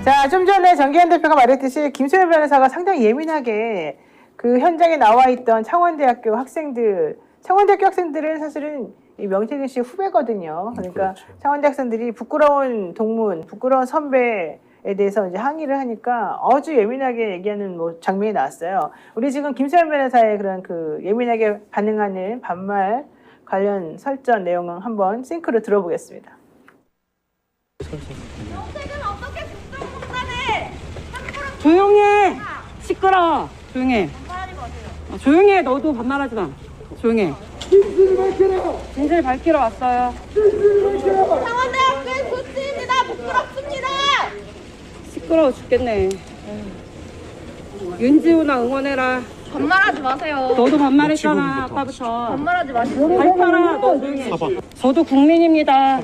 자, 좀 전에 정기현 대표가 말했듯이 김소연 변호사가 상당히 예민하게 그 현장에 나와 있던 창원대학교 학생들은 사실은 이 명태균 씨 후배거든요. 그러니까 그렇죠. 창원대 학생들이 부끄러운 동문, 부끄러운 선배에 대해서 이제 항의를 하니까 아주 예민하게 얘기하는 뭐 장면이 나왔어요. 우리 지금 김소연 변호사의 그런 그 예민하게 반응하는 반말 관련 설전 내용을 한번 싱크로 들어보겠습니다. 정책은 어떻게 국정농단을 조용히 해! 시끄러워! 조용히 해. 반발하지 마세요. 조용히 해. 너도 반말하지 마. 조용히 해. 진실 밝히러 왔어요. 창원대학교의 조치입니다. 부끄럽습니다. 시끄러워 죽겠네. 윤지호나 응원해라. 반말하지 마세요. 너도 반말했잖아, 아까부터. 반말하지 마시고. 밝혀라, 너 조용히 해. 저도 국민입니다.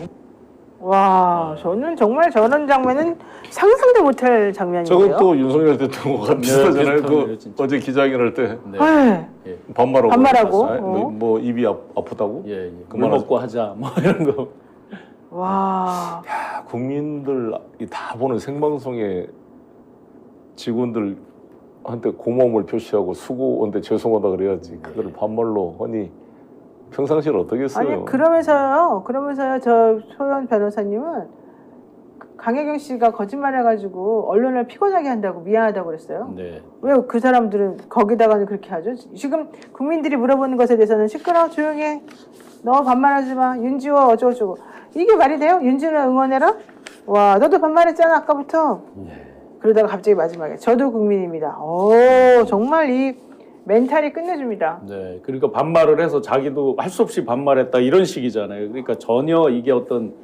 와, 저는 정말 저런 장면은 상상도 못할 장면이에요. 저것도 윤석열 대통령과 비슷하잖아요. 그 진짜. 어제 기자회견할 때 네. 예. 반말하고. 뭐 입이 아프다고? 예, 예. 물 그만하자. 먹고 하자 뭐 이런 거. 와, 야, 국민들이 다 보는 생방송에 직원들한테 고마움을 표시하고 수고한데 죄송하다 그래야지. 그걸 반말로 하니 평상시를 어떻게 했어요? 아니 그러면서요 저 소연 변호사님은 강혜경 씨가 거짓말해가지고 언론을 피곤하게 한다고 미안하다고 그랬어요. 네. 왜 그 사람들은 거기다가는 그렇게 하죠? 지금 국민들이 물어보는 것에 대해서는 시끄러워 조용해. 너 반말하지 마. 윤지호 어쩌고저쩌고. 이게 말이 돼요? 윤지호 응원해라? 와, 너도 반말했잖아 아까부터. 그러다가 갑자기 마지막에 저도 국민입니다. 오, 정말 이 멘탈이 끝내줍니다. 네. 그러니까 반말을 해서 자기도 할 수 없이 반말했다 이런 식이잖아요. 그러니까 전혀 이게 어떤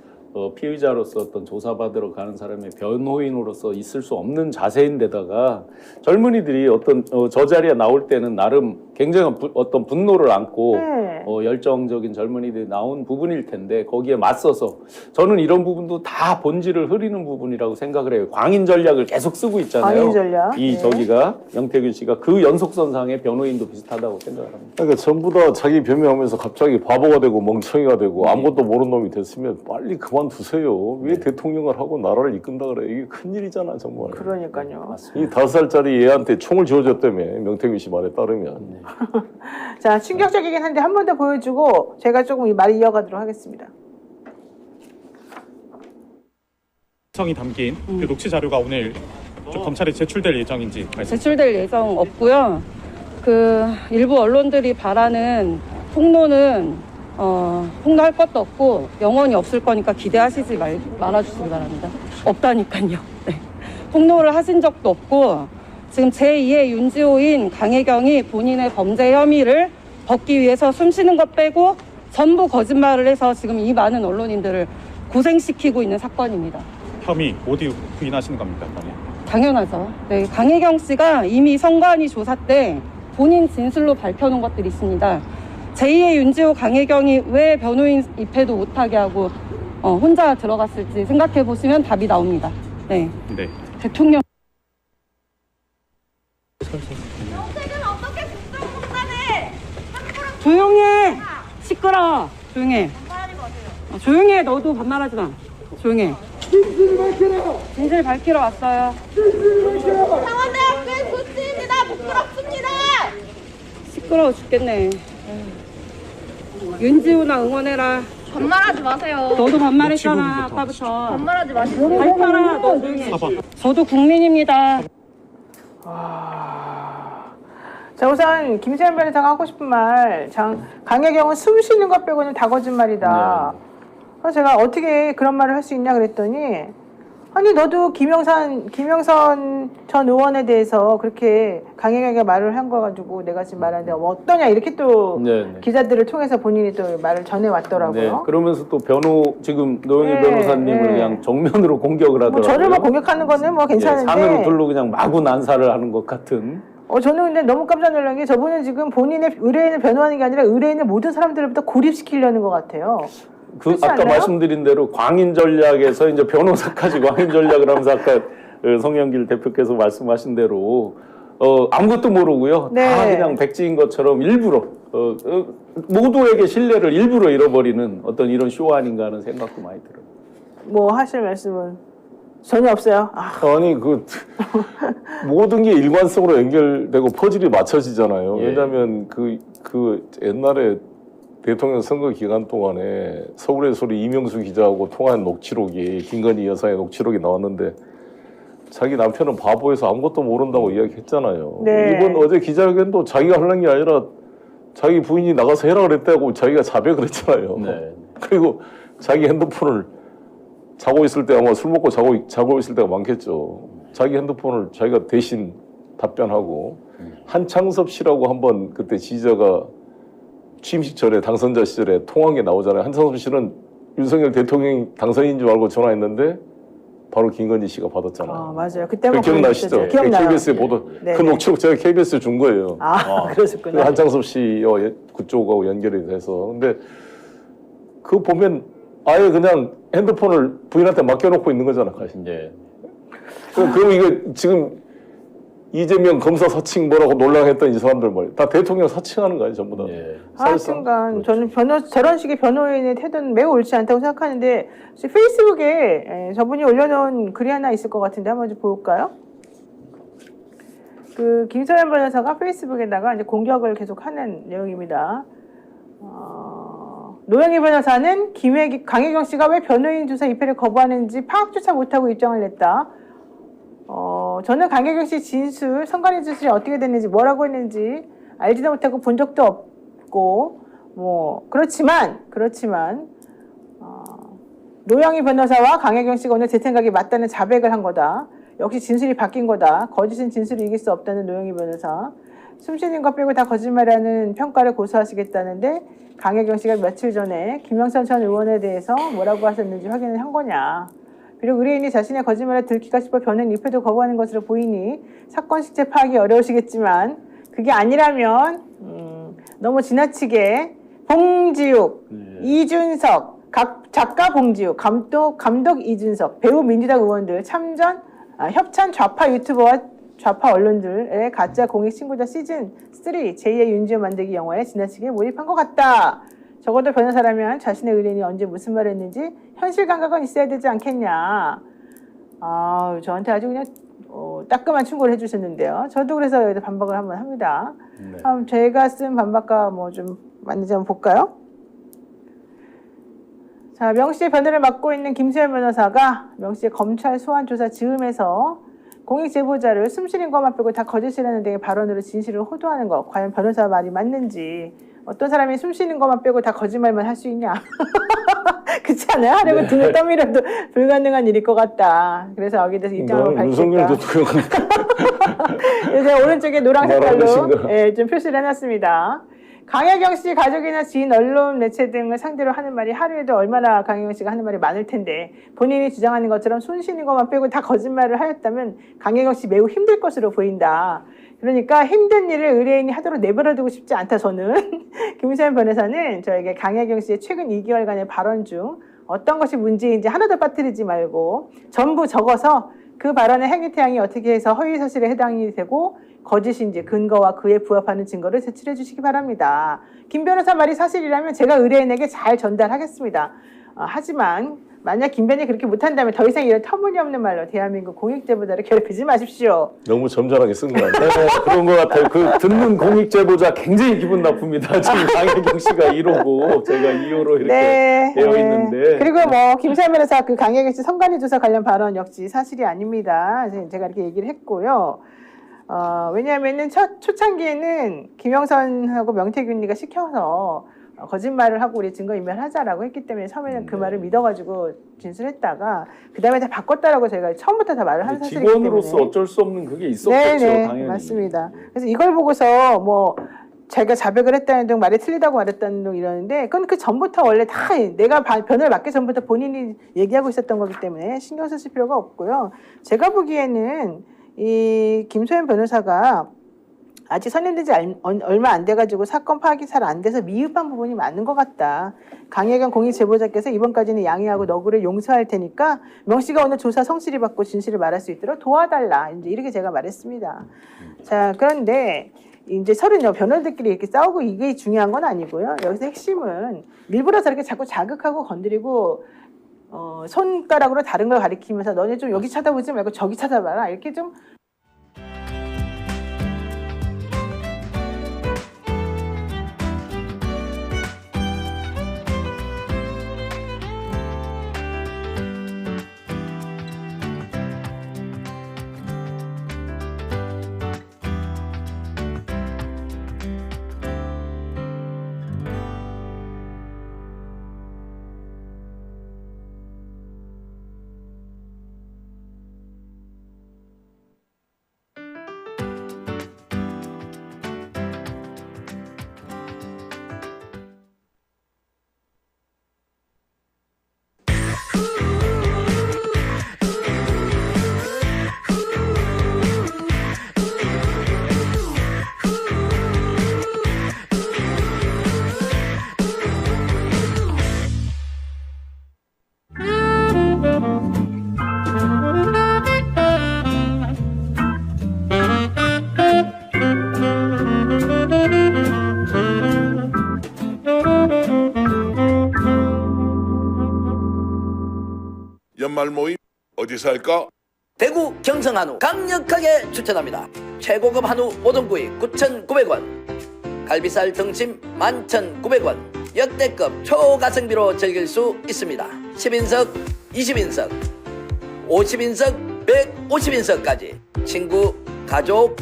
피의자로서 어떤 조사받으러 가는 사람의 변호인으로서 있을 수 없는 자세인데다가 젊은이들이 어떤 저 자리에 나올 때는 나름 굉장한 어떤 분노를 안고 네. 열정적인 젊은이들이 나온 부분일 텐데 거기에 맞서서 저는 이런 부분도 다 본질을 흐리는 부분이라고 생각을 해요. 광인 전략을 계속 쓰고 있잖아요. 광인 전략. 이 네. 저기가 명태균 씨가 그 연속선상의 변호인도 비슷하다고 생각을 합니다. 그러니까 전부 다 자기 변명하면서 갑자기 바보가 되고 멍청이가 되고 아무것도 모르는 놈이 됐으면 빨리 그만두세요. 왜 대통령을 하고 나라를 이끈다 그래? 이게 큰일이잖아 정말. 그러니까요. 이 5살짜리 얘한테 총을 쥐어줬다며 명태균 씨 말에 따르면. 자, 충격적이긴 한데 한 번 더 보여주고 제가 조금 이 말을 이어가도록 하겠습니다. 성이 담긴 그 녹취 자료가 오늘 좀 검찰에 제출될 예정인지 말씀. 제출될 예정 없고요. 그 일부 언론들이 바라는 폭로는 폭로할 것도 없고 영원히 없을 거니까 기대하시지 말아주시기 바랍니다. 없다니까요. 네. 폭로를 하신 적도 없고 지금 제2의 윤지호인 강혜경이 본인의 범죄 혐의를 벗기 위해서 숨쉬는 것 빼고 전부 거짓말을 해서 지금 이 많은 언론인들을 고생시키고 있는 사건입니다. 혐의 모두 부인하시는 겁니까? 그러면? 당연하죠. 네, 강혜경 씨가 이미 선관위 조사 때 본인 진술로 밝혀놓은 것들이 있습니다. 제2의 윤지호 강혜경이 왜 변호인 입회도 못하게 하고 혼자 들어갔을지 생각해 보시면 답이 나옵니다. 네, 네. 대통령. 정책은 어떻게 국정농단을 조용히 해! 시끄러워! 조용히 해. 반발하지 마세요. 조용히 해. 너도 반말하지 마. 조용히 해. 진실 밝히러 왔어요. 창원대학교의 조치입니다. 부끄럽습니다. 시끄러워 죽겠네. 윤지호나 응원해라. 반말하지 마세요. 너도 반말했잖아 아까부터. 반말하지 마시고. 밝혀라. 너 조용히 해. 저도 국민입니다. 자, 우선 김세현 변호사가 하고 싶은 말, 강혜경은 숨 쉬는 것 빼고는 다 거짓말이다. 그래서 제가 어떻게 그런 말을 할 수 있냐 그랬더니, 아니 너도 김영선 전 의원에 대해서 그렇게 강혜경이 말을 한 거 가지고 내가 지금 말하는데 뭐 어떠냐 이렇게 또 기자들을 통해서 본인이 또 말을 전해왔더라고요. 네. 그러면서 또 지금 노영희 네, 변호사님을 네. 그냥 정면으로 공격을 뭐 하더라고요. 저를 막 공격하는 거는 뭐 괜찮은데. 산으로 둘로 그냥 마구 난사를 하는 것 같은. 저는 근데 너무 깜짝 놀란 게 저분은 지금 본인의 의뢰인을 변호하는 게 아니라 의뢰인의 모든 사람들부터 고립시키려는 것 같아요. 아까 않나요? 말씀드린 대로 광인 전략에서 이제 변호사까지 광인 전략을 하면서 아까 송영길 대표께서 말씀하신 대로 아무것도 모르고요. 네. 다 그냥 백지인 것처럼 일부러 모두에게 신뢰를 일부러 잃어버리는 어떤 이런 쇼 아닌가 하는 생각도 많이 들어요. 뭐 하실 말씀은? 전혀 없어요. 아, 아니 그 모든 게 일관성으로 연결되고 퍼즐이 맞춰지잖아요. 예. 왜냐하면 그 옛날에 대통령 선거 기간 동안에 서울의 소리 이명수 기자하고 통화한 녹취록이 김건희 여사의 녹취록이 나왔는데 자기 남편은 바보여서 아무것도 모른다고 이야기했잖아요. 네. 이번 어제 기자회견도 자기가 하려는 게 아니라 자기 부인이 나가서 해라 그랬다고 자기가 자백을 했잖아요. 네. 그리고 자기 핸드폰을 자고 있을 때 아마 술 먹고 자고 있을 때가 많겠죠. 자기 핸드폰을 자기가 대신 답변하고 한창섭 씨라고 한번 그때 지지자가 취임식 전에 당선자 시절에 통화한 게 나오잖아요. 한창섭 씨는 윤석열 대통령이 당선인 줄 알고 전화했는데 바로 김건희 씨가 받았잖아요. 아, 맞아요. 그때 한번 기억나시죠? 보여주셨죠. 기억나요. KBS에 보도 네, 그 네. 녹취록 제가 KBS에 준 거예요. 아, 그 그러셨구나. 한창섭 씨와 그쪽하고 연결이 돼서 근데 그거 보면 아예 그냥 핸드폰을 부인한테 맡겨놓고 있는 거잖아. 예. 그럼 이거 지금 이재명 검사 사칭 뭐라고 논란했던 이 사람들 말이야. 다 대통령 사칭하는 거야 전부 다. 예. 하여튼간 저는 저런 식의 변호인의 태도는 매우 옳지 않다고 생각하는데 페이스북에 저분이 올려놓은 글이 하나 있을 것 같은데 한번 좀 볼까요? 그 김서연 변호사가 페이스북에다가 이제 공격을 계속하는 내용입니다. 노영희 변호사는 강혜경 씨가 왜 변호인 조사 입회를 거부하는지 파악조차 못하고 입장을 냈다. 저는 강혜경 씨 진술, 선관위 진술이 어떻게 됐는지 뭐라고 했는지 알지도 못하고 본 적도 없고 그렇지만 노영희 변호사와 강혜경 씨가 오늘 제 생각이 맞다는 자백을 한 거다. 역시 진술이 바뀐 거다. 거짓은 진술을 이길 수 없다는 노영희 변호사. 숨쉬는 것 빼고 다 거짓말이라는 평가를 고수하시겠다는데 강혜경 씨가 며칠 전에 김영선 전 의원에 대해서 뭐라고 하셨는지 확인을 한 거냐. 비록 의뢰인이 자신의 거짓말을 들킬까 싶어 변호인 입회도 거부하는 것으로 보이니 사건 실체 파악이 어려우시겠지만 그게 아니라면 너무 지나치게 봉지욱, 이준석, 작가 봉지욱, 감독 이준석, 배우 민주당 의원들 협찬 좌파 유튜버와 좌파 언론들의 가짜 공익 신고자 시즌 3 제2의 윤지호 만들기 영화에 지나치게 몰입한 것 같다. 적어도 변호사라면 자신의 의뢰인이 언제 무슨 말을 했는지 현실 감각은 있어야 되지 않겠냐. 저한테 아주 그냥 따끔한 충고를 해주셨는데요. 저도 그래서 여기서 반박을 한번 합니다. 네. 제가 쓴 반박과 뭐 좀 맞는지 한번 볼까요? 자, 명 씨의 변호를 맡고 있는 김수현 변호사가 명 씨의 검찰 소환 조사 즈음에서 공익 제보자를 숨쉬는 것만 빼고 다 거짓이라는 등의 발언으로 진실을 호도하는 것, 과연 변호사 말이 맞는지. 어떤 사람이 숨쉬는 것만 빼고 다 거짓말만 할 수 있냐. 그렇지 않아요? 하려고 등을 떠밀어도 불가능한 일일 것 같다. 그래서 여기에 대해서 입장을 윤석열 밝혔다. 대통령 제가 오른쪽에 노란 색깔로 말하는 좀 표시를 해놨습니다. 강혜경 씨 가족이나 지인, 언론, 매체 등을 상대로 하는 말이 하루에도 얼마나 강혜경 씨가 하는 말이 많을 텐데 본인이 주장하는 것처럼 손 쉬는 것만 빼고 다 거짓말을 하였다면 강혜경 씨 매우 힘들 것으로 보인다. 그러니까 힘든 일을 의뢰인이 하도록 내버려두고 싶지 않다. 저는 김수현 변호사는 저에게 강혜경 씨의 최근 2개월간의 발언 중 어떤 것이 문제인지 하나도 빠뜨리지 말고 전부 적어서 그 발언의 행위 태양이 어떻게 해서 허위 사실에 해당이 되고 거짓인지 근거와 그에 부합하는 증거를 제출해 주시기 바랍니다. 김 변호사 말이 사실이라면 제가 의뢰인에게 잘 전달하겠습니다. 하지만 만약 김 변이 그렇게 못한다면 더 이상 이런 터무니없는 말로 대한민국 공익제보자를 괴롭히지 마십시오. 너무 점잖하게 쓴 거 아니에요? 네, 그런 것 같아요. 그 듣는 공익 제보자 굉장히 기분 나쁩니다. 지금 강혜경 씨가 1호고 제가 2호로 이렇게 되어 있는데. 그리고 김수현 변호사 그 강혜경 씨 선관위 조사 관련 발언 역시 사실이 아닙니다. 제가 이렇게 얘기를 했고요. 왜냐하면은 초창기에는 김영선하고 명태균이가 시켜서 거짓말을 하고 우리 증거인멸하자라고 했기 때문에 처음에는 그 말을 믿어가지고 진술했다가 그 다음에 다 바꿨다라고 저희가 처음부터 다 말을 하는 사실이기 때문에 직원으로서 어쩔 수 없는 그게 있었겠죠. 당연히. 맞습니다. 그래서 이걸 보고서 자기가 자백을 했다는 등 말이 틀리다고 말했다는 등 이러는데 그건 그 전부터 원래 다 내가 변호를 맡기 전부터 본인이 얘기하고 있었던 거기 때문에 신경 쓰실 필요가 없고요. 제가 보기에는 이 김소연 변호사가 아직 선임된 지 얼마 안 돼가지고 사건 파악이 잘 안 돼서 미흡한 부분이 많은 것 같다. 강혜경 공익제보자께서 이번까지는 양해하고 너구를 용서할 테니까 명 씨가 오늘 조사 성실히 받고 진실을 말할 수 있도록 도와달라. 이제 이렇게 제가 말했습니다. 자, 그런데 이제 서른요 변호인들끼리 이렇게 싸우고 이게 중요한 건 아니고요. 여기서 핵심은 일부러 저렇게 자꾸 자극하고 건드리고 손가락으로 다른 걸 가리키면서 너네 좀 여기 쳐다보지 말고 저기 쳐다봐라 이렇게 좀 연말 모임 어디서 할까? 대구 경성 한우 강력하게 추천합니다. 최고급 한우 5등구이 9,900원, 갈비살 등심 11,900원, 역대급 초가성비로 즐길 수 있습니다. 10인석, 20인석, 50인석, 150인석까지 친구, 가족,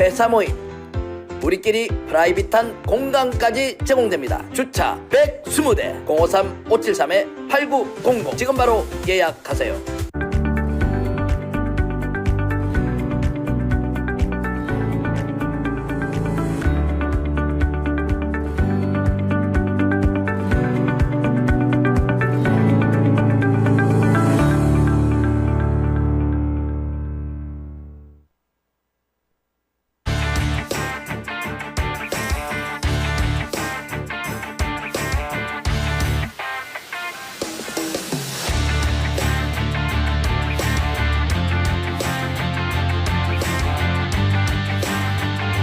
회사 모임, 우리끼리 프라이빗한 공간까지 제공됩니다. 주차 120대 053-573-8900 지금 바로 예약하세요.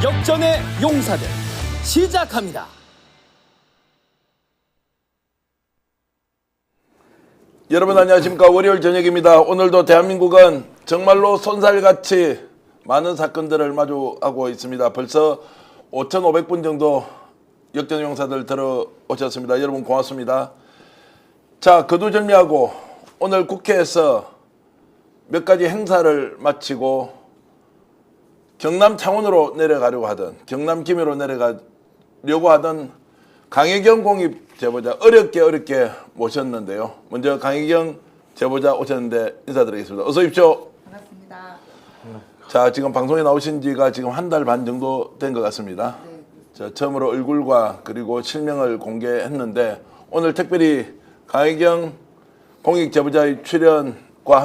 역전의 용사들 시작합니다. 여러분 안녕하십니까. 월요일 저녁입니다. 오늘도 대한민국은 정말로 손살같이 많은 사건들을 마주하고 있습니다. 벌써 5,500분 정도 역전의 용사들 들어오셨습니다. 여러분 고맙습니다. 자, 거두절미하고 오늘 국회에서 몇 가지 행사를 마치고 경남 창원으로 내려가려고 하던, 경남 김해로 내려가려고 하던 강혜경 공익 제보자 어렵게 모셨는데요. 먼저 강혜경 제보자 오셨는데 인사드리겠습니다. 어서 오십시오. 반갑습니다. 자, 지금 방송에 나오신 지가 지금 한 달 반 정도 된 것 같습니다. 네. 자, 처음으로 얼굴과 그리고 실명을 공개했는데 오늘 특별히 강혜경 공익 제보자의 출연과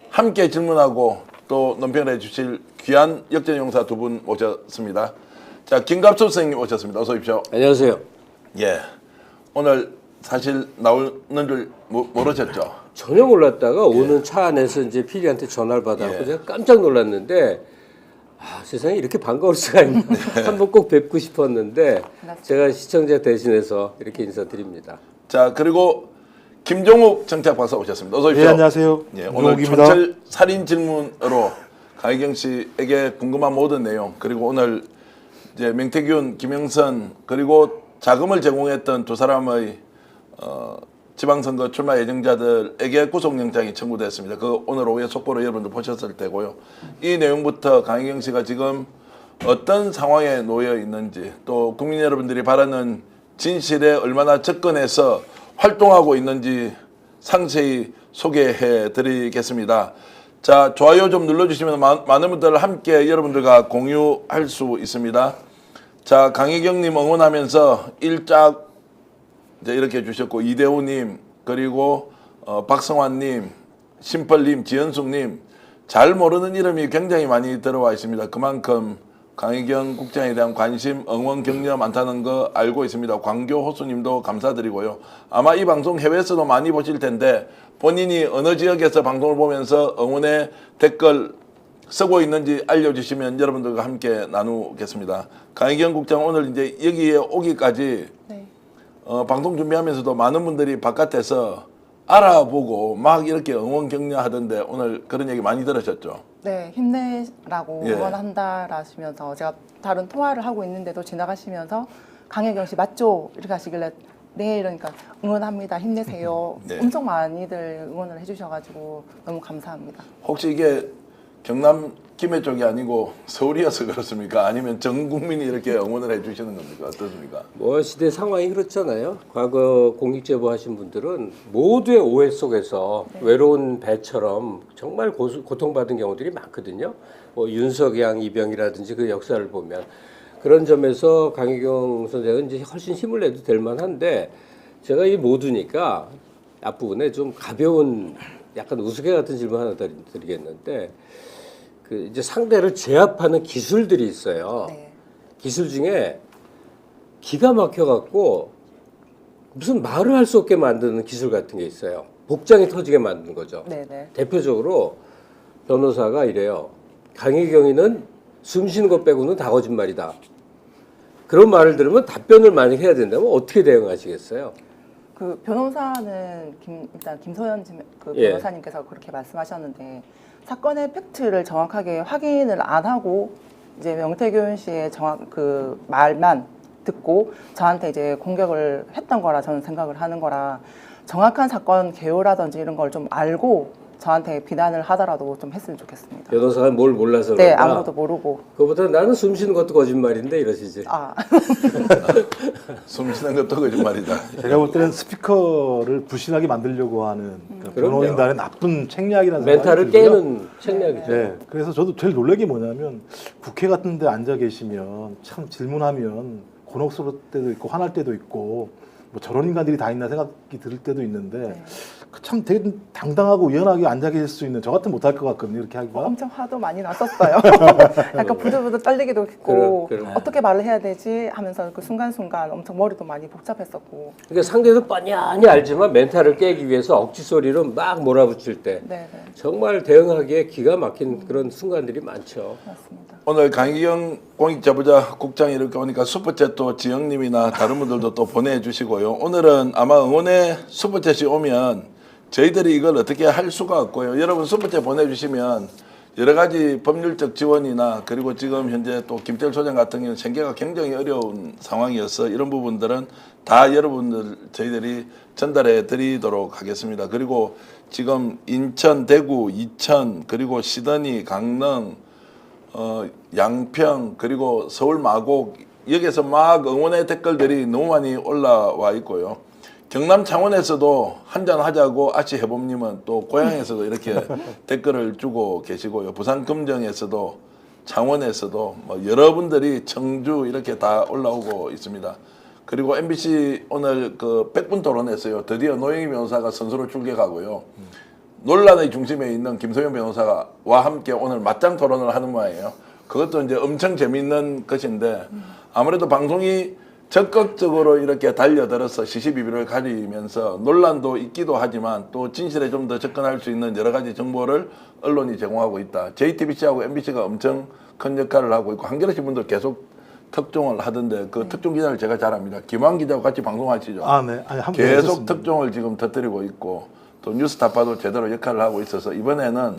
함께 질문하고 또 논평을 해주실 귀한 역전의 용사 두 분 모셨습니다. 자, 김갑수 선생님 오셨습니다. 어서 오십시오. 안녕하세요. 예, 오늘 사실 나오는 줄 모르셨죠? 전혀 몰랐다가 오는 차 안에서 이제 PD한테 전화를 받아갖고 제가 깜짝 놀랐는데 세상에 이렇게 반가울 수가 있나 한번 꼭 뵙고 싶었는데 제가 시청자 대신해서 이렇게 인사드립니다. 자, 그리고 김종욱 정치학 박사 오셨습니다. 어서 오십시오. 네, 안녕하세요. 예, 오늘 촌철 살인 질문으로 강혜경 씨에게 궁금한 모든 내용, 그리고 오늘 이제 명태균, 김영선 그리고 자금을 제공했던 두 사람의 지방선거 출마 예정자들에게 구속영장이 청구됐습니다. 그 오늘 오후에 속보로 여러분들 보셨을 테고요. 이 내용부터 강혜경 씨가 지금 어떤 상황에 놓여 있는지, 또 국민 여러분들이 바라는 진실에 얼마나 접근해서 활동하고 있는지 상세히 소개해 드리겠습니다. 자, 좋아요 좀 눌러주시면 많은 분들 함께 여러분들과 공유할 수 있습니다. 자, 강혜경님 응원하면서 일짝 이제 이렇게 해주셨고, 이대호님, 그리고 박성환님, 심펄님, 지현숙님, 잘 모르는 이름이 굉장히 많이 들어와 있습니다. 그만큼 강혜경 국장에 대한 관심, 응원, 격려 많다는 거 알고 있습니다. 광교 호수님도 감사드리고요. 아마 이 방송 해외에서도 많이 보실 텐데 본인이 어느 지역에서 방송을 보면서 응원의 댓글 쓰고 있는지 알려주시면 여러분들과 함께 나누겠습니다. 강혜경 국장 오늘 이제 여기에 오기까지 네. 방송 준비하면서도 많은 분들이 바깥에서 알아보고 막 이렇게 응원 격려하던데 오늘 그런 얘기 많이 들으셨죠? 네, 힘내라고 예. 응원한다라시면서 제가 다른 통화를 하고 있는데도 지나가시면서 강혜경 씨 맞죠? 이렇게 하시길래 네, 이러니까 응원합니다. 힘내세요. 네. 엄청 많이들 응원을 해주셔가지고 너무 감사합니다. 혹시 이게 경남 김해 쪽이 아니고 서울이어서 그렇습니까? 아니면 전 국민이 이렇게 응원을 해주시는 겁니까? 어떻습니까? 뭐 시대 상황이 그렇잖아요. 과거 공익제보 하신 분들은 모두의 오해 속에서 외로운 배처럼 정말 고통받은 경우들이 많거든요. 뭐 윤석양, 이병이라든지 그 역사를 보면 그런 점에서 강혜경 선생은 이제 훨씬 힘을 내도 될 만한데 제가 이 모두니까 앞부분에 좀 가벼운 약간 우스개 같은 질문 하나 드리겠는데 그 이제 상대를 제압하는 기술들이 있어요. 네. 기술 중에 기가 막혀갖고 무슨 말을 할 수 없게 만드는 기술 같은 게 있어요. 복장이 터지게 만드는 거죠. 네네. 대표적으로 변호사가 이래요. 강혜경이는 숨 쉬는 것 빼고는 다 거짓말이다. 그런 말을 들으면 답변을 만약 해야 된다면 어떻게 대응하시겠어요? 그 변호사는 일단 김소연 그 예. 변호사님께서 그렇게 말씀하셨는데 사건의 팩트를 정확하게 확인을 안 하고 이제 명태균 씨의 그 말만 듣고 저한테 이제 공격을 했던 거라 저는 생각을 하는 거라 정확한 사건 개요라든지 이런 걸 좀 알고 저한테 비난을 하더라도 좀 했으면 좋겠습니다. 변호사가 뭘 몰라서 네, 그런가? 아무것도 모르고. 그거보다 나는 숨 쉬는 것도 거짓말인데 이러시지. 아. 숨 쉬는 것도 거짓말이다. 제가 볼 때는 스피커를 불신하게 만들려고 하는 그 변호인단의 나쁜 책략이라는 멘탈을 생각이 들고요. 깨는 책략이죠. 네, 그래서 저도 제일 놀란 게 뭐냐면 국회 같은 데 앉아 계시면 참 질문하면 곤혹스러울 때도 있고 화날 때도 있고 뭐 저런 인간들이 다 있나 생각이 들 때도 있는데 네. 참 되게 당당하고 유연하게 앉아 계실 수 있는 저 같으면 못할 것 같거든요. 이렇게 하기가. 엄청 화도 많이 났었어요. 약간 부들부들 떨리기도 했고 어떻게 말을 해야 되지 하면서 그 순간순간 엄청 머리도 많이 복잡했었고. 그러니까 상대도 뻔히 알지만 멘탈을 깨기 위해서 억지 소리로 막 몰아붙일 때 네네. 정말 대응하기에 기가 막힌 그런 순간들이 많죠. 맞습니다. 오늘 강희경 공익제보자 국장이 이렇게 오니까 슈퍼챗 또 지영님이나 다른 분들도 또 보내주시고요. 오늘은 아마 응원의 슈퍼챗이 오면 저희들이 이걸 어떻게 할 수가 없고요. 여러분 슈퍼챗 보내주시면 여러 가지 법률적 지원이나 그리고 지금 현재 또 김태일 소장 같은 경우는 생계가 굉장히 어려운 상황이어서 이런 부분들은 다 여러분들 저희들이 전달해 드리도록 하겠습니다. 그리고 지금 인천, 대구, 이천 그리고 시드니, 강릉 양평 그리고 서울 마곡 여기서 막 응원의 댓글들이 너무 많이 올라와 있고요. 경남 창원에서도 한잔 하자고 아치 해봄님은 또 고향에서도 이렇게 댓글을 주고 계시고요. 부산 금정에서도 창원에서도 뭐 여러분들이 청주 이렇게 다 올라오고 있습니다. 그리고 MBC 오늘 그 100분 토론했어요. 드디어 노영희 변호사가 선수로 출격하고요. 논란의 중심에 있는 김소연 변호사와 함께 오늘 맞짱 토론을 하는 모양이에요. 그것도 이제 엄청 재미있는 것인데 아무래도 방송이 적극적으로 이렇게 달려들어서 시시비비를 가리면서 논란도 있기도 하지만 또 진실에 좀 더 접근할 수 있는 여러 가지 정보를 언론이 제공하고 있다. JTBC하고 MBC가 엄청 큰 역할을 하고 있고 한겨레 신문도 계속 특종을 하던데 그 특종 기자를 제가 잘 압니다. 김환 기자와 같이 방송하시죠. 아, 네. 아니, 한번 계속 해줬습니다. 특종을 지금 터뜨리고 있고 또 뉴스타파도 제대로 역할을 하고 있어서 이번에는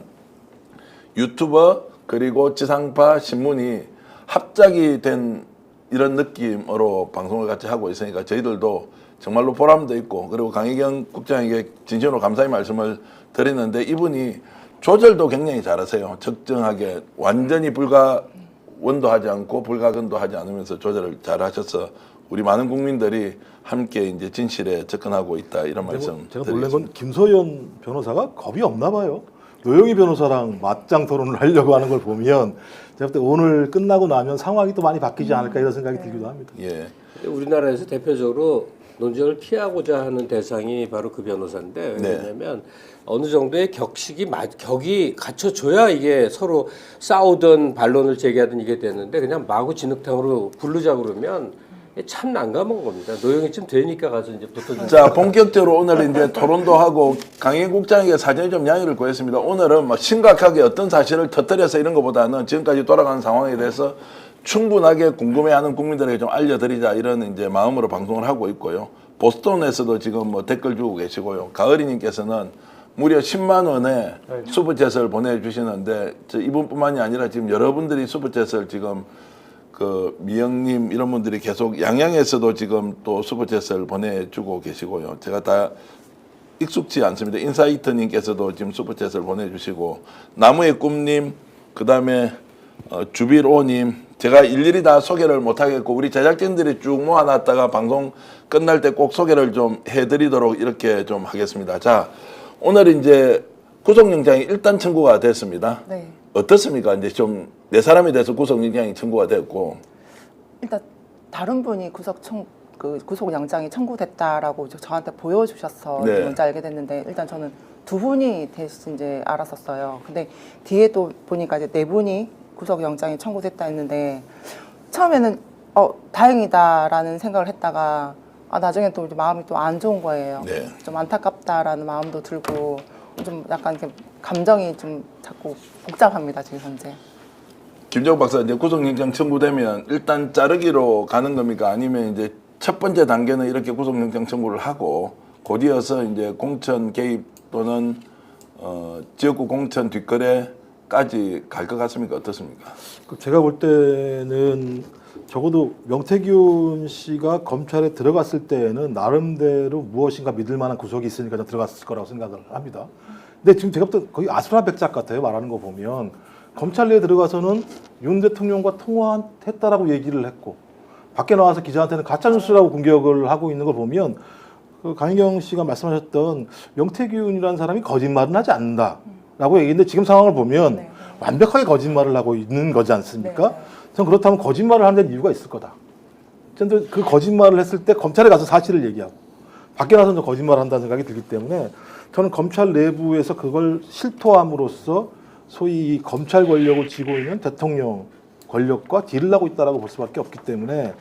유튜버 그리고 지상파 신문이 합작이 된 이런 느낌으로 방송을 같이 하고 있으니까 저희들도 정말로 보람도 있고 그리고 강희경 국장에게 진심으로 감사의 말씀을 드리는데 이분이 조절도 굉장히 잘하세요. 적정하게 완전히 불가원도 하지 않고 불가근도 하지 않으면서 조절을 잘하셔서 우리 많은 국민들이 함께 이제 진실에 접근하고 있다 이런 말씀 제가 드리겠습니다. 놀란 건 김소연 변호사가 겁이 없나 봐요. 노영희 변호사랑 맞짱 토론을 하려고 하는 걸 보면 제가 볼 때 오늘 끝나고 나면 상황이 또 많이 바뀌지 않을까 이런 생각이 들기도 합니다. 예. 우리나라에서 대표적으로 논쟁을 피하고자 하는 대상이 바로 그 변호사인데 왜냐하면 어느 정도의 격이 갖춰줘야 이게 서로 싸우든 반론을 제기하든 이게 되는데 그냥 마구 진흙탕으로 부르자 그러면 참 난감한 겁니다. 노영이쯤 되니까 가서 이제 붙어주는. 자, 본격적으로 오늘 이제 토론도 하고 강희 국장에게 사전에 좀 양해를 구했습니다. 오늘은 막 심각하게 어떤 사실을 터뜨려서 이런 것보다는 지금까지 돌아가는 상황에 대해서 충분하게 궁금해하는 국민들에게 좀 알려드리자 이런 이제 마음으로 방송을 하고 있고요. 보스턴에서도 지금 뭐 댓글 주고 계시고요. 가을이님께서는 무려 10만 원의 슈퍼챗을 보내주시는데 이분뿐만이 아니라 지금 여러분들이 슈퍼챗을 지금 그 미영님 이런 분들이 계속 양양에서도 지금 또 슈퍼챗을 보내주고 계시고요. 제가 다 익숙지 않습니다. 인사이트님께서도 지금 슈퍼챗을 보내주시고 나무의 꿈님, 그 다음에 주빌오님, 제가 일일이 다 소개를 못하겠고 우리 제작진들이 쭉 모아놨다가 방송 끝날 때 꼭 소개를 좀 해드리도록 이렇게 좀 하겠습니다. 자, 오늘 이제 구속영장이 일단 청구가 됐습니다. 네. 어떻습니까? 이제 좀 내 사람이 돼서 구속영장이 청구가 됐고. 일단 다른 분이 구속영장이 청구됐다라고 저한테 보여주셔서 네. 먼저 알게 됐는데 일단 저는 두 분이 대신 이제 알았었어요. 근데 뒤에 또 보니까 이제 네 분이 구속영장이 청구됐다 했는데 처음에는 다행이다라는 생각을 했다가 나중에 또 마음이 또 안 좋은 거예요. 네. 좀 안타깝다라는 마음도 들고 좀 약간 이렇게 감정이 좀 자꾸 복잡합니다 지금 현재. 김정욱 박사, 이제 구속영장 청구되면 일단 자르기로 가는 겁니까? 아니면 이제 첫 번째 단계는 이렇게 구속영장 청구를 하고 곧이어서 이제 공천 개입 또는 지역구 공천 뒷거래까지 갈 것 같습니까? 어떻습니까? 제가 볼 때는 적어도 명태균 씨가 검찰에 들어갔을 때에는 나름대로 무엇인가 믿을 만한 구석이 있으니까 들어갔을 거라고 생각을 합니다. 근데 지금 제가 볼 때 거의 아수라백작 같아요. 말하는 거 보면. 검찰 내에 들어가서는 윤 대통령과 통화했다라고 얘기를 했고 밖에 나와서 기자한테는 가짜뉴스라고 공격을 하고 있는 걸 보면 그 강희경 씨가 말씀하셨던 명태균이라는 사람이 거짓말은 하지 않는다라고 얘기했는데 지금 상황을 보면 네. 완벽하게 거짓말을 하고 있는 거지 않습니까? 네. 전 그렇다면 거짓말을 하는 데는 이유가 있을 거다. 근데 그 거짓말을 했을 때 검찰에 가서 사실을 얘기하고 밖에 나서는 거짓말을 한다는 생각이 들기 때문에 저는 검찰 내부에서 그걸 실토함으로써 소위 검찰 권력을 쥐고 있는 대통령 권력과 딜을 하고 있다라고 볼 수밖에 없기 때문에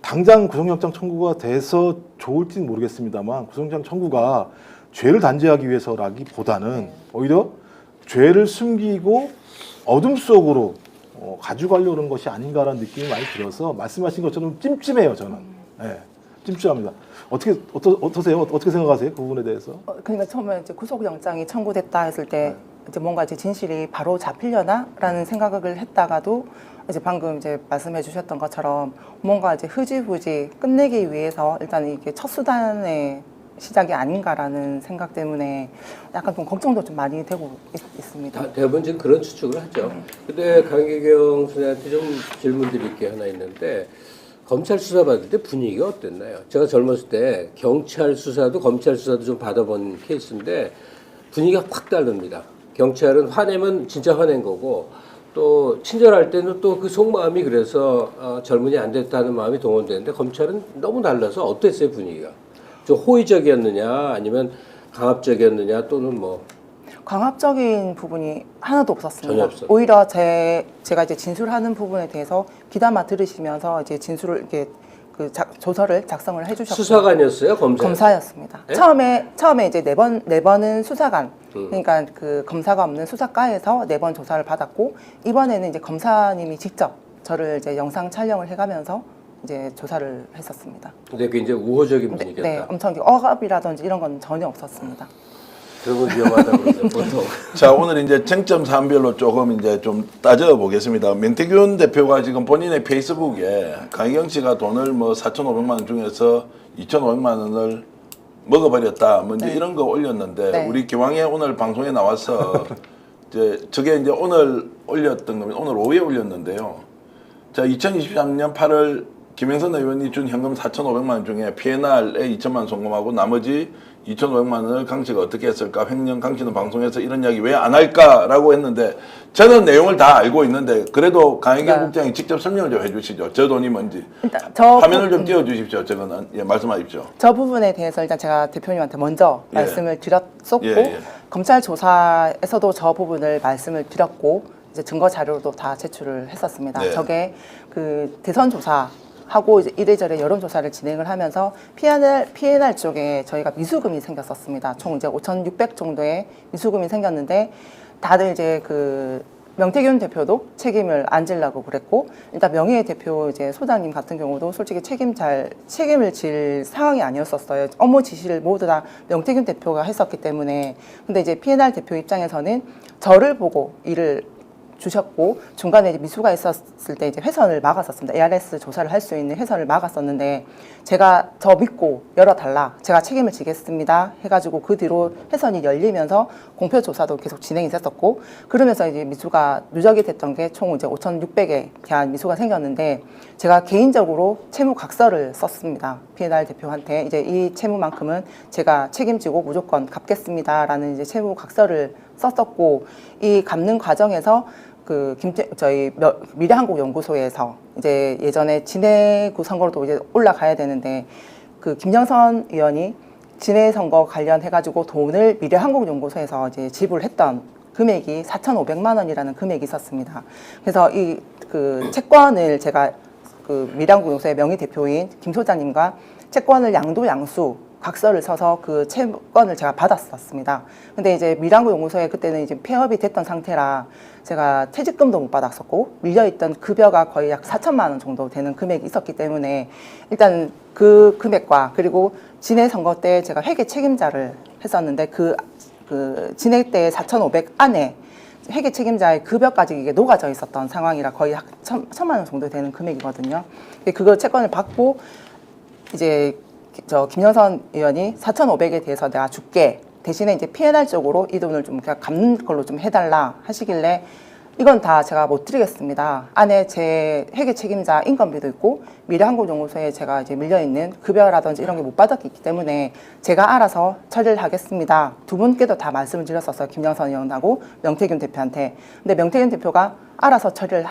당장 구속영장 청구가 돼서 좋을지는 모르겠습니다만 구속영장 청구가 죄를 단죄하기 위해서라기보다는 오히려 죄를 숨기고 어둠 속으로 가져가려는 것이 아닌가라는 느낌이 많이 들어서 말씀하신 것처럼 찜찜해요 저는. 네, 찜찜합니다. 어떠세요? 어떻게 생각하세요? 그 부분에 대해서? 그러니까 처음에 이제 구속영장이 청구됐다 했을 때 이제 뭔가 이제 진실이 바로 잡히려나라는 생각을 했다가도 이제 방금 이제 말씀해 주셨던 것처럼 뭔가 이제 흐지부지 끝내기 위해서 일단 이게 첫 수단의 시작이 아닌가라는 생각 때문에 약간 좀 걱정도 좀 많이 되고 있습니다. 대부분 지금 그런 추측을 하죠. 근데 강혜경 선생한테 좀 질문 드릴 게 하나 있는데 검찰 수사 받을 때 분위기가 어땠나요? 제가 젊었을 때 경찰 수사도 검찰 수사도 좀 받아본 케이스인데 분위기가 확 다릅니다. 경찰은 화내면 진짜 화낸 거고 또 친절할 때는 또 그 속마음이 그래서 젊은이 안 됐다는 마음이 동원되는데 검찰은 너무 달라서 어땠어요 분위기가? 좀 호의적이었느냐 아니면 강압적이었느냐 또는 뭐 강압적인 부분이 하나도 없었습니다. 전혀 없어요. 오히려 제가 이제 진술하는 부분에 대해서 귀담아 들으시면서 이제 진술을 이렇게 조서를 작성을 해주셨고 수사관이었어요? 검사였습니다. 네? 처음에 이제 네 번은 수사관 그러니까 그 검사가 없는 수사과에서 4번 조사를 받았고 이번에는 이제 검사님이 직접 저를 이제 영상 촬영을 해가면서 이제 조사를 했었습니다. 근데 그 이제 우호적인 분위기였다. 네, 엄청 억압이라든지 이런 건 전혀 없었습니다. 그런 건 위험하다고 그러죠 보통. 자, 오늘 이제 쟁점 사안별로 조금 이제 좀 따져보겠습니다. 명태균 대표가 지금 본인의 페이스북에 강희경 씨가 돈을 뭐 4,500만 원 중에서 2,500만 원을 먹어버렸다. 뭐 이제 이런 거 올렸는데 네. 우리 기왕에 오늘 방송에 나와서 이제 저게 이제 오늘 올렸던 겁니다. 오늘 오후에 올렸는데요. 자, 2023년 8월 김영선 의원이 준 현금 4,500만 원 중에 PNR에 2천만 원 송금하고 나머지 2,500만 원을 강 씨가 어떻게 했을까? 횡령 강 씨는 방송에서 이런 이야기 왜 안 할까라고 했는데 저는 내용을 다 알고 있는데 그래도 강혜경 국장이 직접 설명을 좀 해주시죠. 저 돈이 뭔지. 일단 화면을 좀 띄워주십시오. 저거는 말씀하십시오. 저 부분에 대해서 일단 제가 대표님한테 먼저 말씀을 드렸었고 검찰 조사에서도 저 부분을 말씀을 드렸고 이제 증거 자료도 다 제출을 했었습니다. 네. 저게 그 대선 조사 하고 이제 이래저래 여론조사를 진행을 하면서 PNR 쪽에 저희가 미수금이 생겼었습니다. 총 이제 5,600 정도의 미수금이 생겼는데 다들 이제 그 명태균 대표도 책임을 안 지려고 그랬고, 일단 명예대표 이제 소장님 같은 경우도 솔직히 책임을 질 상황이 아니었었어요. 업무 지시를 모두 다 명태균 대표가 했었기 때문에. 근데 이제 P&R 대표 입장에서는 저를 보고 일을 주셨고, 중간에 이제 미수가 있었을 때 이제 회선을 막았었습니다. ARS 조사를 할 수 있는 회선을 막았었는데, 제가 저 믿고 열어달라, 제가 책임을 지겠습니다 해가지고 그 뒤로 회선이 열리면서 공표 조사도 계속 진행이 됐었고, 그러면서 이제 미수가 누적이 됐던 게 총 이제 5,600에 대한 미수가 생겼는데, 제가 개인적으로 채무 각서를 썼습니다. P&R 대표한테 이제 이 채무만큼은 제가 책임지고 무조건 갚겠습니다라는 이제 채무 각서를 썼었고, 이 갚는 과정에서 저희 미래한국연구소에서 이제 예전에 진해구 선거로도 이제 올라가야 되는데, 김영선 의원이 진해 선거 관련해가지고 돈을 미래한국연구소에서 이제 지불했던 금액이 4,500만 원이라는 금액이 있었습니다. 그래서 이 채권을 제가 미래한국연구소의 명의대표인 김 소장님과 채권을 양도양수 각서를 써서 그 채권을 제가 받았었습니다. 근데 이제 미래한국연구소에 그때는 이제 폐업이 됐던 상태라 제가 퇴직금도 못 받았었고, 밀려있던 급여가 거의 약 4천만 원 정도 되는 금액이 있었기 때문에, 일단 그 금액과 그리고 진해 선거 때 제가 회계 책임자를 했었는데, 그 진해 때 4,500 안에 회계 책임자의 급여까지 이게 녹아져 있었던 상황이라 거의 약 1,000만 원 정도 되는 금액이거든요. 그거 채권을 받고 이제 김영선 의원이 4,500에 대해서 내가 줄게, 대신에 이제 P&R 쪽으로 이 돈을 좀 그냥 갚는 걸로 좀 해달라 하시길래, 이건 다 제가 못 드리겠습니다. 안에 제 회계 책임자 인건비도 있고 미래한국연구소에 제가 이제 밀려있는 급여라든지 이런 게 못 받았기 때문에 제가 알아서 처리를 하겠습니다. 두 분께도 다 말씀을 드렸었어요. 김영선 의원하고 명태균 대표한테. 근데 명태균 대표가 알아서 처리를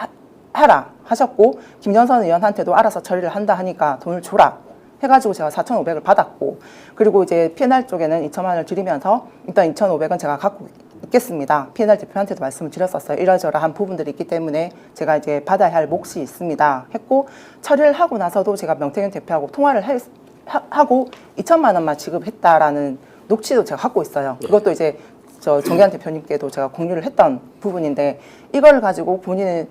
하라 하셨고, 김영선 의원한테도 알아서 처리를 한다 하니까 돈을 줘라 해가지고 제가 4,500을 받았고, 그리고 이제 P&R 쪽에는 2천만 원을 드리면서 일단 2,500은 제가 갖고 있겠습니다. P&R 대표한테도 말씀을 드렸었어요. 이러저러한 부분들이 있기 때문에 제가 이제 받아야 할 몫이 있습니다 했고, 처리를 하고 나서도 제가 명태균 대표하고 통화를 하고 2천만 원만 지급했다라는 녹취도 제가 갖고 있어요. 그것도 이제 정기환 대표님께도 제가 공유를 했던 부분인데, 이걸 가지고 본인은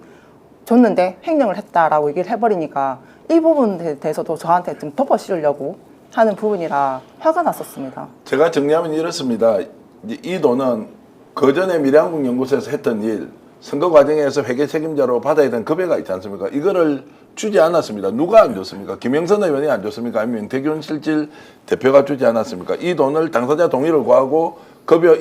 줬는데 횡령을 했다라고 얘기를 해버리니까 이 부분에 대해서도 저한테 좀 덮어 씌우려고 하는 부분이라 화가 났었습니다. 제가 정리하면 이렇습니다. 이 돈은 그전에 미래한국연구소에서 했던 일, 선거 과정에서 회계 책임자로 받아야 되는 급여가 있지 않습니까? 이거를 주지 않았습니다. 누가 안 줬습니까? 김영선 의원이 안 줬습니까? 아니면 명태균 실질 대표가 주지 않았습니까? 이 돈을 당사자 동의를 구하고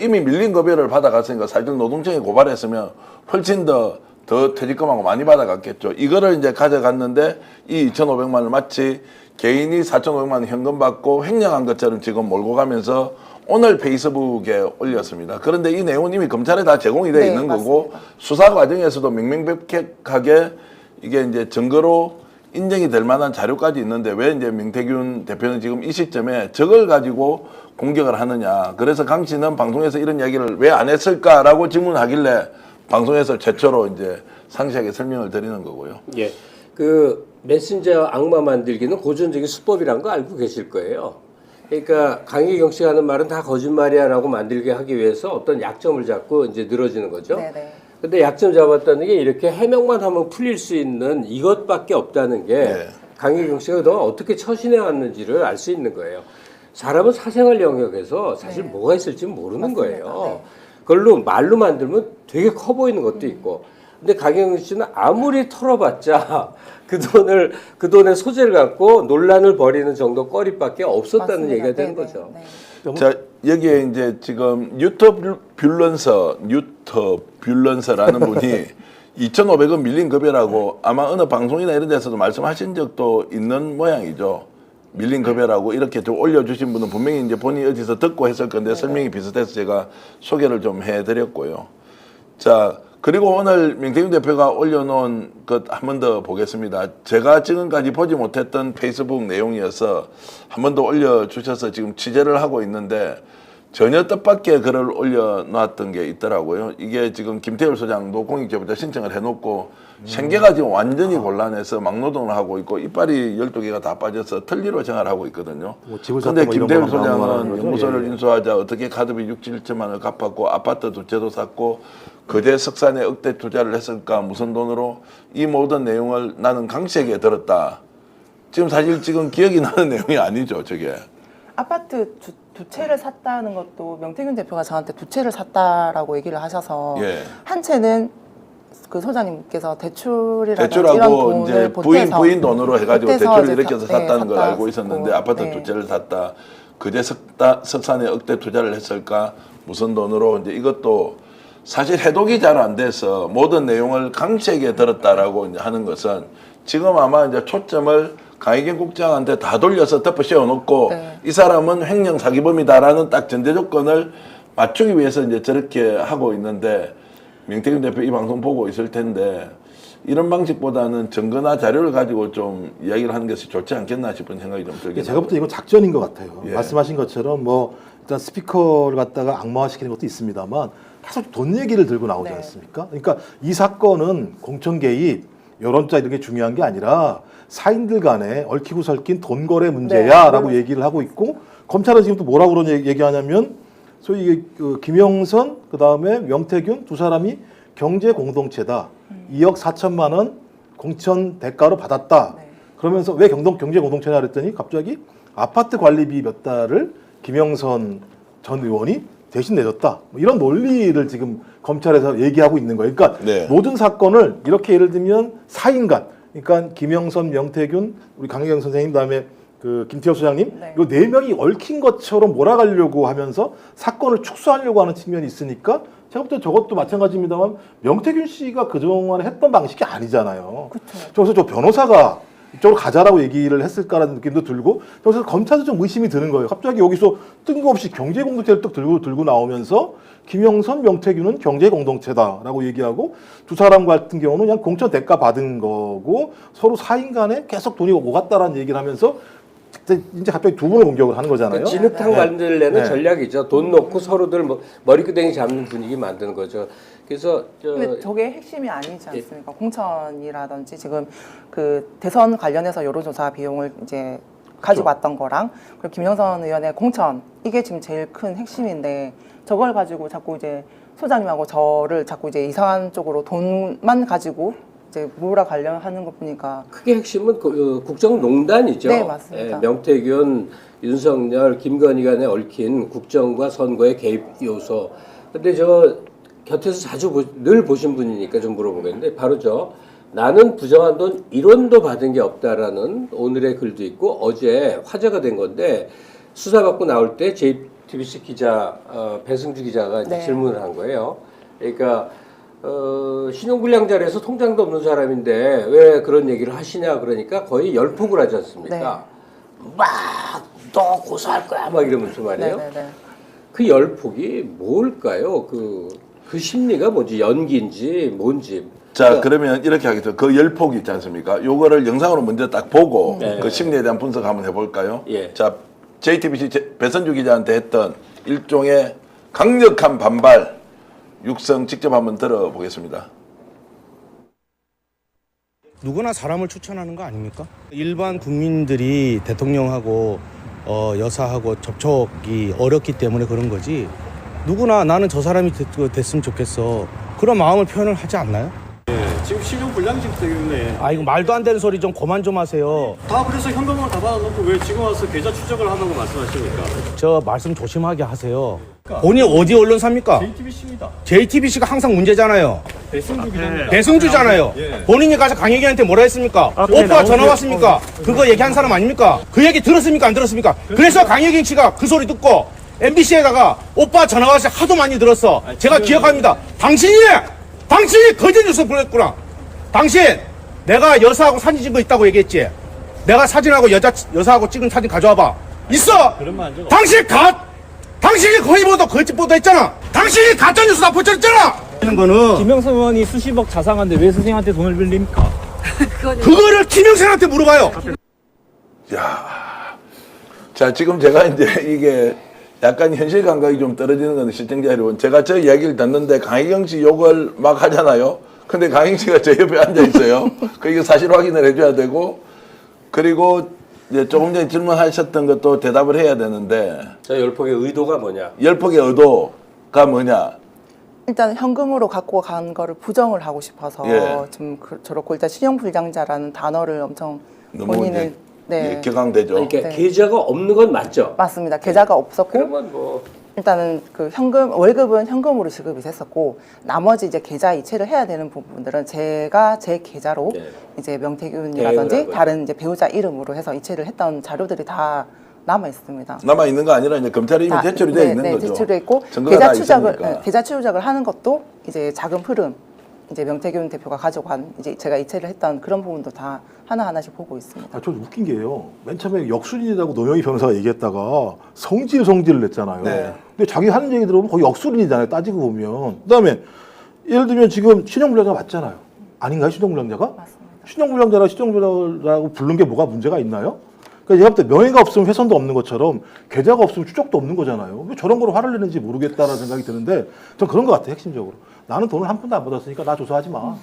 이미 밀린 급여를 받아갔으니까 사실 노동청에 고발했으면 훨씬 더 퇴직금하고 많이 받아갔겠죠. 이거를 이제 가져갔는데, 이 2,500만 원을 마치 개인이 4,500만 원 현금 받고 횡령한 것처럼 지금 몰고 가면서 오늘 페이스북에 올렸습니다. 그런데 이 내용은 이미 검찰에 다 제공이 되어 있는 거고, 수사 과정에서도 명명백백하게 이게 이제 증거로 인정이 될 만한 자료까지 있는데, 왜 이제 명태균 대표는 지금 이 시점에 저걸 가지고 공격을 하느냐. 그래서 강 씨는 방송에서 이런 이야기를 왜 안 했을까라고 질문하길래 방송에서 최초로 이제 상세하게 설명을 드리는 거고요. 예. 메신저 악마 만들기는 고전적인 수법이란 거 알고 계실 거예요. 그러니까 강혜경 씨가 하는 말은 다 거짓말이야라고 만들게 하기 위해서 어떤 약점을 잡고 이제 늘어지는 거죠. 네네. 근데 약점 잡았다는 게 이렇게 해명만 하면 풀릴 수 있는 이것밖에 없다는 게, 네. 강혜경 씨가 그동안 어떻게 처신해 왔는지를 알 수 있는 거예요. 사람은 사생활 영역에서 사실 뭐가 있을지 모르는 거예요. 그걸로 말로 만들면 되게 커 보이는 것도 있고. 근데 강혜경 씨는 아무리 털어봤자 그 돈의 소재를 갖고 논란을 벌이는 정도 거리밖에 없었다는 맞습니다. 얘기가 되는 네네. 거죠. 네. 자, 여기에 이제 지금 뉴터뷰런서라는 분이 2,500원 밀린 급여라고 아마 어느 방송이나 이런 데서도 말씀하신 적도 있는 모양이죠. 밀린 급여라고 이렇게 좀 올려주신 분은 분명히 이제 본인이 어디서 듣고 했을 건데, 설명이 비슷해서 제가 소개를 좀 해드렸고요. 자, 그리고 오늘 명태균 대표가 올려놓은 것 한 번 더 보겠습니다. 제가 지금까지 보지 못했던 페이스북 내용이어서 한 번 더 올려주셔서 지금 취재를 하고 있는데, 전혀 뜻밖의 글을 올려놨던 게 있더라고요. 이게 지금 김태율 소장도 공익제보자 신청을 해놓고 생계가 지금 완전히 곤란해서 막노동을 하고 있고 이빨이 12개가 다 빠져서 틀니로 생활을 하고 있거든요. 근데 김태율 소장은 연구소를 인수하자 어떻게 카드비 6, 7천만 원을 갚았고 아파트 2채도 샀고 거제 석산에 억대 투자를 했을까 무슨 돈으로 이 모든 내용을 나는 강 씨에게 들었다. 지금 사실 지금 기억이 나는 내용이 아니죠, 저게. 아파트 두 채를 샀다는 것도 명태균 대표가 저한테 두 채를 샀다라고 얘기를 하셔서 예. 한 채는 그 소장님께서 대출이라든지 이런 대출하고 돈을 이제 보태서 부인 돈으로 해가지고 보태서 대출을 이제 일으켜서 샀다는 걸 샀다 알고 있었는데 했고, 아파트 네. 두 채를 샀다. 그제 석산에 억대 투자를 했을까? 무슨 돈으로? 이제 이것도 사실 해독이 잘 안 돼서 모든 내용을 강 씨에게 들었다라고 이제 하는 것은 지금 아마 이제 초점을 강희경 국장한테 다 돌려서 덮어 씌워놓고 네. 이 사람은 횡령 사기범이다라는 딱 전제 조건을 맞추기 위해서 이제 저렇게 하고 있는데 명태균 대표 이 방송 보고 있을 텐데 이런 방식보다는 증거나 자료를 가지고 좀 이야기를 하는 것이 좋지 않겠나 싶은 생각이 좀 들긴 제가 볼 때 이건 작전인 것 같아요. 예. 말씀하신 것처럼 뭐 일단 스피커를 갖다가 악마화시키는 것도 있습니다만 계속 돈 얘기를 들고 나오지 네. 않습니까? 그러니까 이 사건은 공천 개입, 여론자 이런 게 중요한 게 아니라 사인들 간에 얽히고 설킨 돈 거래 문제야라고 네. 얘기를 하고 있고 검찰은 지금 또 뭐라고 그런 얘기하냐면 소위 그 김영선 그다음에 명태균 두 사람이 경제 공동체다. 2억 4천만 원 공천 대가로 받았다. 네. 그러면서 왜 경제 공동체냐 그랬더니 갑자기 아파트 관리비 몇 달을 김영선 전 의원이 대신 내줬다. 뭐 이런 논리를 지금 검찰에서 얘기하고 있는 거예요. 그러니까 네. 모든 사건을 이렇게 예를 들면 사인간, 그러니까 김영선, 명태균, 우리 강혜경 선생님, 그다음에 그 김태호 소장님, 네. 요 네 명이 얽힌 것처럼 몰아가려고 하면서 사건을 축소하려고 하는 측면이 있으니까 제가 볼 때 저것도 마찬가지입니다만 명태균 씨가 그동안에 했던 방식이 아니잖아요. 그래서 저 변호사가 이쪽으로 가자라고 얘기를 했을까라는 느낌도 들고 그래서 검찰도 좀 의심이 드는 거예요. 갑자기 여기서 뜬금없이 경제공동체를 딱 들고 나오면서 김영선, 명태균은 경제공동체다라고 얘기하고 두 사람 같은 경우는 그냥 공천 대가 받은 거고 서로 사인 간에 계속 돈이 오갔다라는 얘기를 하면서 이제 갑자기 두 분을 공격을 하는 거잖아요. 진흙탕 네. 만들려는 네. 전략이죠. 돈 놓고 서로들 뭐 머리끄댕이 잡는 분위기 만드는 거죠. 그래서 근데 저게 핵심이 아니지 않습니까? 공천이라든지 지금 그 대선 관련해서 여론조사 비용을 이제 가지고 왔던 거랑 그리고 김영선 의원의 공천 이게 지금 제일 큰 핵심인데 저걸 가지고 자꾸 이제 소장님하고 저를 자꾸 이제 이상한 쪽으로 돈만 가지고 이제 몰아가려는 거 보니까 크게 핵심은 국정농단이죠. 네, 맞습니다. 명태균, 윤석열, 김건희 간에 얽힌 국정과 선거의 개입 요소. 근데 저 곁에서 자주 늘 보신 분이니까 좀 물어보겠는데 바로 나는 부정한 돈 1원도 받은 게 없다라는 오늘의 글도 있고 어제 화제가 된 건데 수사받고 나올 때 JTBC 기자 배승주 기자가 이제 네. 질문을 한 거예요. 그러니까 신용불량자라서 통장도 없는 사람인데 왜 그런 얘기를 하시냐 그러니까 거의 열폭을 하지 않습니까? 막 너 고소할 거야 막 이러면서 말이에요. 네네네. 그 열폭이 뭘까요? 그 심리가 뭔지 연기인지 뭔지. 자, 그러면 이렇게 하겠죠. 그 열폭이 있지 않습니까? 요거를 영상으로 먼저 딱 보고 네. 그 심리에 대한 분석 한번 해볼까요? 예. 자, JTBC 배선주 기자한테 했던 일종의 강력한 반발 육성 직접 한번 들어보겠습니다. 누구나 사람을 추천하는 거 아닙니까? 일반 국민들이 대통령하고 여사하고 접촉이 어렵기 때문에 그런 거지 누구나 나는 저 사람이 됐으면 좋겠어 그런 마음을 표현을 하지 않나요? 지금 신용불량증 때문에 아 이거 말도 안 되는 소리 좀 그만 좀 하세요. 다 그래서 현금을 다 받아놓고 왜 지금 와서 계좌 추적을 하는 거 말씀하십니까? 저 말씀 조심하게 하세요. 본인 어디 언론사입니까? JTBC입니다. JTBC가 항상 문제잖아요. 배승주 기자입니다. 배승주잖아요. 예. 본인이 가서 강혜경한테 뭐라 했습니까? 오빠 전화 왔습니까? 그거 얘기한 사람 아닙니까? 그 얘기 들었습니까? 안 들었습니까? 그래서 강혜경 씨가 그 소리 듣고 MBC에다가 오빠 전화 와서 하도 많이 들었어. 제가 기억합니다. 당신이 거짓 뉴스 보냈구나. 당신 내가 여사하고 사진 찍은 거 있다고 얘기했지. 내가 사진하고 여사하고 찍은 사진 가져와봐. 있어. 당신이 거의 모두 거짓 보도했잖아. 당신이 가짜 뉴스 다 퍼뜨렸잖아. 이런 거는 김영선 의원이 수십억 자상한데 왜 선생님한테 돈을 빌립니까? 그거를 김영선한테 물어봐요. 야, 자 지금 제가 이제 이게 약간 현실 감각이 좀 떨어지는 건 실정자 여러분. 제가 저 이야기를 듣는데 강혜경 씨 욕을 막 하잖아요. 근데 강혜경 씨가 제 옆에 앉아 있어요. 그러니까 사실 확인을 해줘야 되고, 그리고 이제 조금 전에 질문하셨던 것도 대답을 해야 되는데. 저 열폭의 의도가 뭐냐? 열폭의 의도가 뭐냐? 일단 현금으로 갖고 간 거를 부정을 하고 싶어서 예. 좀 저렇고 일단 신용불량자라는 단어를 엄청 본인은 예, 격앙되죠. 그러니까 계좌가 없는 건 맞죠? 맞습니다. 계좌가 없었고 그러면 뭐 일단은 그 현금 월급은 현금으로 지급이 됐었고 나머지 이제 계좌 이체를 해야 되는 부분들은 제가 제 계좌로 이제 명태균이라든지 대행을 다른 이제 배우자 이름으로 해서 이체를 했던 자료들이 다 남아 있습니다. 남아 있는 거 아니라 이제 검찰이 이미 제출이 되어 있는 거죠. 제출돼 있고 증거가 계좌 다 추적을 있으니까. 계좌 추적을 하는 것도 이제 자금 흐름 이제 명태균 대표가 가지고 간 이제 제가 이체를 했던 그런 부분도 다 하나 하나씩 보고 있습니다. 아, 저 웃긴 게요. 맨 처음에 역술인이라고 노영희 변호사가 얘기했다가 성질을 냈잖아요. 네. 근데 자기 하는 얘기 들어보면 거의 역술인이잖아요. 따지고 보면. 그다음에 예를 들면 지금 신용불량자 맞잖아요. 아닌가요? 신용불량자가? 맞습니다. 신용불량자라고 부른 게 뭐가 문제가 있나요? 그러니까 제가 볼 때 명예가 없으면 훼손도 없는 것처럼 계좌가 없으면 추적도 없는 거잖아요. 왜 저런 거로 화를 내는지 모르겠다라는 생각이 드는데 전 그런 것 같아요. 핵심적으로. 나는 돈을 한 푼도 안 받았으니까 나 조사하지 마.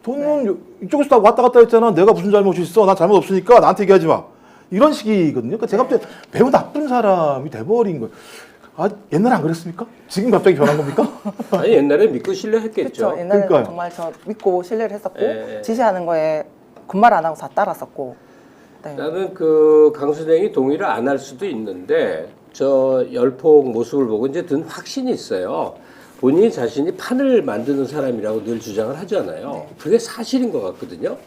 돈은 이쪽에서 다 왔다 갔다 했잖아. 내가 무슨 잘못이 있어. 나 잘못 없으니까 나한테 얘기하지 마. 이런 식이거든요. 그러니까 제가 볼 때 매우 나쁜 사람이 돼버린 거예요. 아, 옛날에 안 그랬습니까? 지금 갑자기 변한 겁니까? 아니 옛날에 믿고 신뢰했겠죠. 그렇죠. 옛날에 그러니까요. 정말 저 믿고 신뢰를 했었고 예. 지시하는 거에 군말 안 하고 다 따랐었고. 네. 나는 그 강수댕이 동의를 안 할 수도 있는데 저 열폭 모습을 보고 이제 든 확신이 있어요. 본인 자신이 판을 만드는 사람이라고 늘 주장을 하잖아요. 그게 사실인 것 같거든요.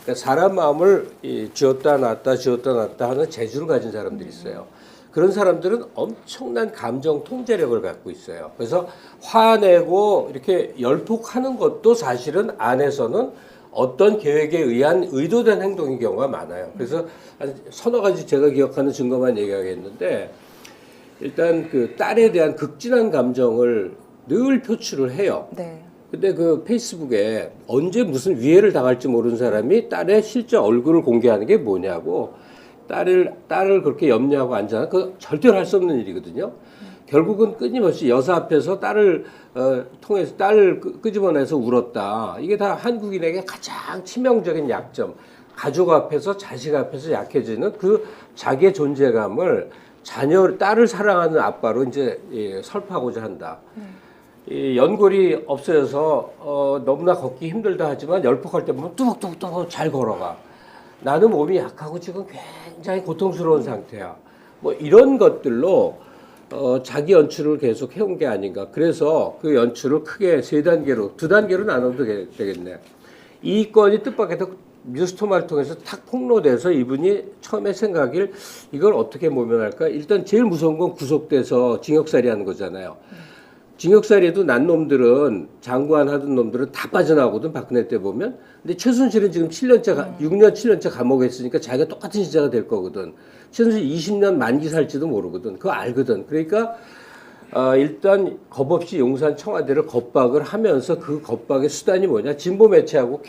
그러니까 사람 마음을 쥐었다 놨다 쥐었다 놨다 하는 재주를 가진 사람들이 있어요. 그런 사람들은 엄청난 감정 통제력을 갖고 있어요. 그래서 화내고 이렇게 열폭하는 것도 사실은 안에서는 어떤 계획에 의한 의도된 행동인 경우가 많아요. 그래서 한 서너 가지 제가 기억하는 증거만 얘기하겠는데 일단 그 딸에 대한 극진한 감정을 늘 표출을 해요. 네. 근데 그 페이스북에 언제 무슨 위해를 당할지 모르는 사람이 딸의 실제 얼굴을 공개하는 게 뭐냐고 딸을 그렇게 염려하고 앉아 그 절대로 할 수 없는 일이거든요. 결국은 끊임없이 여사 앞에서 딸을 통해서 딸을 끄집어내서 울었다. 이게 다 한국인에게 가장 치명적인 약점. 가족 앞에서 자식 앞에서 약해지는 그 자기의 존재감을 딸을 사랑하는 아빠로 이제 설파하고자 한다. 이 연골이 없어져서 너무나 걷기 힘들다 하지만 열폭할 때 보면 뚜벅뚜벅 잘 걸어가. 나는 몸이 약하고 지금 굉장히 고통스러운 상태야. 뭐 이런 것들로 자기 연출을 계속 해온 게 아닌가. 그래서 그 연출을 크게 세 단계로, 두 단계로 나눠도 되겠네. 이 건이 뜻밖에도 뉴스토마를 통해서 탁 폭로돼서 이분이 처음에 생각을 이걸 어떻게 모면할까? 일단 제일 무서운 건 구속돼서 징역살이 하는 거잖아요. 징역살이도 난 놈들은 장관 하던 놈들은 다 빠져나오거든 박근혜 때 보면. 근데 최순실은 지금 6년 7년째 감옥에 있으니까 자기가 똑같은 시자가 될 거거든. 최순실 20년 만기 살지도 모르거든. 그거 알거든. 그러니까 일단 겁없이 용산 청와대를 겁박을 하면서 그 겁박의 수단이 뭐냐? 진보 매체하고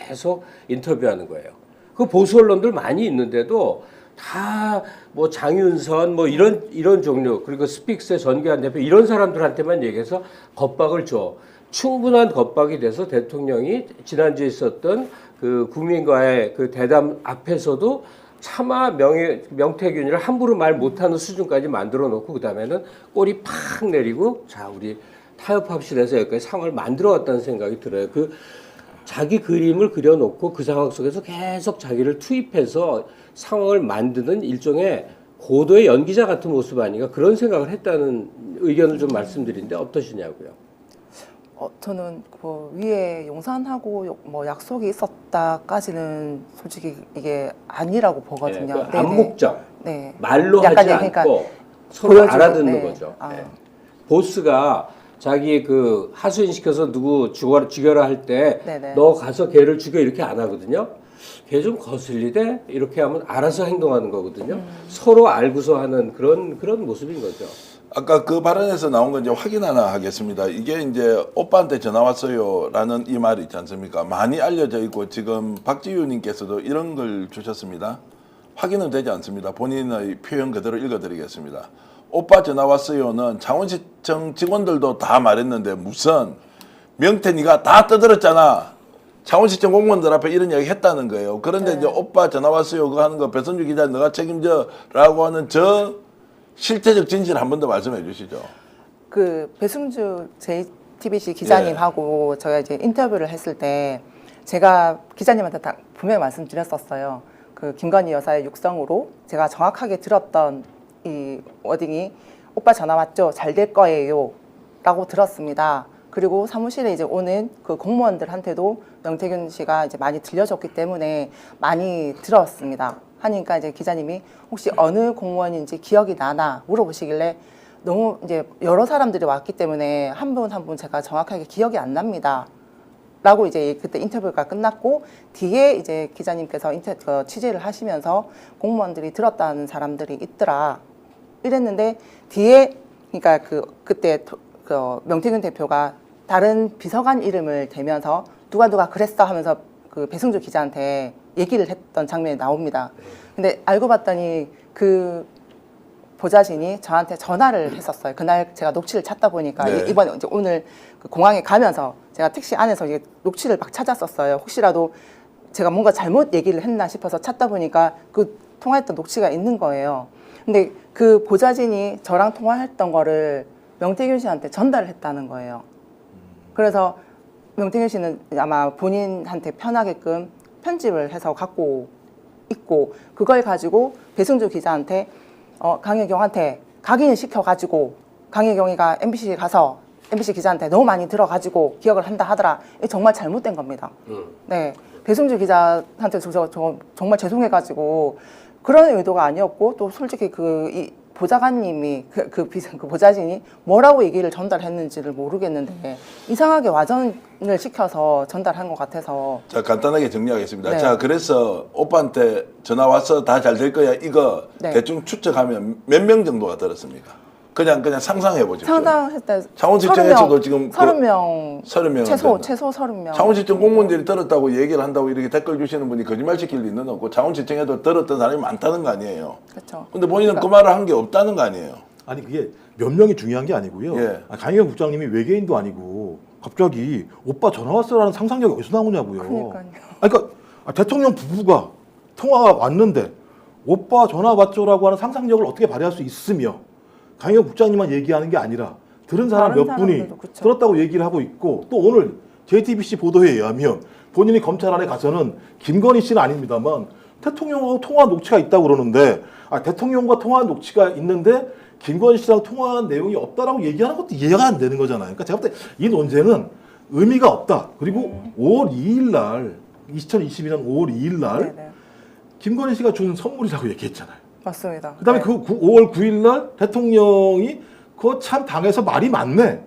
계속 인터뷰하는 거예요. 그 보수 언론들 많이 있는데도 다 뭐 장윤선 뭐 이런 종류 그리고 스픽스의 전기한 대표 이런 사람들한테만 얘기해서 겁박을 줘. 충분한 겁박이 돼서 대통령이 지난주에 있었던 그 국민과의 그 대담 앞에서도 차마 명태균이를 함부로 말 못하는 수준까지 만들어 놓고 그 다음에는 꼬리 팍 내리고 자 우리 타협합시다 해서 여기까지 상황을 만들어 왔다는 생각이 들어요. 그 자기 그림을 그려놓고 그 상황 속에서 계속 자기를 투입해서 상황을 만드는 일종의 고도의 연기자 같은 모습 아닌가 그런 생각을 했다는 의견을 좀 말씀드리는데 어떠시냐고요? 저는 그 위에 용산하고 뭐 약속이 있었다까지는 솔직히 이게 아니라고 보거든요. 네, 그 암묵적, 네. 말로 약간 하지 그러니까 않고 서로 보여주고, 알아듣는 네. 거죠. 네. 보스가 자기 그 하수인 시켜서 누구 죽여라 할 때 너 가서 걔를 죽여 이렇게 안 하거든요. 걔 좀 거슬리대 이렇게 하면 알아서 행동하는 거거든요. 서로 알고서 하는 그런 모습인 거죠. 아까 그 발언에서 나온 건 이제 확인 하나 하겠습니다. 이게 이제 오빠한테 전화 왔어요라는 이 말이 있지 않습니까? 많이 알려져 있고 지금 박지윤님께서도 이런 걸 주셨습니다. 확인은 되지 않습니다. 본인의 표현 그대로 읽어드리겠습니다. 오빠 전화 왔어요는 창원시청 직원들도 다 말했는데 무슨 명태니가 다 떠들었잖아. 창원시청 공무원들 앞에 이런 이야기 했다는 거예요. 그런데 이제 오빠 전화 왔어요 그거 하는 거 배선주 기자 너가 책임져라고 하는 저 실체적 진실 한 번 더 말씀해 주시죠. 그 배승주 JTBC 기자님하고 저희가 이제 인터뷰를 했을 때 제가 기자님한테 다 분명히 말씀드렸었어요. 그 김건희 여사의 육성으로 제가 정확하게 들었던 이 워딩이 오빠 전화 왔죠? 잘 될 거예요 라고 들었습니다. 그리고 사무실에 이제 오는 그 공무원들한테도 명태균 씨가 이제 많이 들려줬기 때문에 많이 들었습니다. 하니까 이제 기자님이 혹시 어느 공무원인지 기억이 나나 물어보시길래 너무 이제 여러 사람들이 왔기 때문에 한 분 한 분 제가 정확하게 기억이 안 납니다. 라고 이제 그때 인터뷰가 끝났고 뒤에 이제 기자님께서 취재를 하시면서 공무원들이 들었다는 사람들이 있더라 이랬는데 뒤에 그러니까 그때 명태균 대표가 다른 비서관 이름을 대면서 누가 그랬어 하면서 그 배승주 기자한테 얘기를 했던 장면이 나옵니다. 근데 알고 봤더니 그 보좌진이 저한테 전화를 했었어요. 그날 제가 녹취를 찾다 보니까 이번에 이제 오늘 그 공항에 가면서 제가 택시 안에서 이게 녹취를 막 찾았었어요. 혹시라도 제가 뭔가 잘못 얘기를 했나 싶어서 찾다 보니까 그 통화했던 녹취가 있는 거예요. 근데 그 보좌진이 저랑 통화했던 거를 명태균 씨한테 전달을 했다는 거예요. 그래서 명태균 씨는 아마 본인한테 편하게끔 편집을 해서 갖고 있고 그걸 가지고 배승주 기자한테 강혜경한테 각인을 시켜가지고 강혜경이가 MBC 가서 MBC 기자한테 너무 많이 들어가지고 기억을 한다 하더라. 이게 정말 잘못된 겁니다. 네, 배승주 기자한테 정말 죄송해가지고 그런 의도가 아니었고 또 솔직히 이 보좌관님이 그 보좌진이 뭐라고 얘기를 전달했는지를 모르겠는데 이상하게 와전을 시켜서 전달한 것 같아서. 자, 간단하게 정리하겠습니다. 네. 자, 그래서 오빠한테 전화 왔어 다 잘 될 거야 이거 네. 대충 추측하면 몇 명 정도가 들었습니까? 그냥 상상해 보십시오. 상당했다. 창원시청에서도 지금 30명. 30명 최소 30명. 창원시청 공무원들이 들었다고 얘기를 한다고 이렇게 댓글 주시는 분이 거짓말 시킬 리는 없고 창원시청에도 들었던 사람이 많다는 거 아니에요. 그렇죠. 근데 본인은 그 말을 한 게 없다는 거 아니에요. 아니 그게 몇 명이 중요한 게 아니고요. 예. 강혜경 국장님이 외계인도 아니고 갑자기 오빠 전화 왔어라는 상상력이 어디서 나오냐고요. 그러니까 대통령 부부가 통화가 왔는데 오빠 전화 왔죠라고 하는 상상력을 어떻게 발휘할 수 있으며 강혜경 국장님만 얘기하는 게 아니라 들은 사람 몇 분이 들었다고 얘기를 하고 있고 또 오늘 JTBC 보도에 의하면 본인이 검찰 안에 가서는 김건희 씨는 아닙니다만 대통령하고 통화 녹취가 있다고 그러는데 대통령과 통화 녹취가 있는데 김건희 씨랑 통화한 내용이 없다라고 얘기하는 것도 이해가 안 되는 거잖아요. 그러니까 제가 볼 때 이 논쟁은 의미가 없다. 그리고 5월 2일 날 2022년 5월 2일 날 김건희 씨가 준 선물이라고 얘기했잖아요. 맞습니다. 그다음에 그 5월 9일 날 대통령이 그거 참 당에서 말이 많네.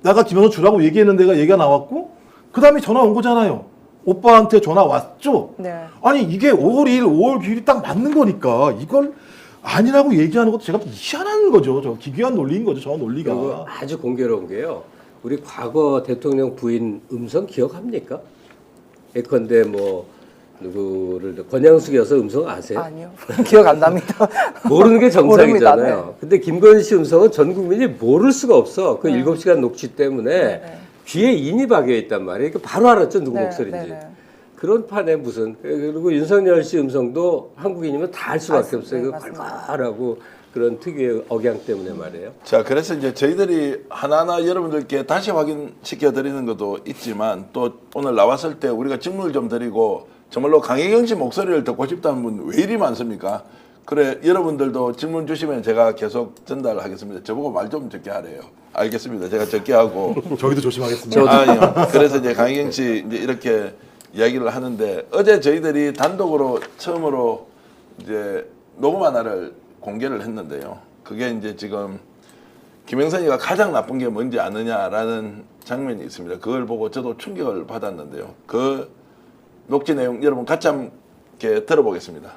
내가 김현우 주라고 얘기했는 데가 얘기가 나왔고 그다음에 전화 온 거잖아요. 오빠한테 전화 왔죠. 네. 아니 이게 5월 2일, 5월 9일이 딱 맞는 거니까 이걸 아니라고 얘기하는 것도 제가 희한한 거죠. 저 기괴한 논리인 거죠. 저 논리가. 아주 공교로운 게요. 우리 과거 대통령 부인 음성 기억합니까? 예컨대 뭐 누구를 권양숙 여사 음성 아세요? 아니요. 기억 안 납니다. 모르는 게 정상이잖아요. 모릅니다. 네. 근데 김건희 씨 음성은 전 국민이 모를 수가 없어. 그 7시간 녹취 때문에 귀에 인이 박여 있단 말이에요. 바로 알았죠. 누구 목소리인지. 그런 판에 무슨 그리고 윤석열 씨 음성도 한국인이면 다 알 수밖에 없어요. 발발하고 그런 특유의 억양 때문에 말이에요. 자, 그래서 이제 저희들이 하나하나 여러분들께 다시 확인시켜 드리는 것도 있지만 또 오늘 나왔을 때 우리가 질문을 좀 드리고 정말로 강혜경 씨 목소리를 듣고 싶다는 분 왜 이리 많습니까? 그래, 여러분들도 질문 주시면 제가 계속 전달하겠습니다. 저보고 말 좀 적게 하래요. 알겠습니다. 제가 적게 하고. 저희도 조심하겠습니다. 아니요. 그래서 이제 강혜경 씨 이제 이렇게 이야기를 하는데 어제 저희들이 단독으로 처음으로 이제 녹음 하나를 공개를 했는데요. 그게 이제 지금 김영선이가 가장 나쁜 게 뭔지 아느냐라는 장면이 있습니다. 그걸 보고 저도 충격을 받았는데요. 그 녹취 내용 여러분 같이 함께 들어보겠습니다.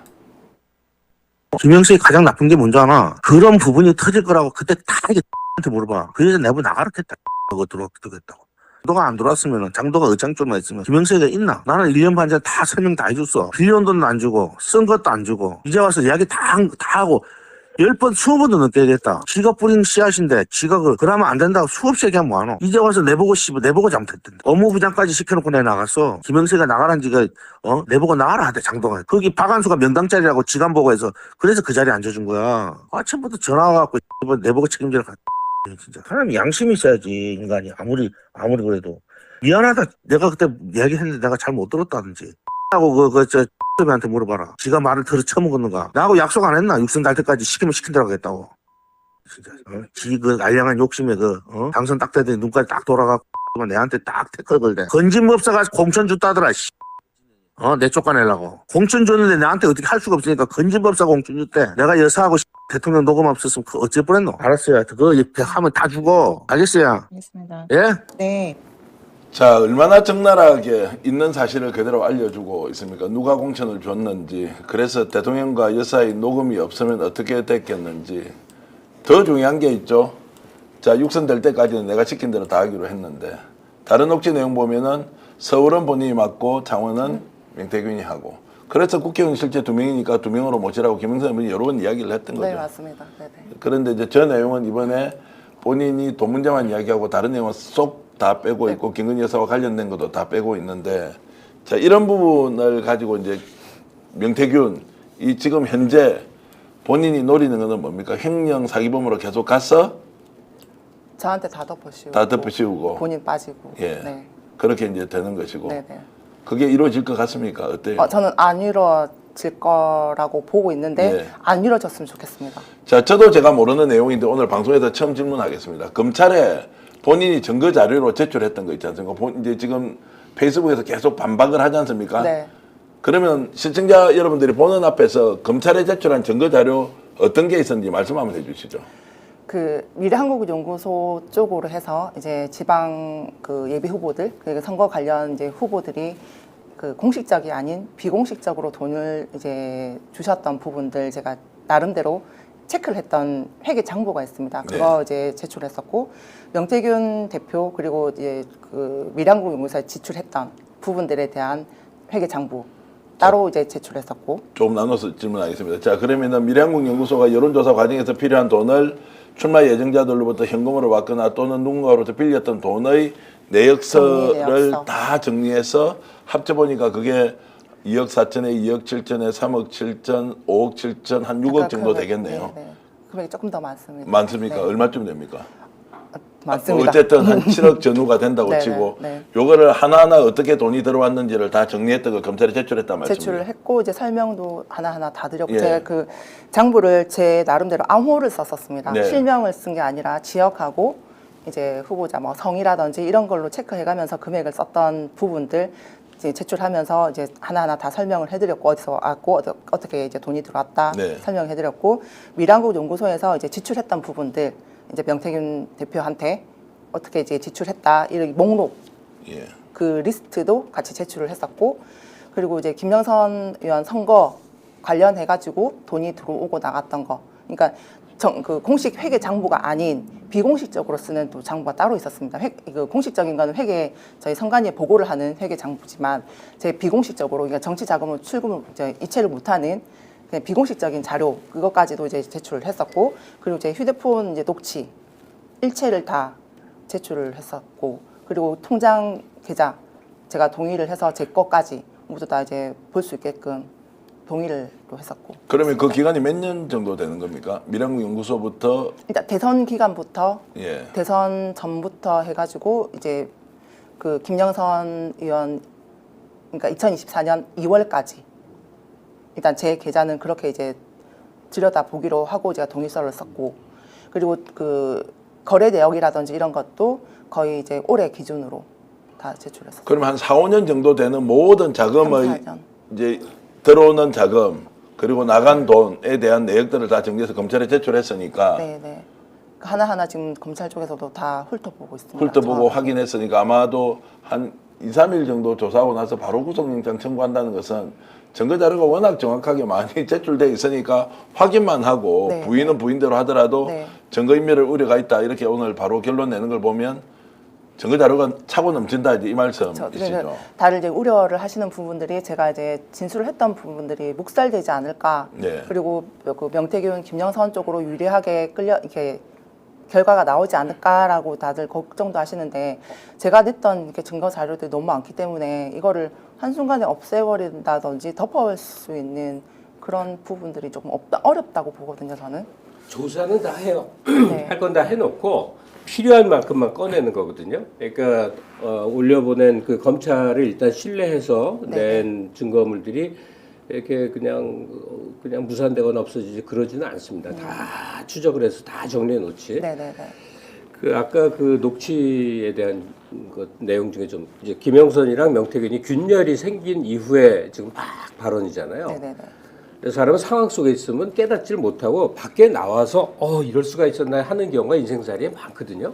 김영석이 가장 나쁜 게 뭔지 아나? 그런 부분이 터질 거라고 그때 다 이게 한테 물어봐. 그래서 내부 나가라 했다. 그거 들어오겠다고. 장도가 안 들어왔으면 장도가 의장쪽만 있으면 김영석이가 있나? 나는 1년 반 전에 다 설명 다 해줬어. 빌리언 돈도 안 주고 쓴 것도 안 주고 이제 와서 이야기 다 하고 10번, 20번도 넘게 얘기했다. 지가 뿌린 씨앗인데, 지가 그러면 안 된다고 수없이 얘기하면 뭐하노? 이제 와서 내보고 잘못했던데. 업무부장까지 시켜놓고 내 나갔어. 김영세가 나가란 지가, 내보고 나가라 하대, 장동환. 거기 박한수가 명당짜리라고 지간 보고해서, 그래서 그 자리에 앉아준 거야. 아침부터 전화 와갖고, 내보고 책임져라. 진짜. 사람이 양심이 있어야지, 인간이. 아무리 그래도. 미안하다. 내가 그때 얘기했는데 내가 잘 못 들었다든지. 하고 한테 물어봐라. 지가 말을 들어 처먹었는가. 나하고 약속 안 했나? 육선 달 때까지 시키면 시킨 대로 하겠다고. 진짜. 지 알량한 욕심에 당선 딱 되더니 눈까지 딱 돌아가고 내한테 딱 태클 걸대. 건진법사가 공천 줬다더라. 내 쫓아내려고. 공천 줬는데 나한테 어떻게 할 수가 없으니까 건진법사 공천 줬대. 내가 여사하고 대통령 녹음 없었으면 어쩔 뻔했노? 알았어요. 그거 하면 다 죽어. 알겠어요? 알겠습니다. 예? 네. 자, 얼마나 적나라하게 있는 사실을 그대로 알려주고 있습니까? 누가 공천을 줬는지, 그래서 대통령과 여사의 녹음이 없으면 어떻게 됐겠는지. 더 중요한 게 있죠. 자, 육선될 때까지는 내가 시킨 대로 다 하기로 했는데, 다른 녹취 내용 보면은 서울은 본인이 맡고 창원은 명태균이 하고, 그래서 국회의원 실제 2명이니까 2명으로 모시라고 김영선 의원이 여러 번 이야기를 했던 거죠. 네, 맞습니다. 네네. 그런데 이제 저 내용은 이번에 본인이 돈 문제만 이야기하고 다른 내용은 쏙 다 빼고 있고, 김건희 여사와 관련된 것도 다 빼고 있는데, 자, 이런 부분을 가지고 이제 명태균, 이 지금 현재 본인이 노리는 것은 뭡니까? 횡령 사기범으로 계속 갔어? 저한테 다 덮어씌우고. 다 덮어씌우고. 본인 빠지고. 예. 네. 그렇게 이제 되는 것이고. 네네. 그게 이루어질 것 같습니까? 어때요? 저는 안 이루어질 거라고 보고 있는데 네. 안 이루어졌으면 좋겠습니다. 자, 저도 제가 모르는 내용인데 오늘 방송에서 처음 질문하겠습니다. 검찰에 본인이 증거 자료로 제출했던 거 있지 않습니까? 이제 지금 페이스북에서 계속 반박을 하지 않습니까? 네. 그러면 시청자 여러분들이 보는 앞에서 검찰에 제출한 증거 자료 어떤 게 있었는지 말씀 한번 해주시죠. 그 미래한국연구소 쪽으로 해서 이제 지방 그 예비 후보들, 그리고 선거 관련 이제 후보들이 그 공식적이 아닌 비공식적으로 돈을 이제 주셨던 부분들 제가 나름대로 체크를 했던 회계 장부가 있습니다. 그거 이제 제출했었고, 명태균 대표 그리고 이제 그 미래한국연구소에 지출했던 부분들에 대한 회계 장부 따로 이제 제출했었고. 조금 나눠서 질문하겠습니다. 자, 그러면은 미래한국연구소가 여론조사 과정에서 필요한 돈을 출마 예정자들로부터 현금으로 받거나 또는 누군가로부터 빌렸던 돈의 내역서를 다 정리해서 합쳐보니까 그게 2억 4천에 2억 7천에 3억 7천, 5억 7천, 한 6억 정도 되겠네요. 네. 금액이 조금 더 많습니다. 많습니까? 네. 얼마쯤 됩니까? 많습니다. 어쨌든 한 7억 전후가 된다고 네네, 치고 네. 요거를 하나하나 어떻게 돈이 들어왔는지를 다 정리했던 걸 검찰에 제출했단 말씀이에요. 제출을 했고 이제 설명도 하나하나 다 드렸고 예. 제가 그 장부를 제 나름대로 암호를 썼었습니다. 네. 실명을 쓴 게 아니라 지역하고 이제 후보자 뭐 성이라든지 이런 걸로 체크해가면서 금액을 썼던 부분들 이제 제출하면서 이제 하나하나 다 설명을 해드렸고 어디서 왔고 어떻게 이제 돈이 들어왔다 네. 설명해드렸고 미래한국연구소에서 이제 지출했던 부분들 이제 명태균 대표한테 어떻게 이제 지출했다 이런 목록 예. 그 리스트도 같이 제출을 했었고, 그리고 이제 김영선 의원 선거 관련해 가지고 돈이 들어오고 나갔던 거, 그러니까 그 공식 회계 장부가 아닌 비공식적으로 쓰는 또 장부가 따로 있었습니다. 그 공식적인 거는 회계 저희 선관위에 보고를 하는 회계 장부지만 제 비공식적으로 그러니까 정치 자금을 출금을 이제 이체를 못하는 그냥 비공식적인 자료 그것까지도 이제 제출을 했었고, 그리고 제 휴대폰 이제 녹취 일체를 다 제출을 했었고, 그리고 통장 계좌 제가 동의를 해서 제 것까지 모두 다 이제 볼 수 있게끔 동의를 또 했었고. 그러면 그 기간이 몇 년 정도 되는 겁니까? 미래한국연구소부터 일단 대선 기간부터 예. 대선 전부터 해가지고 이제 그 김영선 의원 그러니까 2024년 2월까지 일단 제 계좌는 그렇게 이제 들여다 보기로 하고 제가 동의서를 썼고, 그리고 그 거래 내역이라든지 이런 것도 거의 이제 올해 기준으로 다 제출했었어요. 그러면 한 4, 5년 정도 되는 모든 자금의 3, 4년. 이제 들어오는 자금 그리고 나간 돈에 대한 내역들을 다 정리해서 검찰에 제출했으니까 네네. 하나하나 지금 검찰 쪽에서도 다 훑어보고 있습니다. 훑어보고 정확하게. 확인했으니까 아마도 한 2, 3일 정도 조사하고 나서 바로 구속영장 청구한다는 것은 증거 자료가 워낙 정확하게 많이 제출돼 있으니까 확인만 하고 네. 부인은 부인대로 하더라도 네. 증거인멸을 우려가 있다 이렇게 오늘 바로 결론 내는 걸 보면 증거 자료가 차고 넘친다 이제 이 말씀이시죠. 그러니까 다들 이제 우려를 하시는 부분들이 제가 이제 진술을 했던 부분들이 묵살되지 않을까. 네. 그리고 그 명태균, 김영선 쪽으로 유리하게 이렇게 결과가 나오지 않을까라고 다들 걱정도 하시는데 제가 냈던 이렇게 증거 자료들이 너무 많기 때문에 이거를 한순간에 없애버린다든지 덮어올 수 있는 그런 부분들이 조금 어렵다고 보거든요, 저는. 조사는 다 해요. 네. 할 건 다 해놓고 필요한 만큼만 꺼내는 거거든요. 그러니까 올려보낸 그 검찰을 일단 신뢰해서 낸 증거물들이 이렇게 그냥 무산되거나 없어지지 그러지는 않습니다. 다 추적을 해서 다 정리해 놓지. 네네네. 그 아까 그 녹취에 대한 그 내용 중에 좀 이제 김영선이랑 명태균이 균열이 생긴 이후에 지금 막 발언이잖아요. 네네네. 그래서 사람은 상황 속에 있으면 깨닫지를 못하고 밖에 나와서 이럴 수가 있었나 하는 경우가 인생살이에 많거든요.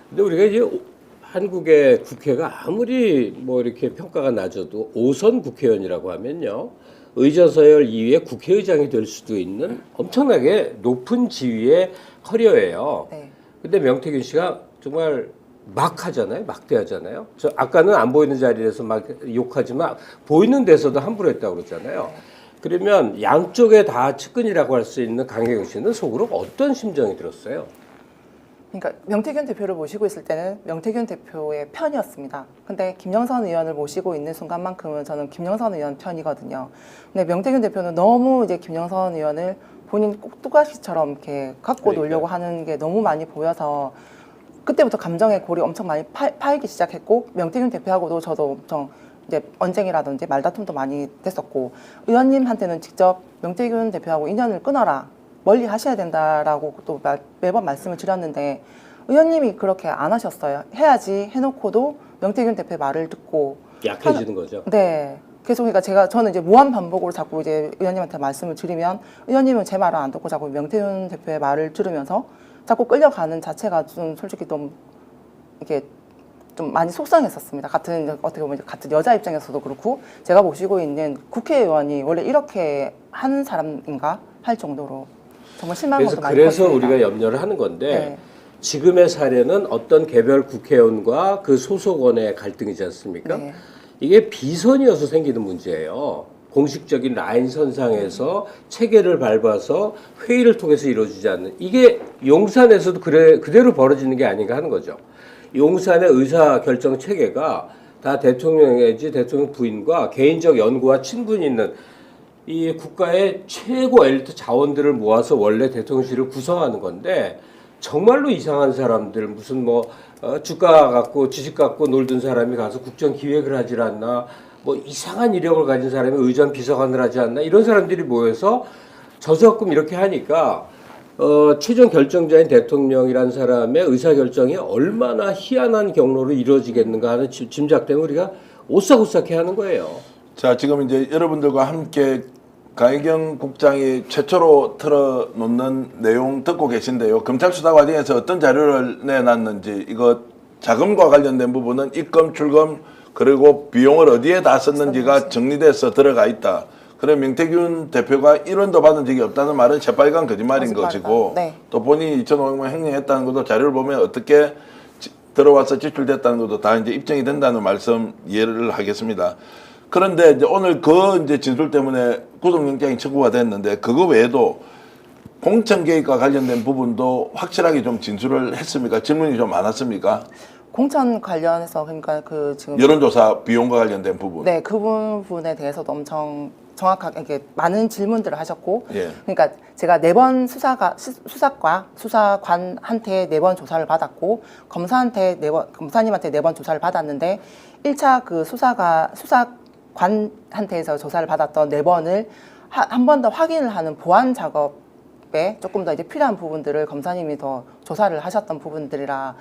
근데 우리가 이제 한국의 국회가 아무리 뭐 이렇게 평가가 낮아도 5선 국회의원이라고 하면요. 의전서열 2위의 국회의장이 될 수도 있는 엄청나게 높은 지위의 커리어예요. 네. 근데 명태균 씨가 정말 막 하잖아요. 막대하잖아요. 저 아까는 안 보이는 자리에서 막 욕하지만 보이는 데서도 함부로 했다고 그러잖아요. 그러면 양쪽에 다 측근이라고 할 수 있는 강혜경 씨는 속으로 어떤 심정이 들었어요? 그러니까 명태균 대표를 모시고 있을 때는 명태균 대표의 편이었습니다. 근데 김영선 의원을 모시고 있는 순간만큼은 저는 김영선 의원 편이거든요. 근데 명태균 대표는 너무 이제 김영선 의원을 본인 꼭두가시처럼 이렇게 갖고 놀려고 하는 게 너무 많이 보여서 그때부터 감정의 골이 엄청 많이 파이기 시작했고 명태균 대표하고도 저도 엄청 이제 언쟁이라든지 말다툼도 많이 됐었고 의원님한테는 직접 명태균 대표하고 인연을 끊어라. 멀리 하셔야 된다라고 또 매번 말씀을 드렸는데 의원님이 그렇게 안 하셨어요. 해야지 해놓고도 명태균 대표의 말을 듣고 약해지는 거죠. 네. 계속 그러니까 저는 이제 무한 반복으로 자꾸 이제 의원님한테 말씀을 드리면 의원님은 제 말을 안 듣고 자꾸 명태균 대표의 말을 들으면서 자꾸 끌려가는 자체가 좀 솔직히 좀 이렇게 좀 많이 속상했었습니다. 어떻게 보면 같은 여자 입장에서도 그렇고 제가 모시고 있는 국회의원이 원래 이렇게 하는 사람인가 할 정도로 정말 실망한 것도 많이 그래서 컸습니다. 우리가 염려를 하는 건데 네. 지금의 사례는 어떤 개별 국회의원과 그 소속원의 갈등이지 않습니까? 네. 이게 비선이어서 생기는 문제예요. 공식적인 라인 선상에서 체계를 밟아서 회의를 통해서 이루어지지 않는 이게 용산에서도 그대로 벌어지는 게 아닌가 하는 거죠. 용산의 의사결정 체계가 다 대통령이지 대통령 부인과 개인적 연고와 친분이 있는 이 국가의 최고 엘리트 자원들을 모아서 원래 대통령실을 구성하는 건데 정말로 이상한 사람들 무슨 주가 갖고 지식 갖고 놀던 사람이 가서 국정 기획을 하질 않나 이상한 이력을 가진 사람이 의전 비서관을 하지 않나 이런 사람들이 모여서 저조금 이렇게 하니까 최종 결정자인 대통령이라는 사람의 의사결정이 얼마나 희한한 경로로 이루어지겠는가 하는 짐작 때문에 우리가 오싹오싹해 하는 거예요. 자, 지금 이제 여러분들과 함께 강혜경 국장이 최초로 틀어놓는 내용 듣고 계신데요. 검찰 수사 과정에서 어떤 자료를 내놨는지 이거 자금과 관련된 부분은 입금, 출금 그리고 비용을 어디에 다 썼는지가 정리돼서 들어가 있다. 그럼 명태균 대표가 1원도 받은 적이 없다는 말은 새빨간 거짓말인 것이고 네. 또 본인이 2,500만 횡령했다는 것도 자료를 보면 어떻게 들어와서 지출됐다는 것도 다 이제 입증이 된다는 말씀 이해를 하겠습니다. 그런데 이제 오늘 이제 진술 때문에 구속영장이 청구가 됐는데 그거 외에도 공천 개입과 관련된 부분도 확실하게 좀 진술을 했습니까? 질문이 좀 많았습니까? 공천 관련해서 그러니까 지금 여론조사 비용과 관련된 부분. 네, 그 부분에 대해서도 엄청 정확하게 이렇게 많은 질문들을 하셨고, 예. 그러니까 제가 4번 수사관한테 4번 조사를 받았고, 검사님한테 4번 조사를 받았는데, 1차 그 수사관한테서 조사를 받았던 4번을 한 번 더 확인을 하는 보완 작업에 조금 더 이제 필요한 부분들을 검사님이 더 조사를 하셨던 부분들이라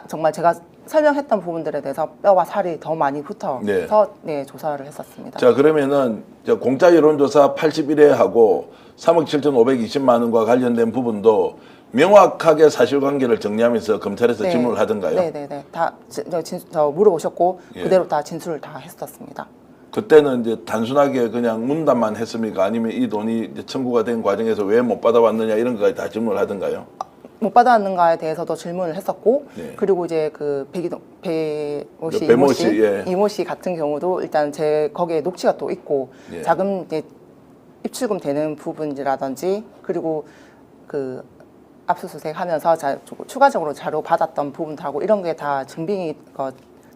정말 제가 설명했던 부분들에 대해서 뼈와 살이 더 많이 붙어서 네, 조사를 했었습니다. 자, 그러면은 공짜 여론조사 81회하고 3억 7,520만 원과 관련된 부분도 명확하게 사실관계를 정리하면서 검찰에서 네. 질문을 하던가요? 네네네. 다 물어보셨고 예. 그대로 다 진술을 다 했었습니다. 그때는 이제 단순하게 그냥 문답만 했습니까? 아니면 이 돈이 이제 청구가 된 과정에서 왜 못 받아왔느냐 이런 거까지 다 질문을 하던가요? 못 받았는가에 대해서도 질문을 했었고 네. 그리고 이제 그 배모 씨, 배모 씨, 예. 이모 씨 같은 경우도 일단 제 거기에 녹취가 또 있고 예. 자금 이제 입출금 되는 부분이라든지 그리고 그 압수수색하면서 추가적으로 자료 받았던 부분하고 이런 게 다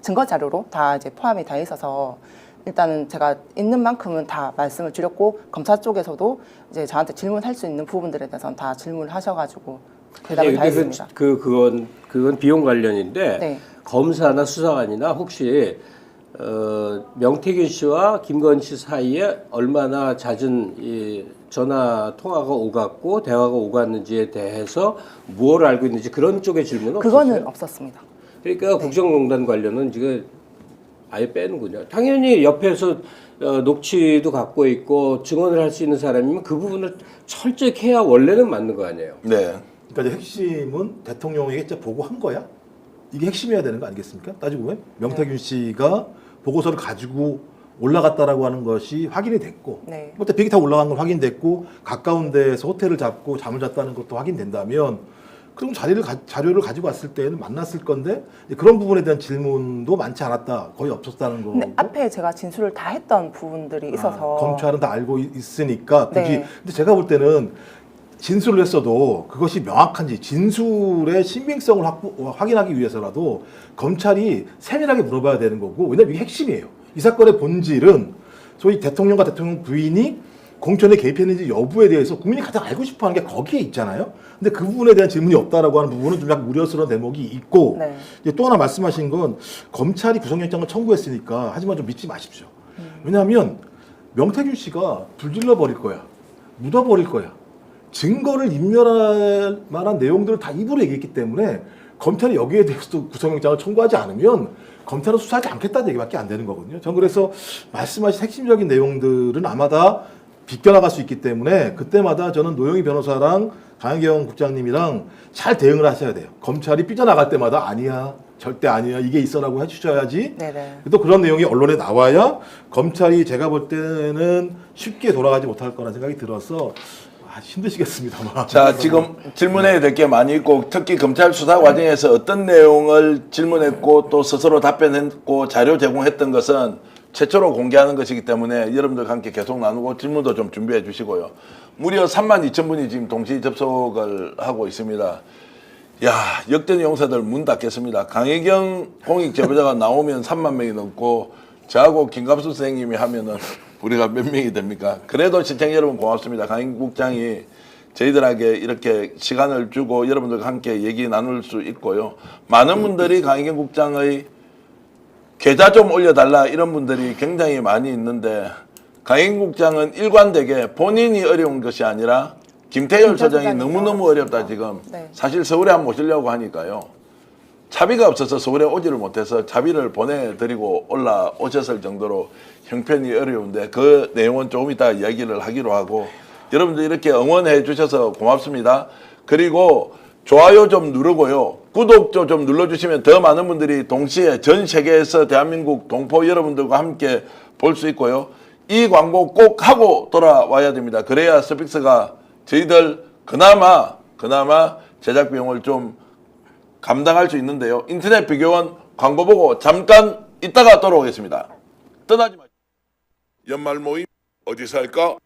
증거 자료로 다 이제 포함이 돼 있어서 일단은 제가 있는 만큼은 다 말씀을 드렸고 검사 쪽에서도 이제 저한테 질문할 수 있는 부분들에 대해서는 다 질문을 하셔가지고 대답을 다 했습니다. 그건 비용 관련인데 네. 검사나 수사관이나 혹시 명태균 씨와 김건희 씨 사이에 얼마나 잦은 이 전화 통화가 오갔고 대화가 오갔는지에 대해서 무엇을 알고 있는지 그런 쪽의 질문은 없었어요? 그거는 없었습니다. 그러니까 국정농단 관련은 지금 아예 빼는군요. 당연히 옆에서 녹취도 갖고 있고 증언을 할 수 있는 사람이면 그 부분을 철저히 해야 원래는 맞는 거 아니에요? 네. 그러니까 이제 핵심은 대통령에게 진짜 보고한 거야? 이게 핵심이어야 되는 거 아니겠습니까? 따지고 보면 명태균 씨가 보고서를 가지고 올라갔다라고 하는 것이 확인이 됐고 네. 뭐 비행기 타고 올라간 건 확인됐고 가까운 데서 호텔을 잡고 잠을 잤다는 것도 확인된다면 그럼 자료를 가지고 왔을 때는 만났을 건데 그런 부분에 대한 질문도 많지 않았다. 거의 없었다는 거고. 근데 앞에 제가 진술을 다 했던 부분들이 있어서 검찰은 다 알고 있으니까 굳이. 네. 근데 제가 볼 때는 진술을 했어도 그것이 명확한지 진술의 신빙성을 확인하기 위해서라도 검찰이 세밀하게 물어봐야 되는 거고 왜냐하면 이게 핵심이에요. 이 사건의 본질은 소위 대통령과 대통령 부인이 공천에 개입했는지 여부에 대해서 국민이 가장 알고 싶어하는 게 거기에 있잖아요. 근데 그 부분에 대한 질문이 없다라고 하는 부분은 좀 약간 우려스러운 대목이 있고 네. 이제 또 하나 말씀하신 건 검찰이 구속영장을 청구했으니까 하지만 좀 믿지 마십시오. 왜냐하면 명태균 씨가 불질러 버릴 거야. 묻어버릴 거야. 증거를 인멸할 만한 내용들을 다 입으로 얘기했기 때문에 검찰이 여기에 대해서도 구속영장을 청구하지 않으면 검찰은 수사하지 않겠다는 얘기밖에 안 되는 거거든요. 전 그래서 말씀하신 핵심적인 내용들은 아마 다 비껴나갈 수 있기 때문에 그때마다 저는 노영희 변호사랑 강혜경 국장님이랑 잘 대응을 하셔야 돼요. 검찰이 삐져나갈 때마다 아니야, 절대 아니야, 이게 있어라고 해주셔야지. 네네. 또 그런 내용이 언론에 나와야 검찰이 제가 볼 때는 쉽게 돌아가지 못할 거라는 생각이 들어서 힘드시겠습니다만. 자, 지금 질문해야 될 게 많이 있고 특히 검찰 수사 과정에서 어떤 내용을 질문했고 또 스스로 답변했고 자료 제공했던 것은 최초로 공개하는 것이기 때문에 여러분들과 함께 계속 나누고 질문도 좀 준비해 주시고요. 무려 32,000분이 지금 동시 접속을 하고 있습니다. 야, 역대 용사들 문 닫겠습니다. 강혜경 공익 제보자가 나오면 3만 명이 넘고 저하고 김갑수 선생님이 하면은 우리가 몇 명이 됩니까? 그래도 시청자 여러분 고맙습니다. 강혜경 국장이 저희들에게 이렇게 시간을 주고 여러분들과 함께 얘기 나눌 수 있고요. 많은 분들이 강혜경 국장의 계좌 좀 올려달라 이런 분들이 굉장히 많이 있는데 강혜경 국장은 일관되게 본인이 어려운 것이 아니라 김태열 소장이 너무너무 어렵다 지금. 네. 사실 서울에 한번 모시려고 하니까요. 차비가 없어서 서울에 오지를 못해서 차비를 보내드리고 올라오셨을 정도로 형편이 어려운데 그 내용은 조금 이따 이야기를 하기로 하고 여러분들 이렇게 응원해 주셔서 고맙습니다. 그리고 좋아요 좀 누르고요. 구독도 좀 눌러주시면 더 많은 분들이 동시에 전 세계에서 대한민국 동포 여러분들과 함께 볼 수 있고요. 이 광고 꼭 하고 돌아와야 됩니다. 그래야 스픽스가 저희들 그나마 제작 비용을 좀 감당할 수 있는데요. 인터넷 비교원 광고 보고 잠깐 있다가 돌아오겠습니다. 떠나지 마시고. 연말 모임 어디서 할까?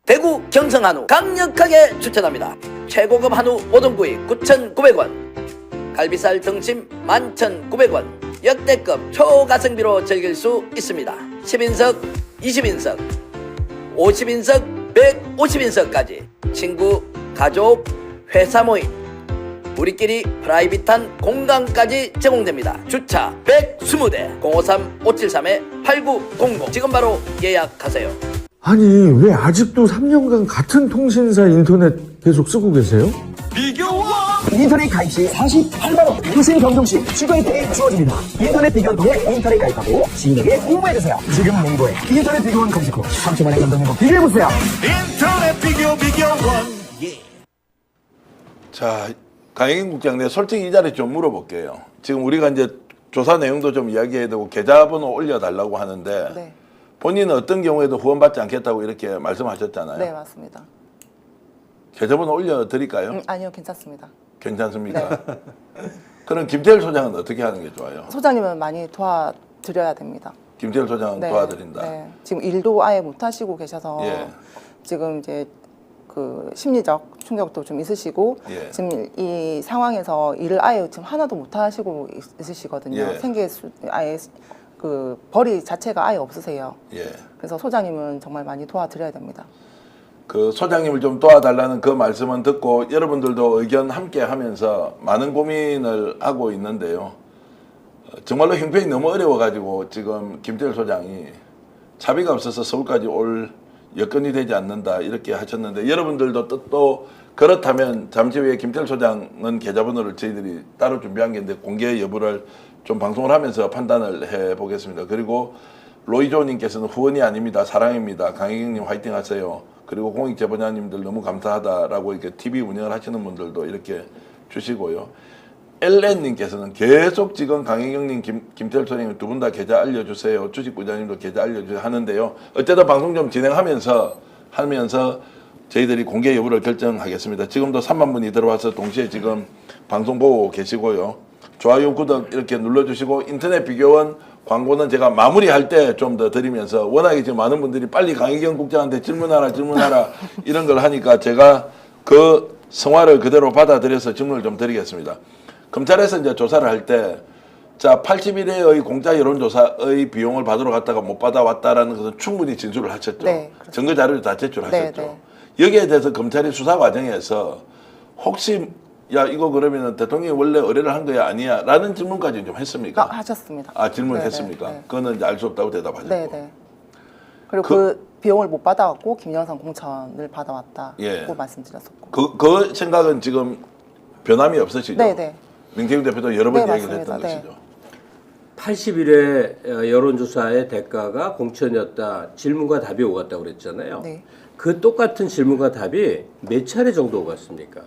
대구 경성 한우 강력하게 추천합니다. 최고급 한우 모듬구이 9,900원, 갈비살 등심 11,900원, 역대급 초가성비로 즐길 수 있습니다. 10인석, 20인석, 50인석, 150인석까지 친구, 가족, 회사 모임, 우리끼리 프라이빗한 공간까지 제공됩니다. 주차 120대 053-573-8900 지금 바로 예약하세요. 아니 왜 아직도 3년간 같은 통신사 인터넷 계속 쓰고 계세요? 비교와 인터넷 가입 시 48만원 유심 경종 시 추가 혜택이 주어집니다. 인터넷 비교원 통해 인터넷 가입하고 지인에게 홍보해주세요. 지금 몽고에 인터넷 비교원 검색 후 3초만에 감동 행복 비교해보세요. 인터넷 비교원. 자, 강혜경 국장, 내가 솔직히 이 자리에 좀 물어볼게요. 지금 우리가 이제 조사 내용도 좀 이야기해야 되고 계좌번호 올려달라고 하는데 네. 본인은 어떤 경우에도 후원받지 않겠다고 이렇게 말씀하셨잖아요. 네, 맞습니다. 계좌번호 올려드릴까요? 아니요, 괜찮습니다. 괜찮습니까? 그럼 김태일 소장은 어떻게 하는 게 좋아요? 소장님은 많이 도와드려야 됩니다. 김태일 소장은 네, 도와드린다. 네. 지금 일도 아예 못 하시고 계셔서 예. 지금 이제 그 심리적 충격도 좀 있으시고 예. 지금 이 상황에서 일을 아예 지금 하나도 못 하시고 있으시거든요. 예. 아예 그 벌이 자체가 아예 없으세요. 예. 그래서 소장님은 정말 많이 도와드려야 됩니다. 그 소장님을 좀 도와달라는 그 말씀은 듣고 여러분들도 의견 함께 하면서 많은 고민을 하고 있는데요. 정말로 형편이 너무 어려워가지고 지금 김태일 소장이 차비가 없어서 서울까지 올 여건이 되지 않는다 이렇게 하셨는데 여러분들도 또 그렇다면 잠시 후에 김태일 소장은 계좌번호를 저희들이 따로 준비한 게 있는데 공개 여부를 좀 방송을 하면서 판단을 해보겠습니다. 그리고 로이조님께서는 후원이 아닙니다. 사랑입니다. 강혜경님 화이팅 하세요. 그리고 공익제보자님들 너무 감사하다라고 이렇게 TV 운영을 하시는 분들도 이렇게 주시고요. 엘렌님께서는 계속 지금 강혜경님, 김태일 소장님 두 분 다 계좌 알려주세요. 주식부자님도 계좌 알려주세요 하는데요. 어쨌든 방송 좀 진행하면서 저희들이 공개 여부를 결정하겠습니다. 지금도 3만 분이 들어와서 동시에 지금 방송 보고 계시고요. 좋아요, 구독 이렇게 눌러주시고 인터넷 비교원 광고는 제가 마무리할 때 좀 더 드리면서 워낙에 지금 많은 분들이 빨리 강희경 국장한테 질문하라 이런 걸 하니까 제가 그 성화를 그대로 받아들여서 질문을 좀 드리겠습니다. 검찰에서 이제 조사를 할 때 자 80일의 공짜 여론조사의 비용을 받으러 갔다가 못 받아왔다라는 것은 충분히 진술을 하셨죠. 네, 증거 자료를 다 제출하셨죠. 네, 네. 여기에 대해서 검찰이 수사 과정에서 혹시 야 이거 그러면은 대통령이 원래 의뢰를 한 거야 아니야? 라는 질문까지 좀 했습니까? 하셨습니다. 아 질문을 네, 했습니까? 네, 네. 그거는 이제 알 수 없다고 대답하셨고. 네, 네. 그리고 그 비용을 못 받아갖고 김영선 공천을 받아왔다고 예. 말씀드렸었고. 그 생각은 지금 변함이 없으시죠? 네, 네. 민태균 대표도 여러 번 네, 얘기를 맞습니다. 했던 네. 것이죠. 80일의 여론조사의 대가가 공천이었다. 질문과 답이 오갔다고 그랬잖아요. 네. 그 똑같은 질문과 답이 몇 차례 정도 오갔습니까?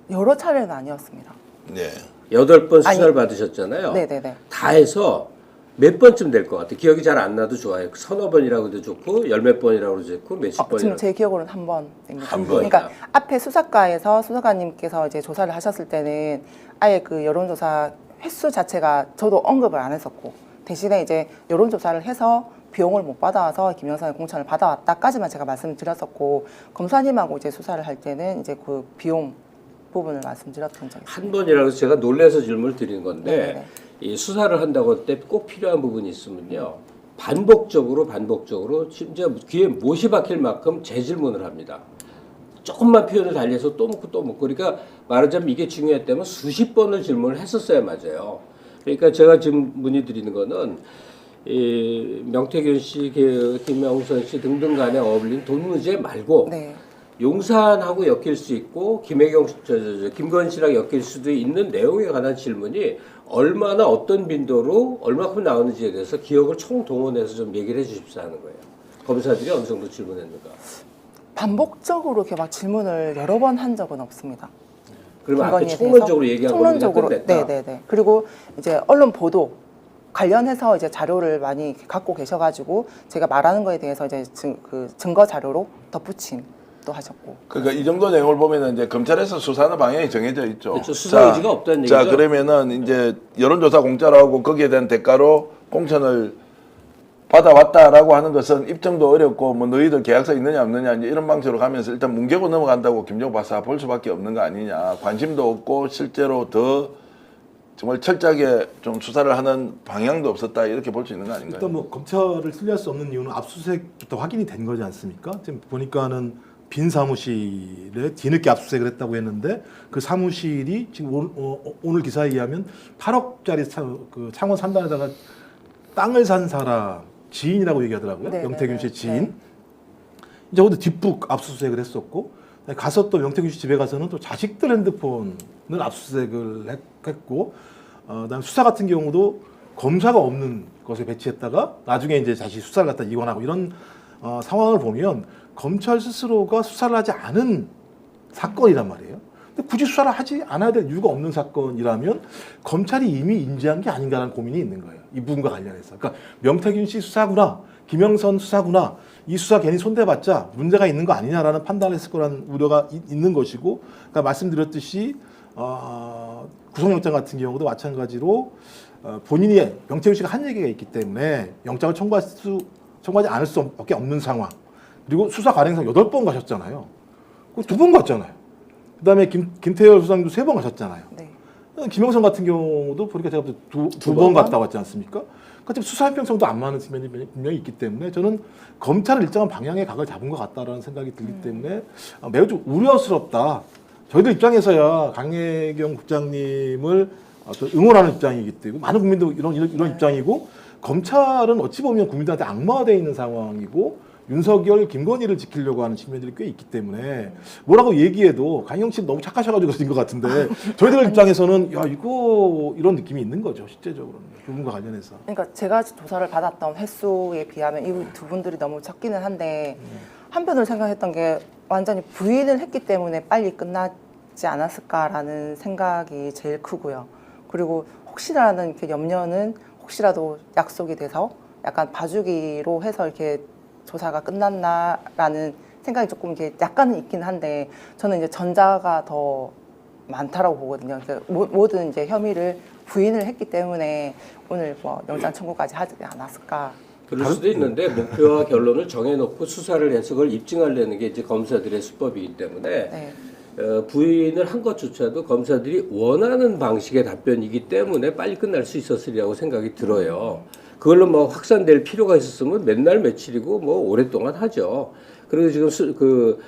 여러 차례는 아니었습니다. 네. 8번 수사를 아니, 받으셨잖아요. 네네네. 다 해서 몇 번쯤 될 것 같아요? 기억이 잘 안 나도 좋아요. 서너 번이라고 해도 좋고 열몇 번이라고 해도 좋고 몇십 지금 번이라고. 제 기억으로는 한 번입니다. 한 그러니까 번이다. 앞에 수사과에서 수사관님께서 이제 조사를 하셨을 때는 아예 그 여론조사 횟수 자체가 저도 언급을 안 했었고 대신에 이제 여론조사를 해서 비용을 못 받아와서 김영선의 공천을 받아왔다까지만 제가 말씀드렸었고 검사님하고 이제 수사를 할 때는 이제 그 비용 부분을 말씀드렸던 적이 있습니다. 한 번이라고 해서 제가 놀라서 질문을 드리는 건데 네네네. 이 수사를 한다고 할 때 꼭 필요한 부분이 있으면요. 반복적으로 심지어 귀에 못이 박힐 만큼 재질문을 합니다. 조금만 표현을 달리해서 또 묻고 그러니까 말하자면 이게 중요했다면 수십 번을 질문을 했었어야 맞아요. 그러니까 제가 지금 문의드리는 거는 이 명태균 씨, 김영선 씨 등등 간에 어울린 돈 문제 말고 네. 용산하고 엮일 수 있고 김건 씨랑 엮일 수도 있는 내용에 관한 질문이 얼마나 어떤 빈도로 얼마큼 나오는지에 대해서 기억을 총동원해서 좀 얘기를 해 주십사 하는 거예요. 검사들이 어느 정도 질문했는가. 반복적으로 이렇게 막 질문을 여러 번 한 적은 없습니다. 그러면 앞에 김건희에 총론적으로 대해서 얘기한 거는 그냥 끝냈다. 네네네. 그리고 이제 언론 보도 관련해서 이제 자료를 많이 갖고 계셔가지고 제가 말하는 거에 대해서 이제 증거 자료로 덧붙임 또 하셨고. 그러니까 이 정도 내용을 보면은 이제 검찰에서 수사하는 방향이 정해져 있죠. 그렇죠. 수사 의지가 없다는 얘기죠. 자 그러면은 이제 여론조사 공짜로 하고 거기에 대한 대가로 공천을 받아왔다라고 하는 것은 입증도 어렵고 뭐 너희들 계약서 있느냐 없느냐 이제 이런 방식으로 가면서 일단 뭉개고 넘어간다고 김정우 박사가 볼 수밖에 없는 거 아니냐. 관심도 없고 실제로 더 정말 철저하게 좀 수사를 하는 방향도 없었다 이렇게 볼 수 있는 거 아닌가요? 일단 뭐 검찰을 신뢰할 수 없는 이유는 압수수색부터 확인이 된 거지 않습니까? 지금 보니까는 빈 사무실에 뒤늦게 압수수색을 했다고 했는데 그 사무실이 지금 오늘 기사에 의하면 8억짜리 그 창원 산단에다가 땅을 산 사람 지인이라고 얘기하더라고요. 네, 명태균 네, 씨의 네. 지인. 이제 오늘 뒷북 압수수색을 했었고 가서 또 명태균 씨 집에 가서는 또 자식들 핸드폰을 압수수색을 했고 그다음에 수사 같은 경우도 검사가 없는 것에 배치했다가 나중에 이제 다시 수사를 갖다 이관하고 이런 상황을 보면 검찰 스스로가 수사를 하지 않은 사건이란 말이에요. 근데 굳이 수사를 하지 않아야 될 이유가 없는 사건이라면 검찰이 이미 인지한 게 아닌가라는 고민이 있는 거예요. 이 부분과 관련해서. 그러니까 명태균 씨 수사구나, 김영선 수사구나, 이 수사 괜히 손대봤자 문제가 있는 거 아니냐라는 판단을 했을 거라는 우려가 있는 것이고, 그러니까 말씀드렸듯이 구속영장 같은 경우도 마찬가지로 본인이 명태균 씨가 한 얘기가 있기 때문에 영장을 청구하지 않을 수밖에 없는 상황. 그리고 수사 관행상 8번 가셨잖아요. 2번 갔잖아요. 그다음에 김태열 수장도 3번 가셨잖아요. 네. 김영선 같은 경우도 보니까 제가 두 번 갔다 왔지 않습니까? 그러니까 지금 수사 형평성도 안 맞는 측면이 분명히 있기 때문에 저는 검찰은 일정한 방향의 각을 잡은 것 같다라는 생각이 들기 때문에 매우 좀 우려스럽다. 저희들 입장에서야 강혜경 국장님을 응원하는 입장이기 때문에 많은 국민도 이런 입장이고 검찰은 어찌 보면 국민들한테 악마화되어 있는 상황이고 윤석열, 김건희를 지키려고 하는 측면들이 꽤 있기 때문에 뭐라고 얘기해도 강혜경 씨 너무 착하셔가지고 그러신 것 같은데 저희들 입장에서는 야 이거 이런 느낌이 있는 거죠 실제적으로는 부분과 관련해서. 그러니까 제가 조사를 받았던 횟수에 비하면 이 두 분들이 너무 적기는 한데 한편으로 생각했던 게 완전히 부인을 했기 때문에 빨리 끝나지 않았을까라는 생각이 제일 크고요. 그리고 혹시라는 이렇게 염려는 혹시라도 약속이 돼서 약간 봐주기로 해서 이렇게 조사가 끝났나라는 생각이 조금 이렇게 약간은 있긴 한데 저는 이제 전자가 더 많다라고 보거든요. 그러니까 모든 이제 혐의를 부인을 했기 때문에 오늘 뭐 영장 청구까지 하지 않았을까. 그럴 수도 있는데 목표와 결론을 정해놓고 수사를 해서 그걸 입증하려는 게 이제 검사들의 수법이기 때문에 네. 부인을 한 것조차도 검사들이 원하는 방식의 답변이기 때문에 빨리 끝날 수 있었으리라고 생각이 들어요. 그걸로 뭐 확산될 필요가 있었으면 맨날 며칠이고 뭐 오랫동안 하죠. 그리고 지금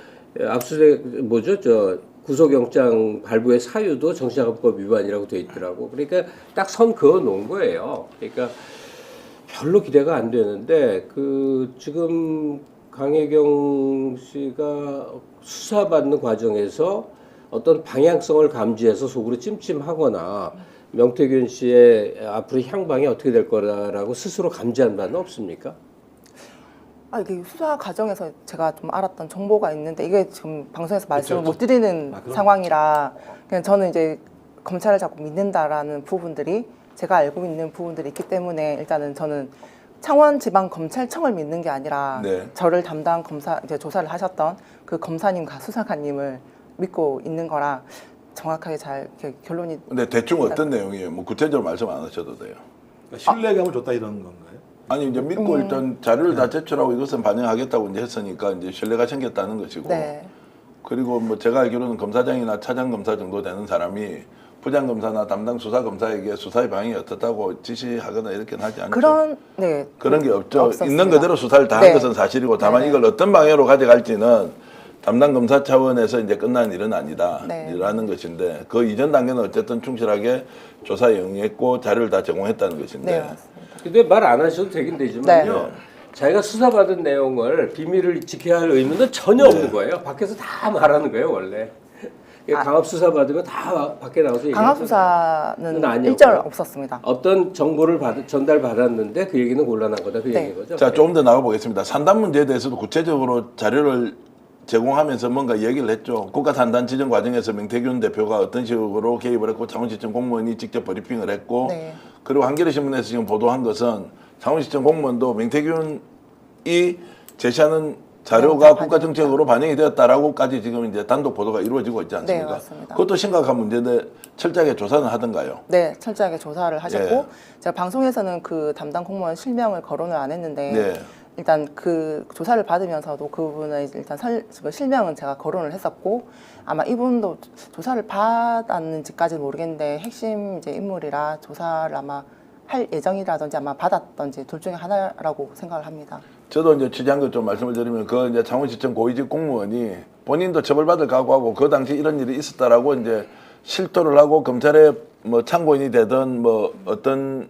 압수수색 구속영장 발부의 사유도 정치자금법 위반이라고 돼 있더라고. 그러니까 딱 선 그어 놓은 거예요. 그러니까 별로 기대가 안 되는데 지금 강혜경 씨가 수사받는 과정에서 어떤 방향성을 감지해서 속으로 찜찜하거나 명태균 씨의 앞으로 향방이 어떻게 될 거라고 스스로 감지한 바는 없습니까? 이게 수사 과정에서 제가 좀 알았던 정보가 있는데 이게 지금 방송에서 말씀을 못 드리는 상황이라 그냥 저는 이제 검찰을 자꾸 믿는다라는 부분들이 제가 알고 있는 부분들이 있기 때문에 일단은 저는 창원지방검찰청을 믿는 게 아니라 네. 저를 담당 검사 이제 조사를 하셨던 그 검사님과 수사관님을 믿고 있는 거라 정확하게 잘 이렇게 결론이. 근데 대충 어떤 내용이에요? 뭐 구체적으로 말씀 안 하셔도 돼요. 신뢰감을 줬다 이런 건가요? 아니 이제 믿고 일단 자료를 다 제출하고 이것은 반영하겠다고 이제 했으니까 이제 신뢰가 생겼다는 것이고. 네. 그리고 뭐 제가 알기로는 검사장이나 차장 검사 정도 되는 사람이 부장 검사나 담당 수사 검사에게 수사의 방향이 어떻다고 지시하거나 이렇게는 하지 않죠. 그런 게 없죠. 없었습니다. 있는 그대로 수사를 다 한 것은 사실이고 다만 이걸 어떤 방향으로 가져갈지는 담당 검사 차원에서 이제 끝난 일은 아니다라는 것인데 그 이전 단계는 어쨌든 충실하게 조사에 응했고 자료를 다 제공했다는 것인데. 근데 말 안 하셔도 되긴 되지만요. 자기가 수사받은 내용을 비밀을 지켜야 할 의무는 전혀 없는 거예요. 밖에서 다 말하는 거예요, 원래. 강압 수사 받으면 다 밖에 나와서 얘기하는 강압 수사는 일절 없었습니다. 어떤 정보를 전달 받았는데 그 얘기는 곤란한 거다 그 얘기인 거죠. 자, 조금 더 나가 보겠습니다. 산단 문제에 대해서도 구체적으로 자료를 제공하면서 뭔가 얘기를 했죠. 국가산단 지정 과정에서 명태균 대표가 어떤 식으로 개입을 했고 창원시청 공무원이 직접 브리핑을 했고 그리고 한겨레 신문에서 지금 보도한 것은 창원시청 공무원도 명태균이 제시하는 자료가 국가정책으로 반영이 되었다라고까지 지금 이제 단독 보도가 이루어지고 있지 않습니까? 네, 맞습니다. 그것도 심각한 문제인데 철저하게 조사는 하던가요? 네, 철저하게 조사를 하셨고 제가 방송에서는 그 담당 공무원 실명을 거론을 안 했는데 일단 그 조사를 받으면서도 그분의 일단 실명은 제가 거론을 했었고 아마 이분도 조사를 받았는지까지는 모르겠는데 핵심 이제 인물이라 조사를 아마 할 예정이라든지 아마 받았던지 둘 중에 하나라고 생각을 합니다. 저도 이제 취재한 것 좀 말씀을 드리면 그 이제 창원시청 고위직 공무원이 본인도 처벌받을 각오하고 그 당시 이런 일이 있었다라고 이제 실토를 하고 검찰에 뭐 참고인이 되든 뭐 어떤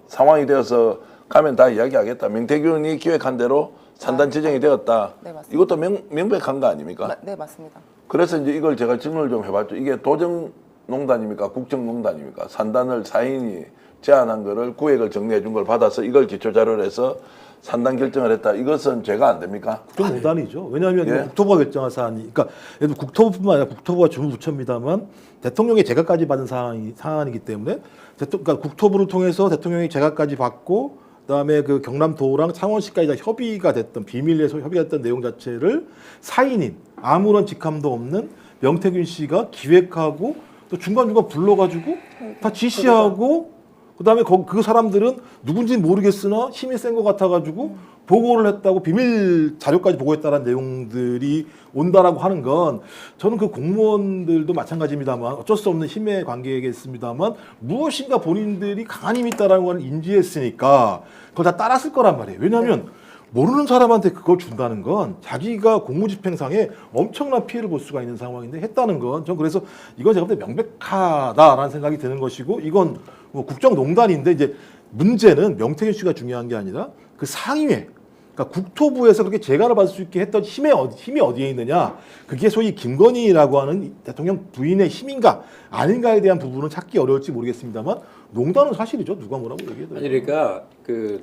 상황이 되어서 가면 다 이야기하겠다. 명태균이 기획한 대로 산단 지정이 되었다. 네, 맞습니다. 이것도 명백한 거 아닙니까? 네, 맞습니다. 그래서 이제 이걸 제가 질문을 좀 해봤죠. 이게 도정농단입니까? 국정농단입니까? 산단을 사인이 제안한 거를 구획을 정리해 준 걸 받아서 이걸 기초 자료로 해서 산단 결정을 했다. 이것은 죄가 안 됩니까? 국정농단이죠. 왜냐하면 국토부가 결정한 사안이, 그러니까 예를 들어 국토부뿐만 아니라 국토부가 주무부처입니다만 대통령의 재가까지 받은 사안이기 때문에 그러니까 국토부를 통해서 대통령이 재가까지 받고 그다음에 그 경남도랑 창원시까지 다 협의가 됐던 비밀리에서 협의가 됐던 내용 자체를 사인인 아무런 직함도 없는 명태균 씨가 기획하고 또 중간중간 불러가지고 다 지시하고 그다음에 그 사람들은 누군지 모르겠으나 힘이 센 것 같아가지고 보고를 했다고 비밀 자료까지 보고했다는 내용들이 온다라고 하는 건 저는 그 공무원들도 마찬가지입니다만 어쩔 수 없는 힘의 관계겠습니다만 무엇인가 본인들이 강한 힘이 있다라는 걸 인지했으니까 그걸 다 따랐을 거란 말이에요. 왜냐하면 모르는 사람한테 그걸 준다는 건 자기가 공무집행상에 엄청난 피해를 볼 수가 있는 상황인데 했다는 건 전 그래서 이건 제가 볼 때 명백하다라는 생각이 드는 것이고 이건 뭐 국정농단인데 이제 문제는 명태균 씨가 중요한 게 아니라 그 상임위 그러니까 국토부에서 그렇게 재가를 받을 수 있게 했던 힘이 어디에 있느냐 그게 소위 김건희라고 하는 대통령 부인의 힘인가 아닌가에 대한 부분은 찾기 어려울지 모르겠습니다만 농단은 사실이죠. 누가 뭐라고 얘기해도. 아니 그러니까 그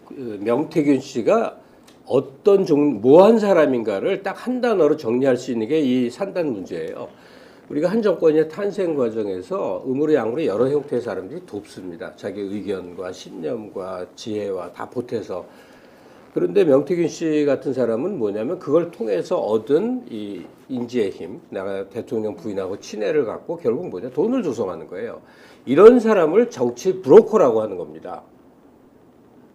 명태균 씨가 어떤 뭐한 사람인가를 딱 한 단어로 정리할 수 있는 게 이 산단 문제예요. 우리가 한 정권의 탄생 과정에서 음으로 양으로 여러 형태의 사람들이 돕습니다. 자기 의견과 신념과 지혜와 다 보태서. 그런데 명태균 씨 같은 사람은 뭐냐면 그걸 통해서 얻은 이 인지의 힘, 내가 대통령 부인하고 친애를 갖고 결국 뭐냐 돈을 조성하는 거예요. 이런 사람을 정치 브로커라고 하는 겁니다.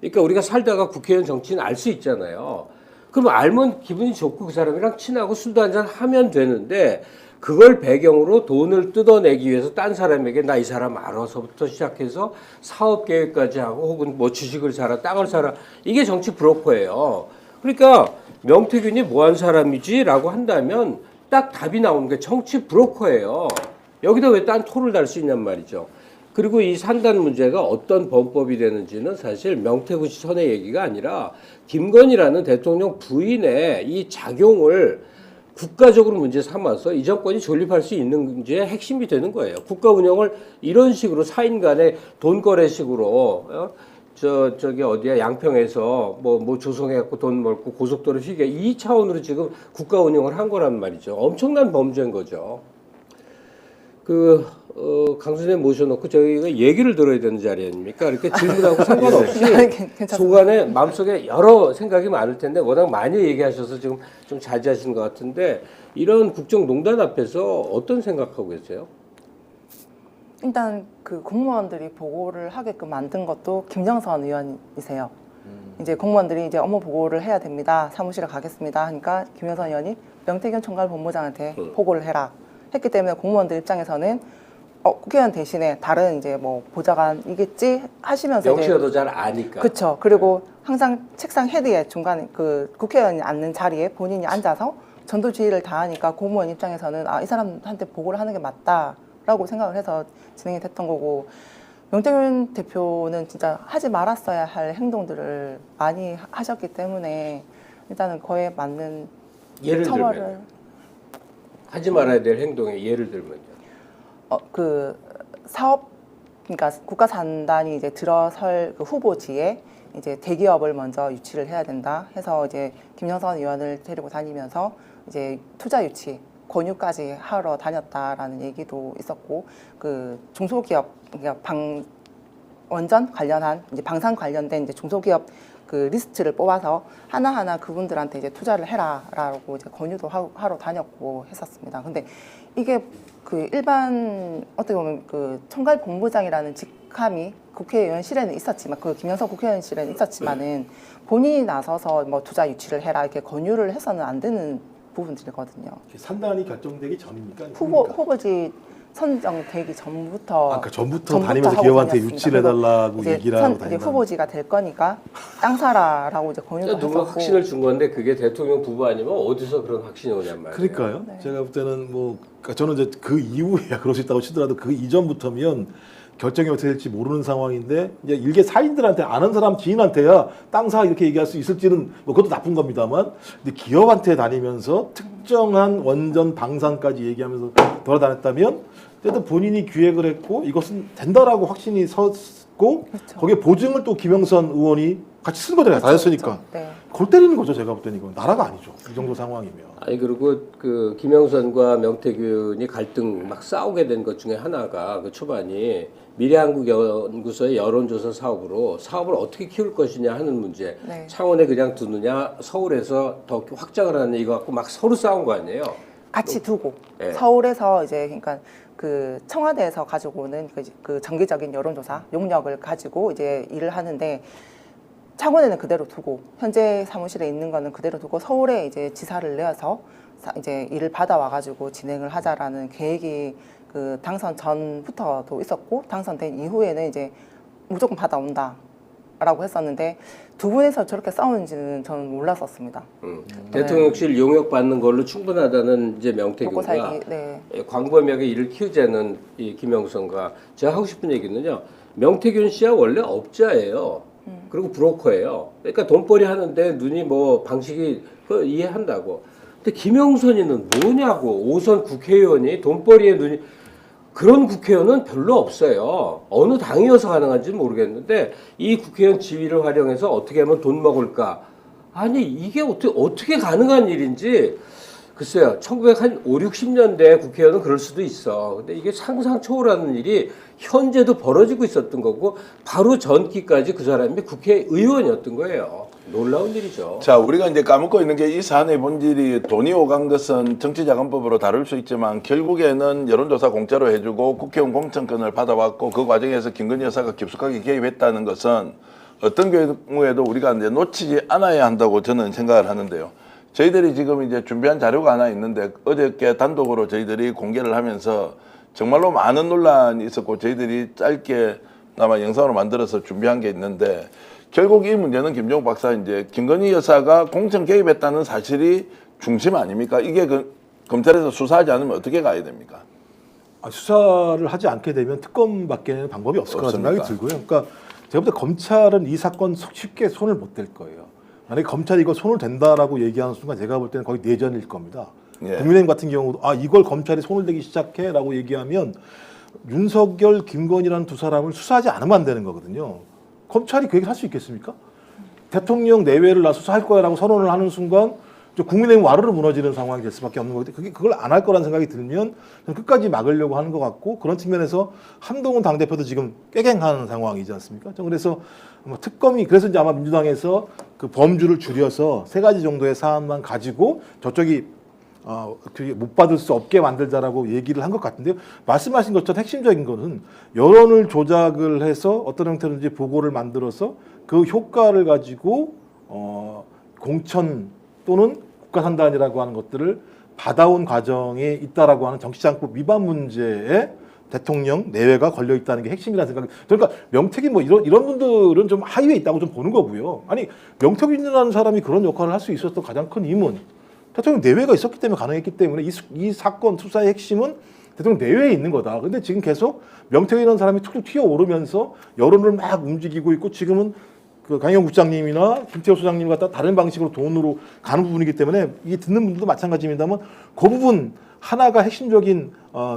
그러니까 우리가 살다가 국회의원 정치는 알 수 있잖아요. 그럼 알면 기분이 좋고 그 사람이랑 친하고 술도 한잔 하면 되는데 그걸 배경으로 돈을 뜯어내기 위해서 딴 사람에게 나 이 사람 알아서부터 시작해서 사업 계획까지 하고 혹은 뭐 주식을 사라 땅을 사라 이게 정치 브로커예요. 그러니까 명태균이 뭐한 사람이지라고 한다면 딱 답이 나오는 게 정치 브로커예요. 여기다 왜 딴 토를 달 수 있냔 말이죠. 그리고 이 산단 문제가 어떤 범법이 되는지는 사실 명태균 씨 선의 얘기가 아니라 김건희라는 대통령 부인의 이 작용을 국가적으로 문제 삼아서 이 정권이 존립할 수 있는 문제의 핵심이 되는 거예요. 국가 운영을 이런 식으로 사인 간의 돈 거래식으로 저기 어디야 양평에서 뭐 조성해갖고 돈 벌고 고속도로 휘게 이 차원으로 지금 국가 운영을 한 거란 말이죠. 엄청난 범죄인 거죠. 강 선생님 모셔놓고 저희가 얘기를 들어야 되는 자리 아닙니까? 이렇게 질문하고 상관없이 속안에 마음속에 여러 생각이 많을 텐데 워낙 많이 얘기하셔서 지금 좀 자제하시는 것 같은데 이런 국정농단 앞에서 어떤 생각하고 계세요? 일단 그 공무원들이 보고를 하게끔 만든 것도 김정선 의원이세요. 이제 공무원들이 이제 업무 보고를 해야 됩니다. 사무실에 가겠습니다. 하니까 김정선 의원이 명태균 총괄본부장한테 보고를 해라. 했기 때문에 공무원들 입장에서는 국회의원 대신에 다른 이제 뭐 보좌관이겠지 하시면서 명치가 더 잘 아니까. 그렇죠. 그리고 항상 책상 헤드에 중간에 그 국회의원이 앉는 자리에 본인이 앉아서 전도주의를 다하니까 공무원 입장에서는 이 사람한테 보고를 하는 게 맞다라고 생각을 해서 진행이 됐던 거고 명태균 대표는 진짜 하지 말았어야 할 행동들을 많이 하셨기 때문에 일단은 그에 맞는 예를 처벌을 들면 하지 말아야 될 행동에 예를 들면요. 그 사업 그러니까 국가 산단이 이제 들어설 그 후보지에 이제 대기업을 먼저 유치를 해야 된다 해서 이제 김영선 의원을 데리고 다니면서 이제 투자 유치 권유까지 하러 다녔다라는 얘기도 있었고 그 중소기업 그러니까 원전 관련한 이제 방산 관련된 이제 중소기업 그 리스트를 뽑아서 하나하나 그분들한테 이제 투자를 해라라고 이제 권유도 하러 다녔고 했었습니다. 근데 이게 그 일반 어떻게 보면 그 총괄본부장이라는 직함이 국회의원실에는 있었지만 그 김영선 국회의원실에는 있었지만은 본인이 나서서 뭐 투자 유치를 해라 이렇게 권유를 해서는 안 되는 부분들이거든요. 산단이 결정되기 전입니까? 후보지 선정되기 전부터 그러니까 전부터 다니면서 기업한테 유치를 해달라고 얘기를 하고 다닌다. 후보지가 될 거니까 땅 사라라고 이제 권유도 했었고. 누가 확신을 준 건데 그게 대통령 부부 아니면 어디서 그런 확신이 오냔 말이에요. 그러니까요. 네. 제가 볼 때는 뭐 그러니까 저는 이제 그 이후에야 그럴 수 있다고 치더라도 그 이전부터면 결정이 어떻게 될지 모르는 상황인데 이제 일개 사인들한테 아는 사람 지인한테야 땅 사 이렇게 얘기할 수 있을지는 뭐 그것도 나쁜 겁니다만 근데 기업한테 다니면서 특정한 원전 방산까지 얘기하면서 돌아다녔다면 어쨌든 본인이 기획을 했고 이것은 된다라고 확신이 섰고 그렇죠. 거기에 보증을 또 김영선 의원이 같이 쓴 거잖아요. 다 했으니까. 네. 골 때리는 거죠. 제가 볼 때는 이건 나라가 아니죠. 이 정도 상황이면. 아니 그리고 그 김영선과 명태균이 갈등 막 싸우게 된 것 중에 하나가 그 초반이 미래한국연구소의 여론조사 사업으로 사업을 어떻게 키울 것이냐 하는 문제. 네. 창원에 그냥 두느냐 서울에서 더 확장을 하느냐 이거 갖고 막 서로 싸운 거 아니에요. 같이 두고 네. 서울에서 이제 그러니까 그 청와대에서 가지고 오는 그 정기적인 여론조사 용역을 가지고 이제 일을 하는데 창원에는 그대로 두고 현재 사무실에 있는 거는 그대로 두고 서울에 이제 지사를 내어서 이제 일을 받아와 가지고 진행을 하자라는 계획이 그 당선 전부터도 있었고 당선된 이후에는 이제 무조건 받아온다라고 했었는데 두 분에서 저렇게 싸우는지는 저는 몰랐었습니다. 대통령실 용역 받는 걸로 충분하다는 이제 명태균과 네. 광범위하게 일을 키우자는 이 김영선과 제가 하고 싶은 얘기는요. 명태균 씨야 원래 업자예요. 그리고 브로커예요. 그러니까 돈벌이 하는데 눈이 뭐 방식이 이해한다고. 근데 김영선이는 뭐냐고. 5선 국회의원이 돈벌이에 눈이 그런 국회의원은 별로 없어요. 어느 당이어서 가능한지는 모르겠는데 이 국회의원 지위를 활용해서 어떻게 하면 돈 먹을까? 아니 이게 어떻게 가능한 일인지 글쎄요. 1950, 60년대 국회의원은 그럴 수도 있어. 근데 이게 상상 초월하는 일이 현재도 벌어지고 있었던 거고 바로 전기까지 그 사람이 국회의원이었던 거예요. 놀라운 일이죠. 자, 우리가 이제 까먹고 있는 게 이 사안의 본질이 돈이 오간 것은 정치자금법으로 다룰 수 있지만 결국에는 여론조사 공짜로 해주고 국회의원 공천권을 받아왔고 그 과정에서 김건희 여사가 깊숙하게 개입했다는 것은 어떤 경우에도 우리가 이제 놓치지 않아야 한다고 저는 생각을 하는데요. 저희들이 지금 이제 준비한 자료가 하나 있는데 어저께 단독으로 저희들이 공개를 하면서 정말로 많은 논란이 있었고 저희들이 짧게 아마 영상으로 만들어서 준비한 게 있는데 결국 이 문제는 김종욱 박사 이제 김건희 여사가 공천 개입했다는 사실이 중심 아닙니까? 이게 검찰에서 수사하지 않으면 어떻게 가야 됩니까? 수사를 하지 않게 되면 특검밖에는 방법이 없을 거라는 생각이 들고요. 그러니까 제가 볼 때 검찰은 이 사건 쉽게 손을 못 댈 거예요. 만약에 검찰이 이거 손을 댄다라고 얘기하는 순간 제가 볼 때는 거의 내전일 겁니다. 예. 국민의힘 같은 경우도 이걸 검찰이 손을 대기 시작해라고 얘기하면 윤석열, 김건희라는 두 사람을 수사하지 않으면 안 되는 거거든요. 검찰이 그 얘기를 할 수 있겠습니까? 대통령 내외를 나 수사할 거야라고 선언을 하는 순간 국민의힘 와르르 무너지는 상황이 될 수밖에 없는 거거든요. 그걸 안 할 거라는 생각이 들면 끝까지 막으려고 하는 것 같고 그런 측면에서 한동훈 당대표도 지금 꾀갱하는 상황이지 않습니까? 그래서 특검이 그래서 이제 아마 민주당에서 그 범주를 줄여서 3가지 정도의 사안만 가지고 저쪽이 못 받을 수 없게 만들자라고 얘기를 한 것 같은데요. 말씀하신 것처럼 핵심적인 것은 여론을 조작을 해서 어떤 형태로든지 보고를 만들어서 그 효과를 가지고 공천 또는 국가산단이라고 하는 것들을 받아온 과정에 있다라고 하는 정치자금법 위반 문제에 대통령 내외가 걸려 있다는 게 핵심이라는 생각이. 그러니까 명태균 뭐 이런 분들은 좀 하위에 있다고 좀 보는 거고요. 아니 명태균이라는 사람이 그런 역할을 할 수 있었던 가장 큰 힘은 대통령 내외가 있었기 때문에 가능했기 때문에 이 사건 수사의 핵심은 대통령 내외에 있는 거다. 근데 지금 계속 명태균이라는 사람이 툭툭 튀어오르면서 여론을 막 움직이고 있고 지금은 그 강영 국장님이나 김태호 소장님 같다 다른 방식으로 돈으로 가는 부분이기 때문에 이게 듣는 분들도 마찬가지입니다만 그 부분 하나가 핵심적인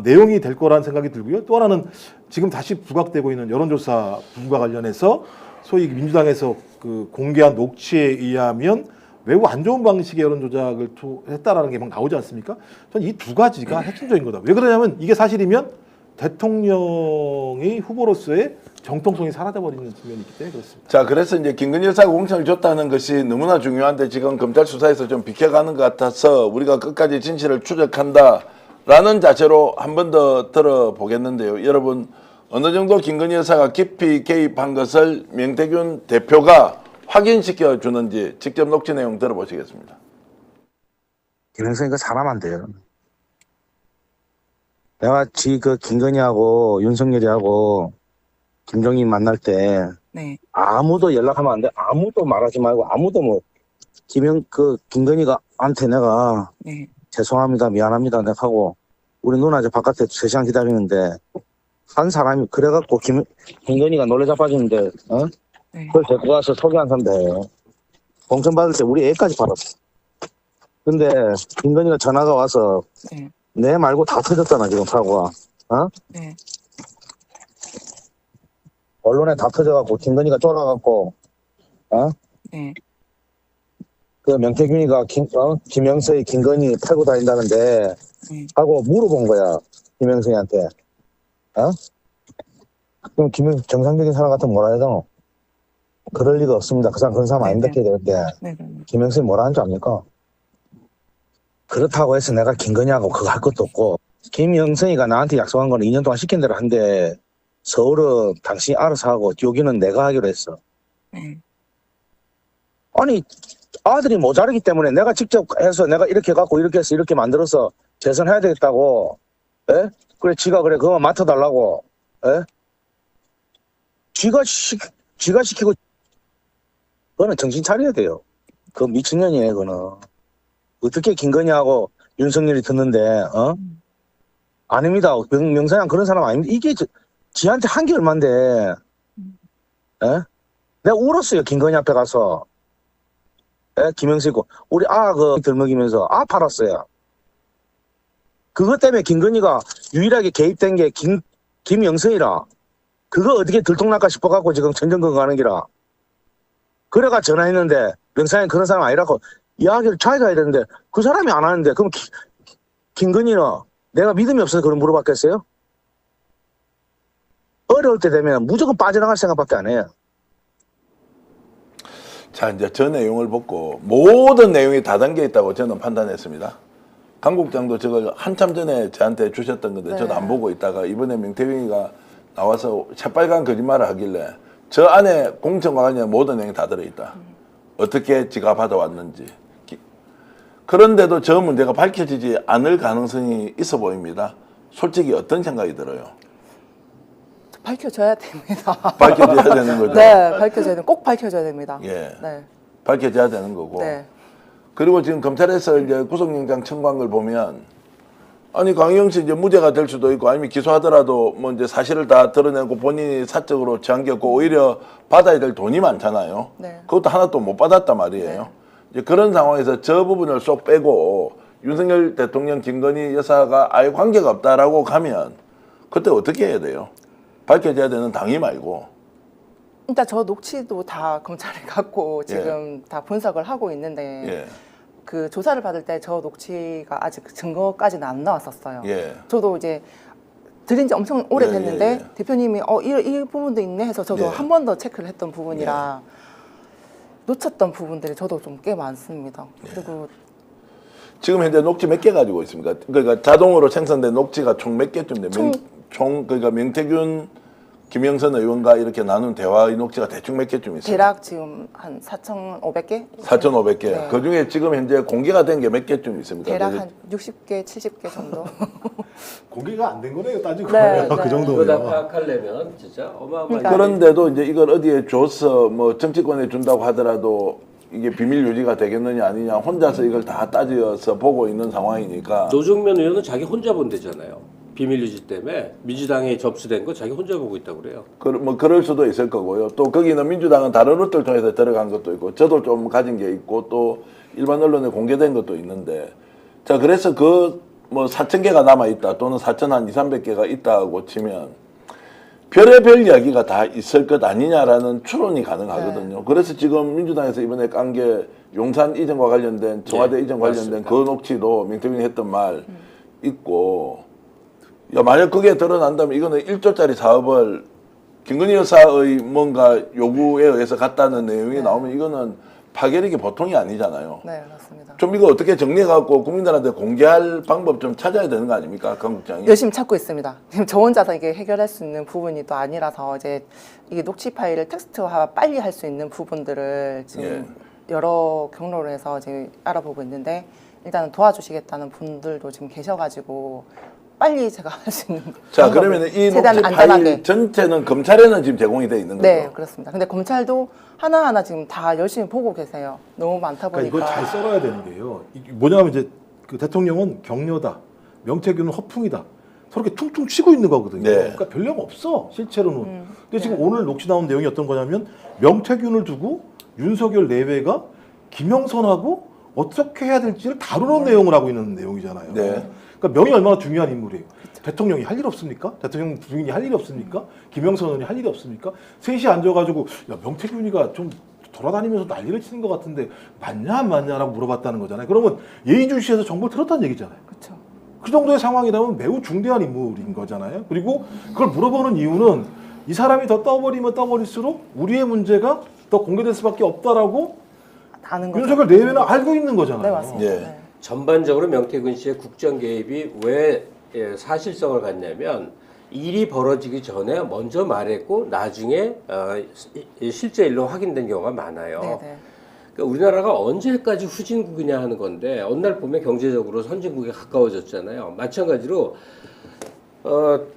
내용이 될 거라는 생각이 들고요. 또 하나는 지금 다시 부각되고 있는 여론조사 부분과 관련해서 소위 민주당에서 그 공개한 녹취에 의하면 매우 안 좋은 방식의 여론조작을 했다라는 게 막 나오지 않습니까? 저는 이 두 가지가 핵심적인 거다. 왜 그러냐면 이게 사실이면 대통령의 후보로서의 정통성이 사라져버리는 측면이 있기 때문에 그렇습니다. 자, 그래서 이제 김건희 여사가 공천을 줬다는 것이 너무나 중요한데 지금 검찰 수사에서 좀 비켜가는 것 같아서 우리가 끝까지 진실을 추적한다라는 자체로 한 번 더 들어보겠는데요. 여러분 어느 정도 김건희 여사가 깊이 개입한 것을 명태균 대표가 확인시켜 주는지 직접 녹취 내용 들어보시겠습니다. 김영선이가 사람 안 돼요. 내가 그 김건희하고 윤석열이하고 김종인 만날 때 아무도 연락하면 안 돼. 아무도 말하지 말고 아무도 김건희가 한테 내가 죄송합니다, 미안합니다, 내가 하고 우리 누나 이제 바깥에 3시간 기다리는데 한 사람이 그래갖고 김건희가 놀래 자빠지는데 그걸 데리고 가서 소개한 건데 공천 받을 때 우리 애까지 받았어. 근데 김건희가 전화가 와서 내 말고 다 터졌잖아 지금 사고가. 언론에 다 터져갖고 김건희가 쫄아갖고 그 명태균이가 김영서의 김건희 팔고 다닌다는데 하고 물어본 거야 김영서한테. 그럼 정상적인 사람 같으면 뭐라 해도 그럴 리가 없습니다. 그 사람 그런 사람 아닌데 해야 되는데 김영선이 뭐라 하는 줄 압니까? 그렇다고 해서 내가 김건희하고 그거 할 것도 없고 김영선이가 나한테 약속한 거는 2년 동안 시킨 대로 한데 서울은 당신이 알아서 하고 여기는 내가 하기로 했어. 아니 아들이 모자르기 때문에 내가 직접 해서 내가 이렇게 갖고 이렇게 해서 이렇게 만들어서 재선해야 되겠다고. 에? 그래 지가 그래 그거 맡아달라고. 에? 지가 시키고 그거는 정신 차려야 돼요. 그거 미친년이네 그거는. 어떻게 김건희하고 윤석열이 듣는데 어? 아닙니다. 명사장 그런 사람 아닙니다. 이게 지한테 한 게 얼만데. 에? 내가 울었어요. 김건희 앞에 가서. 에? 김영수 있고 우리 그 들먹이면서 팔았어요. 그것 때문에 김건희가 유일하게 개입된 게 김영선이라. 그거 어떻게 들통날까 싶어갖고 지금 전전긍긍 하는 기라. 그래가 전화했는데 명사장이 그런 사람 아니라고 이야기를 자기가 해야 되는데 그 사람이 안 하는데 그럼 김건희는 내가 믿음이 없어서 그걸 물어봤겠어요? 어려울 때 되면 무조건 빠져나갈 생각밖에 안 해요. 자, 이제 저 내용을 보고 모든 내용이 다 담겨 있다고 저는 판단했습니다. 강 국장도 저걸 한참 전에 저한테 주셨던 건데 저도 안 보고 있다가 이번에 명태균이가 나와서 새빨간 거짓말을 하길래 저 안에 공천과 관련 모든 내용이 다 들어있다. 어떻게 지가 받아왔는지. 그런데도 저 문제가 밝혀지지 않을 가능성이 있어 보입니다. 솔직히 어떤 생각이 들어요? 밝혀져야 됩니다. 밝혀져야 되는 거죠? 네, 밝혀져야 됩니다. 꼭 밝혀져야 됩니다. 예. 네. 밝혀져야 되는 거고. 네. 그리고 지금 검찰에서 이제 구속영장 청구한 걸 보면 아니 강희영씨 이제 무죄가 될 수도 있고 아니면 기소하더라도 뭐 이제 사실을 다 드러내고 본인이 사적으로 잠겼고 오히려 받아야 될 돈이 많잖아요. 네. 그것도 하나도 못 받았단 말이에요. 네. 이제 그런 상황에서 저 부분을 쏙 빼고 윤석열 대통령 김건희 여사가 아예 관계가 없다라고 가면 그때 어떻게 해야 돼요? 밝혀져야 되는 당이 말고. 일단 저 녹취도 다 검찰에 갖고 지금 다 분석을 하고 있는데 그 조사를 받을 때 저 녹취가 아직 증거까지는 안 나왔었어요. 저도 이제 들은 지 엄청 오래됐는데 대표님이 이 부분도 있네 해서 저도 한 번 더 체크를 했던 부분이라 놓쳤던 부분들이 저도 좀 꽤 많습니다. 그리고 지금 현재 녹취 몇 개 가지고 있습니까? 그러니까 자동으로 생성된 녹취가 총 몇 개쯤 돼요? 총 그러니까 명태균, 김영선 의원과 이렇게 나눈 대화의 녹취가 대충 몇 개쯤 있어요? 대략 지금 한 4,500개? 4,500개. 네. 그중에 지금 현재 공개가 된 게 몇 개쯤 있습니까? 대략 한 60개, 70개 정도. 공개가 안 된 거네요. 따지고 네, 보면. 그 정도면. 이거 다 파악하려면 진짜 어마어마한. 그런데도 이제 이걸 어디에 줘서 뭐 정치권에 준다고 하더라도 이게 비밀 유지가 되겠느냐 아니냐 혼자서 이걸 다 따져서 보고 있는 상황이니까. 노정면 의원은 자기 혼자 본대잖아요. 비밀 유지 때문에 민주당에 접수된 거 자기 혼자 보고 있다고 그래요. 뭐 그럴 수도 있을 거고요. 또 거기는 민주당은 다른 루트를 통해서 들어간 것도 있고 저도 좀 가진 게 있고 또 일반 언론에 공개된 것도 있는데 자 그래서 그 뭐 4,000개가 남아 있다 또는 4,200개가 있다고 치면 별의별 이야기가 다 있을 것 아니냐라는 추론이 가능하거든요. 그래서 지금 민주당에서 이번에 깐 게 용산 이전과 관련된 청와대 이전 관련된 맞습니다. 그 녹취도 명태균이 했던 말 있고 야 만약 그게 드러난다면 이거는 1조짜리 사업을 김건희 여사의 뭔가 요구에 의해서 갔다는 내용이 나오면 이거는 파괴력이 보통이 아니잖아요. 네, 맞습니다. 좀 이거 어떻게 정리해갖고 국민들한테 공개할 방법 좀 찾아야 되는 거 아닙니까, 강 국장이? 열심히 찾고 있습니다. 지금 저 혼자서 이게 해결할 수 있는 부분이 또 아니라서 이제 이게 녹취 파일을 텍스트화 빨리 할 수 있는 부분들을 지금 여러 경로로 해서 지금 알아보고 있는데 일단은 도와주시겠다는 분들도 지금 계셔가지고 빨리 제가 할 수 있는. 자, 그러면 이 녹취 파일 전체는 검찰에는 지금 제공이 돼 있는 거죠? 네, 그렇습니다. 근데 검찰도 하나하나 지금 다 열심히 보고 계세요. 너무 많다 보니까. 그러니까 이걸 잘 썰어야 되는 게요. 뭐냐면 이제 그 대통령은 격려다, 명태균은 허풍이다. 서로 이렇게 퉁퉁 치고 있는 거거든요. 그러니까 별 내용 없어 실제로는. 근데 지금 오늘 녹취 나온 내용이 어떤 거냐면 명태균을 두고 윤석열 내외가 김영선하고 어떻게 해야 될지를 다루는 내용을 하고 있는 내용이잖아요. 그러니까 명이 얼마나 중요한 인물이에요. 대통령이 할 일 없습니까? 대통령 부인이 할 일이 없습니까? 김영선 의원이 할 일이 없습니까? 셋이 앉아가지고 야 명태균이가 좀 돌아다니면서 난리를 치는 것 같은데 맞냐 안 맞냐라고 물어봤다는 거잖아요. 그러면 예의주시에서 정보를 들었다는 얘기잖아요. 그렇죠. 그 정도의 상황이라면 매우 중대한 인물인 거잖아요. 그리고 그걸 물어보는 이유는 이 사람이 더 떠버리면 떠버릴수록 우리의 문제가 더 공개될 수밖에 없다라고 윤석열 내외는 알고 있는 거잖아요. 네, 맞습니다. 전반적으로 명태균 씨의 국정 개입이 왜 사실성을 갖냐면 일이 벌어지기 전에 먼저 말했고 나중에 실제 일로 확인된 경우가 많아요. 네네. 그러니까 우리나라가 언제까지 후진국이냐 하는 건데 어느 날 보면 경제적으로 선진국에 가까워졌잖아요. 마찬가지로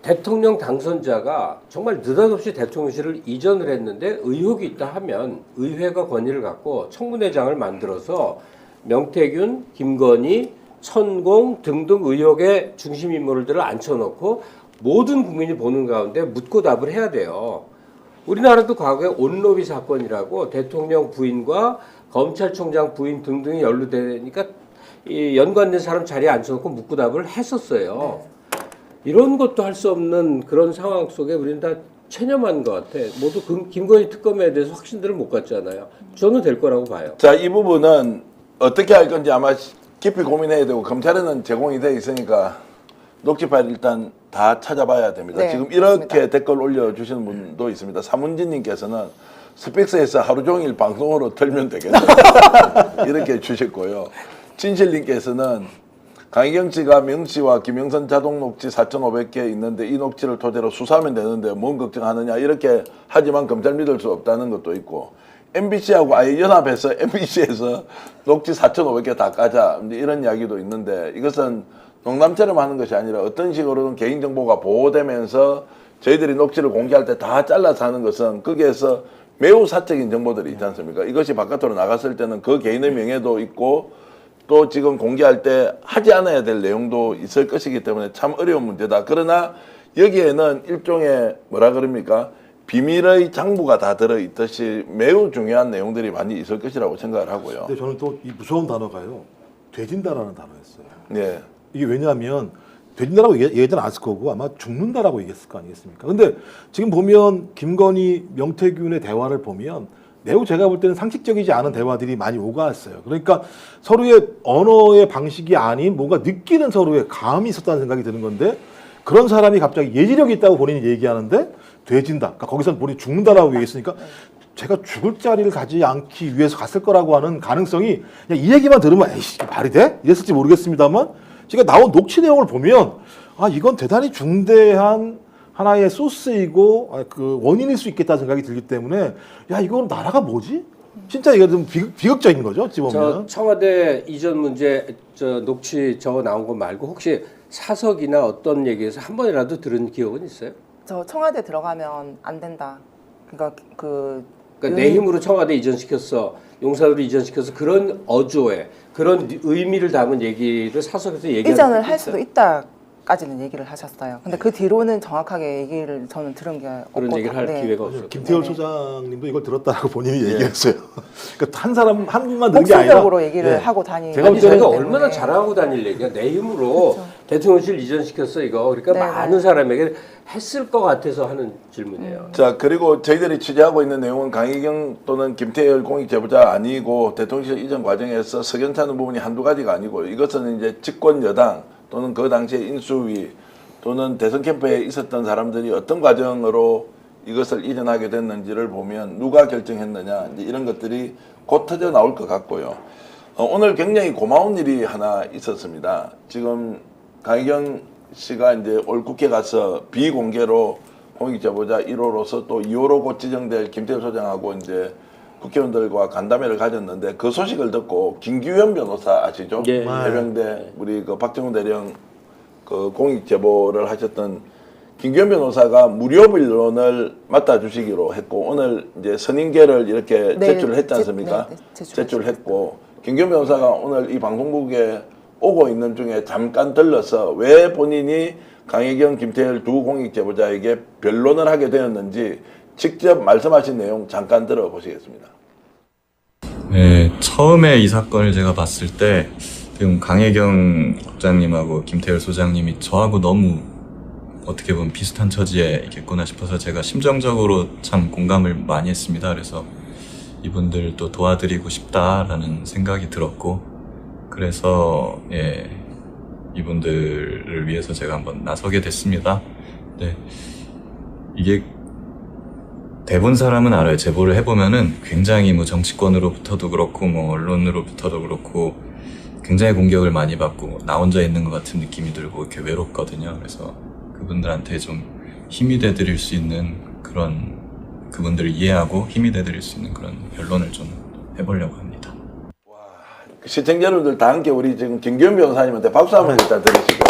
대통령 당선자가 정말 느닷없이 대통령실을 이전을 했는데 의혹이 있다 하면 의회가 권위를 갖고 청문회장을 만들어서 명태균, 김건희, 천공 등등 의혹의 중심 인물들을 앉혀놓고 모든 국민이 보는 가운데 묻고 답을 해야 돼요. 우리나라도 과거에 온로비 사건이라고 대통령 부인과 검찰총장 부인 등등이 연루되니까 이 연관된 사람 자리에 앉혀놓고 묻고 답을 했었어요. 이런 것도 할 수 없는 그런 상황 속에 우리는 다 체념한 것 같아. 모두 김건희 특검에 대해서 확신들을 못 갖잖아요. 저는 될 거라고 봐요. 자, 이 부분은 어떻게 할 건지 아마 깊이 고민해야 되고 검찰에는 제공이 돼 있으니까 녹취 파일 일단 다 찾아봐야 됩니다. 네, 지금 이렇게 댓글 올려주시는 분도 있습니다. 사문진님께서는 스픽스에서 하루 종일 방송으로 틀면 되겠다 이렇게 주셨고요. 진실님께서는 강희경 씨가 명 씨와 김영선 자동 녹취 4,500개 있는데 이 녹취를 토대로 수사하면 되는데 뭔 걱정하느냐 이렇게 하지만 검찰 믿을 수 없다는 것도 있고 MBC하고 아예 연합해서 MBC에서 녹취 4,500개 다 까자 이런 이야기도 있는데 이것은 농담처럼 하는 것이 아니라 어떤 식으로든 개인정보가 보호되면서 저희들이 녹취를 공개할 때 다 잘라서 하는 것은 거기에서 매우 사적인 정보들이 있지 않습니까? 이것이 바깥으로 나갔을 때는 그 개인의 명예도 있고 또 지금 공개할 때 하지 않아야 될 내용도 있을 것이기 때문에 참 어려운 문제다. 그러나 여기에는 일종의 뭐라 그럽니까? 비밀의 장부가 다 들어있듯이 매우 중요한 내용들이 많이 있을 것이라고 생각을 하고요. 근데 저는 또 이 무서운 단어가요. 돼진다라는 단어였어요. 네. 이게 왜냐하면 돼진다라고 얘기는 안 쓸 거고 아마 죽는다라고 얘기했을 거 아니겠습니까? 근데 지금 보면 김건희, 명태균의 대화를 보면 매우 제가 볼 때는 상식적이지 않은 대화들이 많이 오갔어요. 그러니까 서로의 언어의 방식이 아닌 뭔가 느끼는 서로의 감이 있었다는 생각이 드는 건데 그런 사람이 갑자기 예지력이 있다고 본인이 얘기하는데 돼진다. 그러니까 거기서는 본인이 죽는다라고 얘기했으니까 제가 죽을 자리를 가지 않기 위해서 갔을 거라고 하는 가능성이 그냥 이 얘기만 들으면 에이씨 말이 돼? 이랬을지 모르겠습니다만 제가 나온 녹취 내용을 보면 아 이건 대단히 중대한 하나의 소스이고 그 원인일 수 있겠다 생각이 들기 때문에 야 이건 나라가 뭐지? 진짜 이게 좀 비극적인 거죠. 어찌 보면. 저 청와대 이전 문제 저 녹취 저거 나온 거 말고 혹시 사석이나 어떤 얘기에서 한 번이라도 들은 기억은 있어요? 저 청와대 들어가면 안 된다. 그러니까 내 힘으로 청와대 이전시켰어, 용산으로 이전시켜서 그런 어조에 그런 의미를 담은 얘기를 사석에서 얘기한 이전을 할 수도 있다까지는 얘기를 하셨어요. 근데 그 뒤로는 정확하게 얘기를 저는 들은 게 없고 그런 얘기를 할 기회가 없었고 김태열 소장님도 이걸 들었다라고 본인이 얘기했어요. 그러니까 한 사람 한 분만 들은 게 아니라 복수적으로 얘기를 하고 다니는 제가 얼마나 잘하고 다닐 얘기야. 내 힘으로 그렇죠. 대통령실 이전시켰어 이거. 그러니까 많은 사람에게 했을 것 같아서 하는 질문이에요. 자, 그리고 저희들이 취재하고 있는 내용은 강희경 또는 김태열 공익제보자 아니고 대통령실 이전 과정에서 석연찮은 부분이 한두 가지가 아니고 이것은 이제 집권 여당 또는 그 당시에 인수위 또는 대선 캠프에 있었던 사람들이 어떤 과정으로 이것을 이전하게 됐는지를 보면 누가 결정했느냐 이런 것들이 곧 터져 나올 것 같고요. 오늘 굉장히 고마운 일이 하나 있었습니다. 지금 강희경 씨가 이제 올 국회 가서 비공개로 공익제보자 1호로서 또 2호로 곧 지정될 김태열 소장하고 이제 국회의원들과 간담회를 가졌는데 그 소식을 듣고 김규현 변호사 아시죠? 예. 해병대 우리 그 박정훈 대령 그 공익제보를 하셨던 김규현 변호사가 무료 변론을 맡아주시기로 했고 오늘 이제 선임계를 이렇게 제출을 했지 않습니까? 제출을 했고 김규현 변호사가 오늘 이 방송국에 오고 있는 중에 잠깐 들러서 왜 본인이 강희경, 김태열 두 공익제보자에게 변론을 하게 되었는지 직접 말씀하신 내용 잠깐 들어보시겠습니다. 네, 처음에 이 사건을 제가 봤을 때 지금 강혜경 국장님하고 김태열 소장님이 저하고 너무 어떻게 보면 비슷한 처지에 있겠구나 싶어서 제가 심정적으로 참 공감을 많이 했습니다. 그래서 이분들도 도와드리고 싶다라는 생각이 들었고 그래서 예, 이분들을 위해서 제가 한번 나서게 됐습니다. 네, 이게 대부분 사람은 알아요. 제보를 해보면은 굉장히 뭐 정치권으로부터도 그렇고 뭐 언론으로부터도 그렇고 굉장히 공격을 많이 받고 나 혼자 있는 것 같은 느낌이 들고 이렇게 외롭거든요. 그래서 그분들한테 좀 힘이 돼드릴 수 있는 그런, 그분들을 이해하고 힘이 돼드릴 수 있는 그런 변론을 좀 해보려고 합니다. 시청자 여러분들 다 함께 우리 지금 김규현 변호사님한테 박수 한번 일단 드리시고.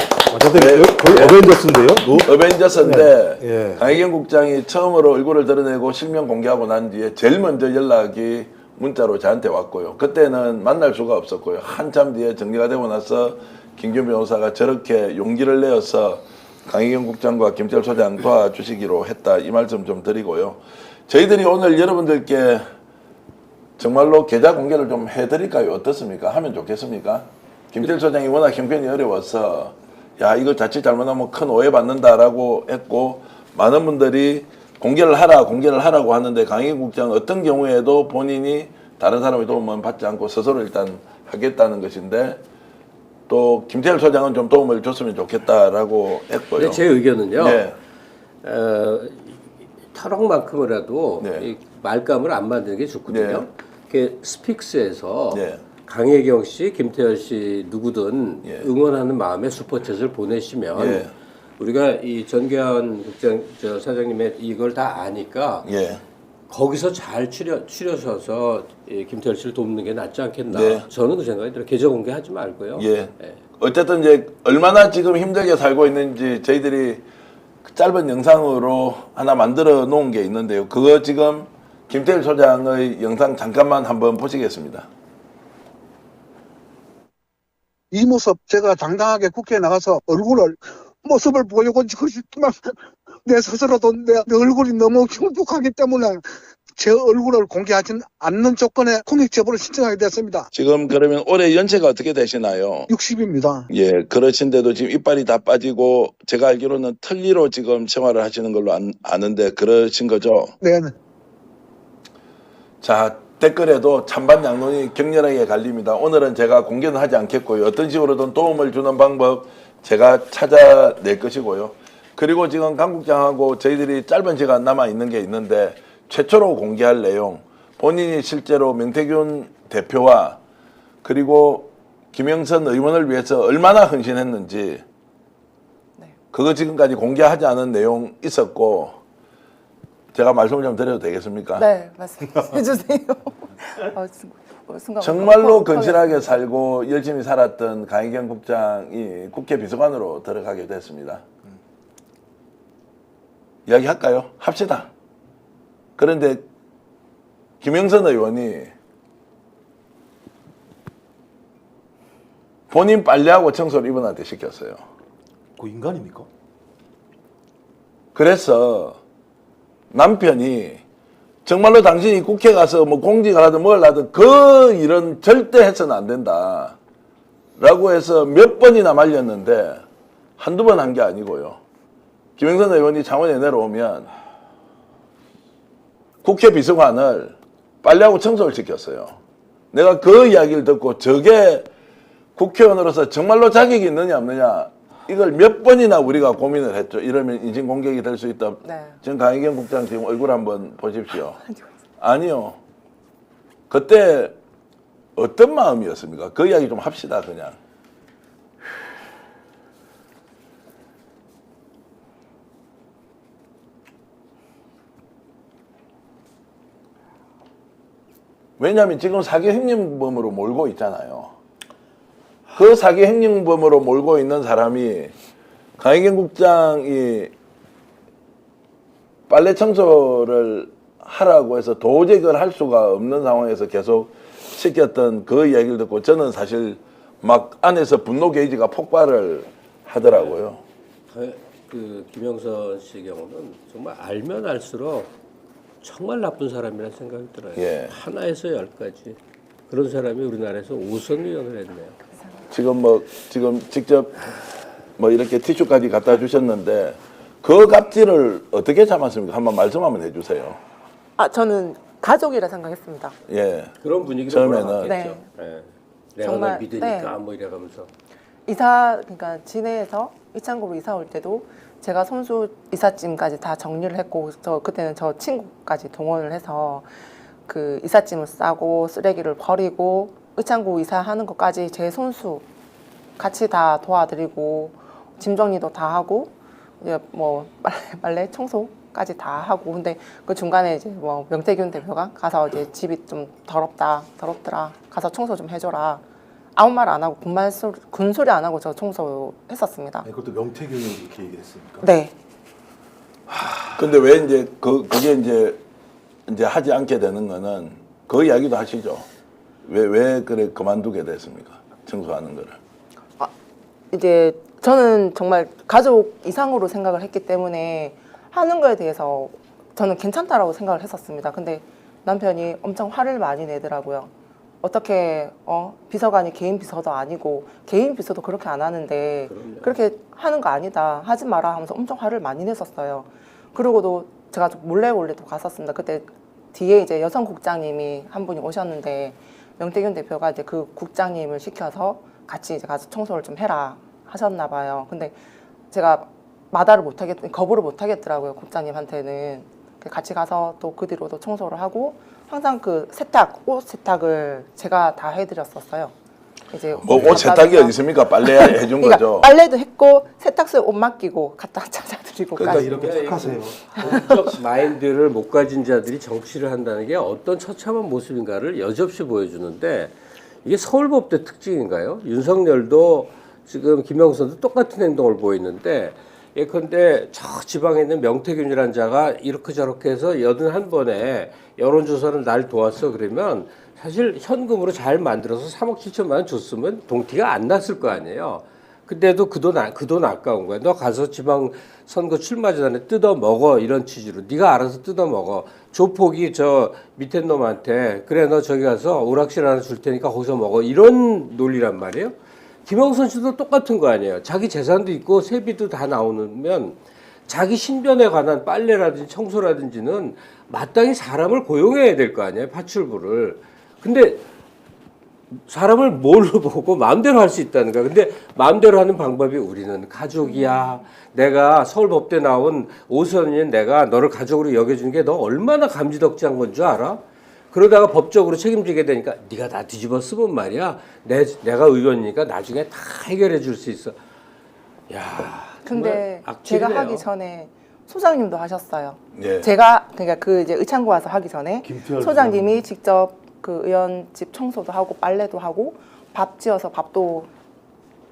거의 어벤져스인데요? 어벤져스인데 네. 예. 강혜경 국장이 처음으로 얼굴을 드러내고 실명 공개하고 난 뒤에 제일 먼저 연락이 문자로 저한테 왔고요. 그때는 만날 수가 없었고요. 한참 뒤에 정리가 되고 나서 김규현 변호사가 저렇게 용기를 내어서 강혜경 국장과 김태열 소장 도와주시기로 했다. 이 말씀 좀 드리고요. 저희들이 오늘 여러분들께 정말로 계좌 공개를 좀 해드릴까요? 어떻습니까? 하면 좋겠습니까? 김태열 소장이 워낙 형편이 어려워서 야 이거 자칫 잘못하면 큰 오해받는다라고 했고 많은 분들이 공개를 하라고 하는데 강혜경 국장은 어떤 경우에도 본인이 다른 사람의 도움은 받지 않고 스스로 일단 하겠다는 것인데 또 김태열 소장은 좀 도움을 줬으면 좋겠다라고 했고요. 근데 제 의견은요. 네. 탈옥만큼이라도 네. 이 말감을 안 만드는 게 좋거든요. 네. 그 스픽스에서 네. 강혜경 씨, 김태열 씨 누구든 예. 응원하는 마음에 슈퍼챗을 보내시면 예. 우리가 이 전계환 국장 사장님의 이걸 다 아니까 예. 거기서 잘 추려서서 김태열 씨를 돕는 게 낫지 않겠나. 네. 저는 그 생각이 들어요. 계좌 공개하지 말고요. 예. 어쨌든 이제 얼마나 지금 힘들게 살고 있는지 저희들이 짧은 영상으로 하나 만들어 놓은 게 있는데요. 그거 지금 김태일 소장의 영상 잠깐만 한번 보시겠습니다. 이 모습 제가 당당하게 국회에 나가서 모습을 보이고 싶지만 내 스스로도 내 얼굴이 너무 흉폭하기 때문에 제 얼굴을 공개하지 않는 조건에 공익 제보를 신청하게 됐습니다. 지금 그러면 올해 연세가 어떻게 되시나요? 60입니다. 예, 그러신데도 지금 이빨이 다 빠지고 제가 알기로는 틀니로 지금 생활을 하시는 걸로 아는데 그러신 거죠? 네. 자, 댓글에도 찬반 양론이 격렬하게 갈립니다. 오늘은 제가 공개는 하지 않겠고요. 어떤 식으로든 도움을 주는 방법 제가 찾아낼 것이고요. 그리고 지금 강 국장하고 저희들이 짧은 시간 남아있는 게 있는데 최초로 공개할 내용, 본인이 실제로 명태균 대표와 그리고 김영선 의원을 위해서 얼마나 헌신했는지 그거 지금까지 공개하지 않은 내용 있었고 제가 말씀을 좀 드려도 되겠습니까? 네, 말씀해 주세요. 정말로 건실하게 살고 열심히 살았던 강혜경 국장이 국회 비서관으로 들어가게 됐습니다. 이야기할까요? 합시다. 그런데 김영선 의원이 본인 빨래하고 청소를 이분한테 시켰어요. 그 인간입니까? 그래서 남편이 정말로 당신이 국회 가서 뭐 공직을 하든 뭘 하든 그 일은 절대 해서는 안 된다 라고 해서 몇 번이나 말렸는데 한두 번 한 게 아니고요. 김영선 의원이 창원에 내려오면 국회 비서관을 빨래하고 청소를 시켰어요. 내가 그 이야기를 듣고 저게 국회의원으로서 정말로 자격이 있느냐 없느냐 이걸 몇 번이나 우리가 고민을 했죠. 이러면 인신공격이 될 수 있다. 네. 지금 강혜경 국장 지금 얼굴 한번 보십시오. 아니요. 그때 어떤 마음이었습니까? 그 이야기 좀 합시다 그냥. 왜냐하면 지금 사기 횡령범으로 몰고 있잖아요. 그 사기 횡령범으로 몰고 있는 사람이 강혜경 국장이 빨래 청소를 하라고 해서 도저히 그걸 할 수가 없는 상황에서 계속 시켰던 그 이야기를 듣고 저는 사실 막 안에서 분노 게이지가 폭발을 하더라고요. 그 김영선 씨 경우는 정말 알면 알수록 정말 나쁜 사람이라는 생각이 들어요. 예. 하나에서 열까지 그런 사람이 우리나라에서 5선 위원을 했네요. 지금 직접 뭐 이렇게 티슈까지 갖다 주셨는데 그 갑질을 어떻게 참았습니까? 한번 말씀 한번 해주세요. 저는 가족이라 생각했습니다. 예. 그런 분위기가 처음에는 네. 내가 정말, 널 믿으니까 네. 뭐 이래가면서 그러니까 진해에서 이창구로 이사 올 때도 제가 손수 이삿짐까지 다 정리를 했고 그때는 저 친구까지 동원을 해서 그 이삿짐을 싸고 쓰레기를 버리고 의창구 이사하는 것까지 제 손수 같이 다 도와드리고 짐 정리도 다 하고 이제 뭐 빨래 청소까지 다 하고 근데 그 중간에 이제 뭐 명태균 대표가 가서 이제 집이 좀 더럽더라 가서 청소 좀 해줘라 아무 말 안 하고 군소리 안 하고 저 청소했었습니다. 그것도 명태균이 이렇게 얘기를 했습니까? 네. 근데 왜 이제 그게 이제 하지 않게 되는 거는 그 이야기도 하시죠. 왜 그래 그만두게 됐습니까? 청소하는 거를. 이제 저는 정말 가족 이상으로 생각을 했기 때문에 하는 거에 대해서 저는 괜찮다라고 생각을 했었습니다. 근데 남편이 엄청 화를 많이 내더라고요. 어떻게 비서관이 개인 비서도 아니고 개인 비서도 그렇게 안 하는데 그렇게 하는 거 아니다 하지 마라 하면서 엄청 화를 많이 냈었어요. 그러고도 제가 몰래 또 갔었습니다. 그때 뒤에 이제 여성 국장님이 한 분이 오셨는데 명태균 대표가 이제 그 국장님을 시켜서 같이 이제 가서 청소를 좀 해라 하셨나 봐요. 근데 제가 거부를 못 하겠더라고요. 국장님한테는. 같이 가서 또 그 뒤로도 청소를 하고 항상 그 옷 세탁을 제가 다 해드렸었어요. 이제 뭐 옷 세탁이 어디 있습니까? 빨래 해준 그러니까 거죠. 빨래도 했고 세탁소에 옷 맡기고 갖다 찾아드리고. 그러니까 이렇게 착하세요. 공적 마인드를 못 가진 자들이 정치를 한다는 게 어떤 처참한 모습인가를 여지없이 보여주는데 이게 서울법대 특징인가요? 윤석열도 지금 김영선도 똑같은 행동을 보이는데 예컨대 저 지방에 있는 명태균이라는 자가 이렇게 저렇게 해서 81번에 여론조사를 날 도왔어 그러면 사실 현금으로 잘 만들어서 3억 7천만 원 줬으면 동티가 안 났을 거 아니에요. 근데도 그 돈 아까운 거야. 너 가서 지방 선거 출마 전에 뜯어 먹어 이런 취지로 네가 알아서 뜯어 먹어. 조폭이 저 밑에 놈한테 그래 너 저기 가서 오락실 하나 줄 테니까 거기서 먹어 이런 논리란 말이에요. 김영선 씨도 똑같은 거 아니에요. 자기 재산도 있고 세비도 다 나오면 자기 신변에 관한 빨래라든지 청소라든지는 마땅히 사람을 고용해야 될 거 아니에요. 파출부를. 근데 사람을 뭘로 보고 마음대로 할 수 있다는 거야. 근데 마음대로 하는 방법이 우리는 가족이야. 내가 서울법대 나온 오선인 내가 너를 가족으로 여겨주는 게 너 얼마나 감지덕지한 건 줄 알아? 그러다가 법적으로 책임지게 되니까 네가 다 뒤집어 쓰면 말이야. 내가 의원이니까 나중에 다 해결해 줄 수 있어. 야, 근데 제가 하기 전에 소장님도 하셨어요. 예. 제가 그러니까 그 이제 의창구 와서 하기 전에 김태열 소장님이 직접 그 의원집 청소도 하고 빨래도 하고 밥 지어서 밥도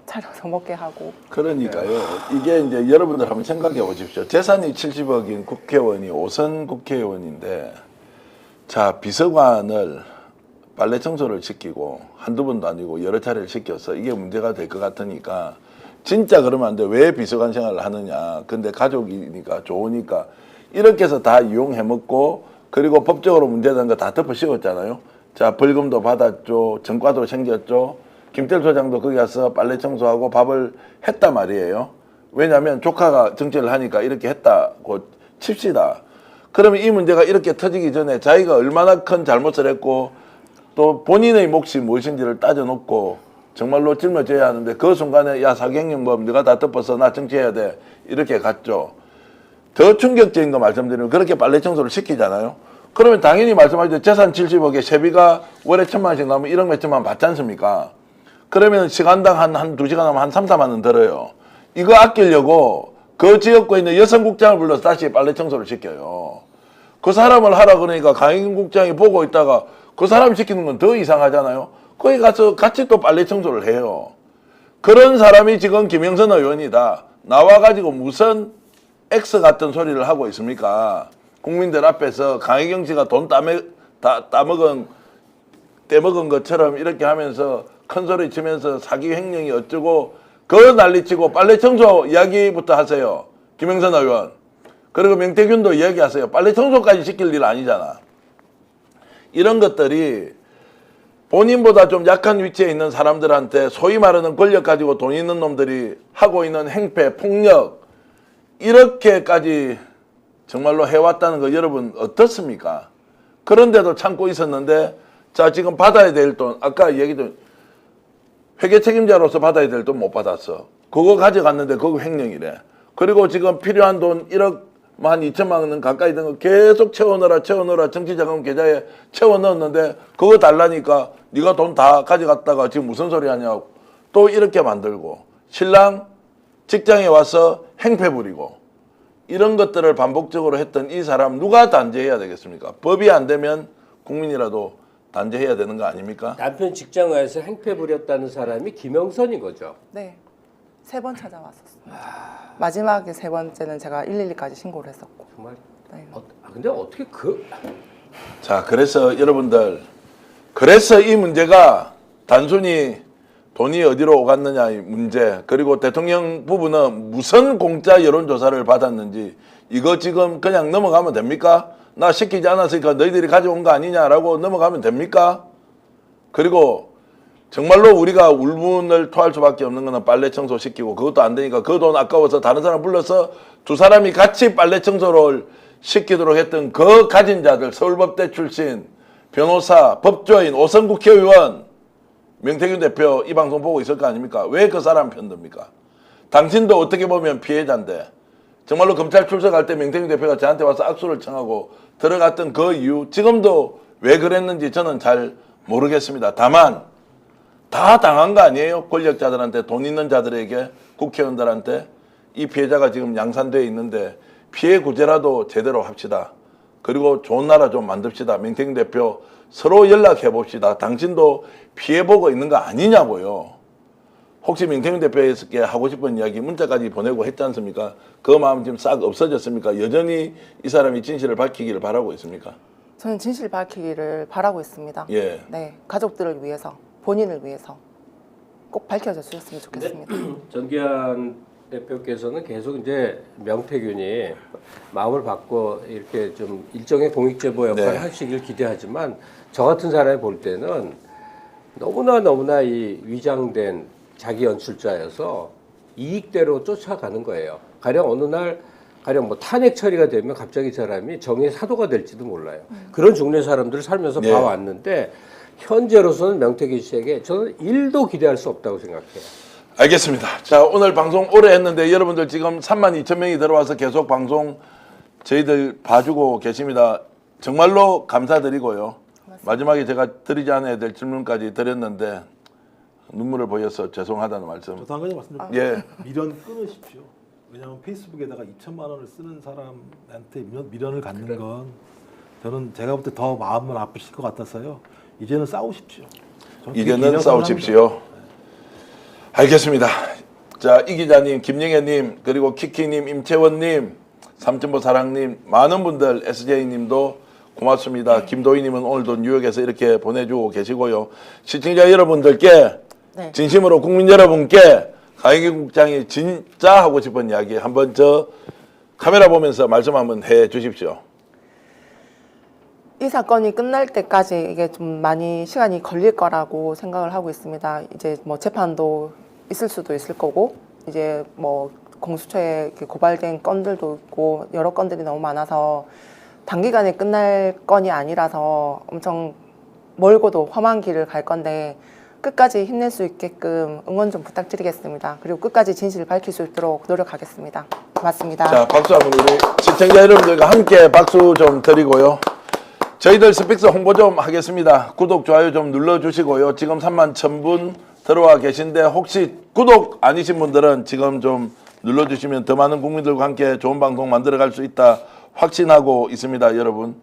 차려서 먹게 하고. 그러니까요. 이게 이제 여러분들 한번 생각해 보십시오. 재산이 70억인 국회의원이 5선 국회의원인데 자 비서관을 빨래 청소를 시키고 한두 번도 아니고 여러 차례를 시켜서 이게 문제가 될 것 같으니까 진짜 그러면 안 돼. 왜 비서관 생활을 하느냐. 근데 가족이니까 좋으니까 이렇게 해서 다 이용해 먹고 그리고 법적으로 문제되는 거 다 덮어 씌웠잖아요. 자 벌금도 받았죠. 전과도 생겼죠. 김태열 소장도 거기 가서 빨래 청소하고 밥을 했단 말이에요. 왜냐하면 조카가 정치를 하니까 이렇게 했다고 칩시다. 그러면 이 문제가 이렇게 터지기 전에 자기가 얼마나 큰 잘못을 했고 또 본인의 몫이 무엇인지를 따져놓고 정말로 짊어져야 하는데 그 순간에 야 사경영법 네가 다 덮어서 나 정치해야 돼 이렇게 갔죠. 더 충격적인 거 말씀드리면 그렇게 빨래 청소를 시키잖아요. 그러면 당연히 말씀하셨죠. 재산 70억에 세비가 월에 1,000만 원씩 나오면 1억 몇천만 원 받지 않습니까? 그러면 시간당 한 2시간 하면 한 3, 4만 원 들어요. 이거 아끼려고 그 지역구에 있는 여성국장을 불러서 다시 빨래 청소를 시켜요. 그 사람을 하라 그러니까 강희경 국장이 보고 있다가 그 사람 시키는 건 더 이상하잖아요. 거기 가서 같이 또 빨래 청소를 해요. 그런 사람이 지금 김영선 의원이다. 나와가지고 무슨 X 같은 소리를 하고 있습니까? 국민들 앞에서 강희경 씨가 돈 떼먹은 것처럼 이렇게 하면서 큰 소리 치면서 사기 횡령이 어쩌고 그 난리치고 빨래 청소 이야기부터 하세요. 김영선 의원. 그리고 명태균도 이야기하세요. 빨래 청소까지 시킬 일 아니잖아. 이런 것들이 본인보다 좀 약한 위치에 있는 사람들한테 소위 말하는 권력 가지고 돈 있는 놈들이 하고 있는 행패, 폭력 이렇게까지 정말로 해왔다는 거 여러분 어떻습니까? 그런데도 참고 있었는데 자 지금 받아야 될 돈 아까 얘기도 회계 책임자로서 받아야 될 돈 못 받았어. 그거 가져갔는데 그거 횡령이래. 그리고 지금 필요한 돈 1억 뭐 한 2천만 원 가까이 된 거 계속 채워넣어라 정치자금 계좌에 채워 넣었는데 그거 달라니까 네가 돈 다 가져갔다가 지금 무슨 소리 하냐고 또 이렇게 만들고 신랑 직장에 와서 행패 부리고 이런 것들을 반복적으로 했던 이 사람 누가 단죄해야 되겠습니까? 법이 안 되면 국민이라도 단죄해야 되는 거 아닙니까? 남편 직장에서 행패 부렸다는 사람이 김영선인 거죠. 네. 3번 찾아왔었습니다. 마지막에 3번째는 제가 112까지 신고를 했었고. 정말. 네. 근데 어떻게 자, 그래서 여러분들 그래서 이 문제가 단순히 돈이 어디로 오갔느냐의 문제 그리고 대통령 부부는 무슨 공짜 여론조사를 받았는지 이거 지금 그냥 넘어가면 됩니까? 나 시키지 않았으니까 너희들이 가져온 거 아니냐라고 넘어가면 됩니까? 그리고 정말로 우리가 울분을 토할 수밖에 없는 거는 빨래 청소 시키고 그것도 안 되니까 그 돈 아까워서 다른 사람 불러서 두 사람이 같이 빨래 청소를 시키도록 했던 그 가진 자들 서울법대 출신 변호사 법조인 5선 국회의원 명태균 대표 이 방송 보고 있을 거 아닙니까? 왜 그 사람 편듭니까? 당신도 어떻게 보면 피해자인데 정말로 검찰 출석할 때 명태균 대표가 저한테 와서 악수를 청하고 들어갔던 그 이유 지금도 왜 그랬는지 저는 잘 모르겠습니다. 다만 다 당한 거 아니에요? 권력자들한테 돈 있는 자들에게 국회의원들한테 이 피해자가 지금 양산되어 있는데 피해 구제라도 제대로 합시다. 그리고 좋은 나라 좀 만듭시다. 명태균 대표 서로 연락해 봅시다. 당신도 피해보고 있는 거 아니냐고요. 혹시 명태균 대표에게 하고 싶은 이야기 문자까지 보내고 했지 않습니까? 그 마음 지금 싹 없어졌습니까? 여전히 이 사람이 진실을 밝히기를 바라고 있습니까? 저는 진실 밝히기를 바라고 있습니다. 예. 네, 가족들을 위해서, 본인을 위해서 꼭 밝혀져 주셨으면 좋겠습니다. 전기현 대표께서는 계속 이제 명태균이 마음을 바꿔 이렇게 좀 일종의 공익제보 역할을 하시길 기대하지만 저 같은 사람이 볼 때는 너무나 이 위장된 자기 연출자여서 이익대로 쫓아가는 거예요. 가령 어느 날 가령 뭐 탄핵 처리가 되면 갑자기 사람이 정의 사도가 될지도 몰라요. 그런 종류의 사람들을 살면서 봐왔는데 현재로서는 명태균 씨에게 저는 1도 기대할 수 없다고 생각해요. 알겠습니다. 자, 오늘 방송 오래 했는데 여러분들 지금 32,000명이 들어와서 계속 방송 저희들 봐주고 계십니다. 정말로 감사드리고요. 마지막에 제가 드리지 않아야 될 질문까지 드렸는데 눈물을 보여서 죄송하다는 말씀. 저도 한 가지 말씀드릴게요. 예. 미련 끊으십시오. 왜냐하면 페이스북에다가 2천만 원을 쓰는 사람한테 미련을 갖는 건 저는 제가 볼 때 더 마음은 아프실 것 같아서요. 이제는 싸우십시오. 이제는 싸우십시오. 알겠습니다. 자, 이 기자님, 김영애님, 그리고 키키님, 임채원님, 삼천보 사랑님, 많은 분들, SJ님도 고맙습니다. 김도희님은 오늘도 뉴욕에서 이렇게 보내주고 계시고요. 시청자 여러분들께 진심으로 국민 여러분께 강혜경 국장이 진짜 하고 싶은 이야기 한번 저 카메라 보면서 말씀 한번 해 주십시오. 이 사건이 끝날 때까지 이게 좀 많이 시간이 걸릴 거라고 생각을 하고 있습니다. 이제 뭐 재판도 있을 수도 있을 거고 이제 뭐 공수처에 고발된 건들도 있고 여러 건들이 너무 많아서 단기간에 끝날 건이 아니라서 엄청 멀고도 험한 길을 갈 건데 끝까지 힘낼 수 있게끔 응원 좀 부탁드리겠습니다. 그리고 끝까지 진실을 밝힐 수 있도록 노력하겠습니다. 고맙습니다. 자, 박수 한번 우리 시청자 여러분들과 함께 박수 좀 드리고요. 저희들 스픽스 홍보 좀 하겠습니다. 구독, 좋아요 좀 눌러주시고요. 지금 31,000분 들어와 계신데 혹시 구독 아니신 분들은 지금 좀 눌러주시면 더 많은 국민들과 함께 좋은 방송 만들어갈 수 있다 확신하고 있습니다, 여러분.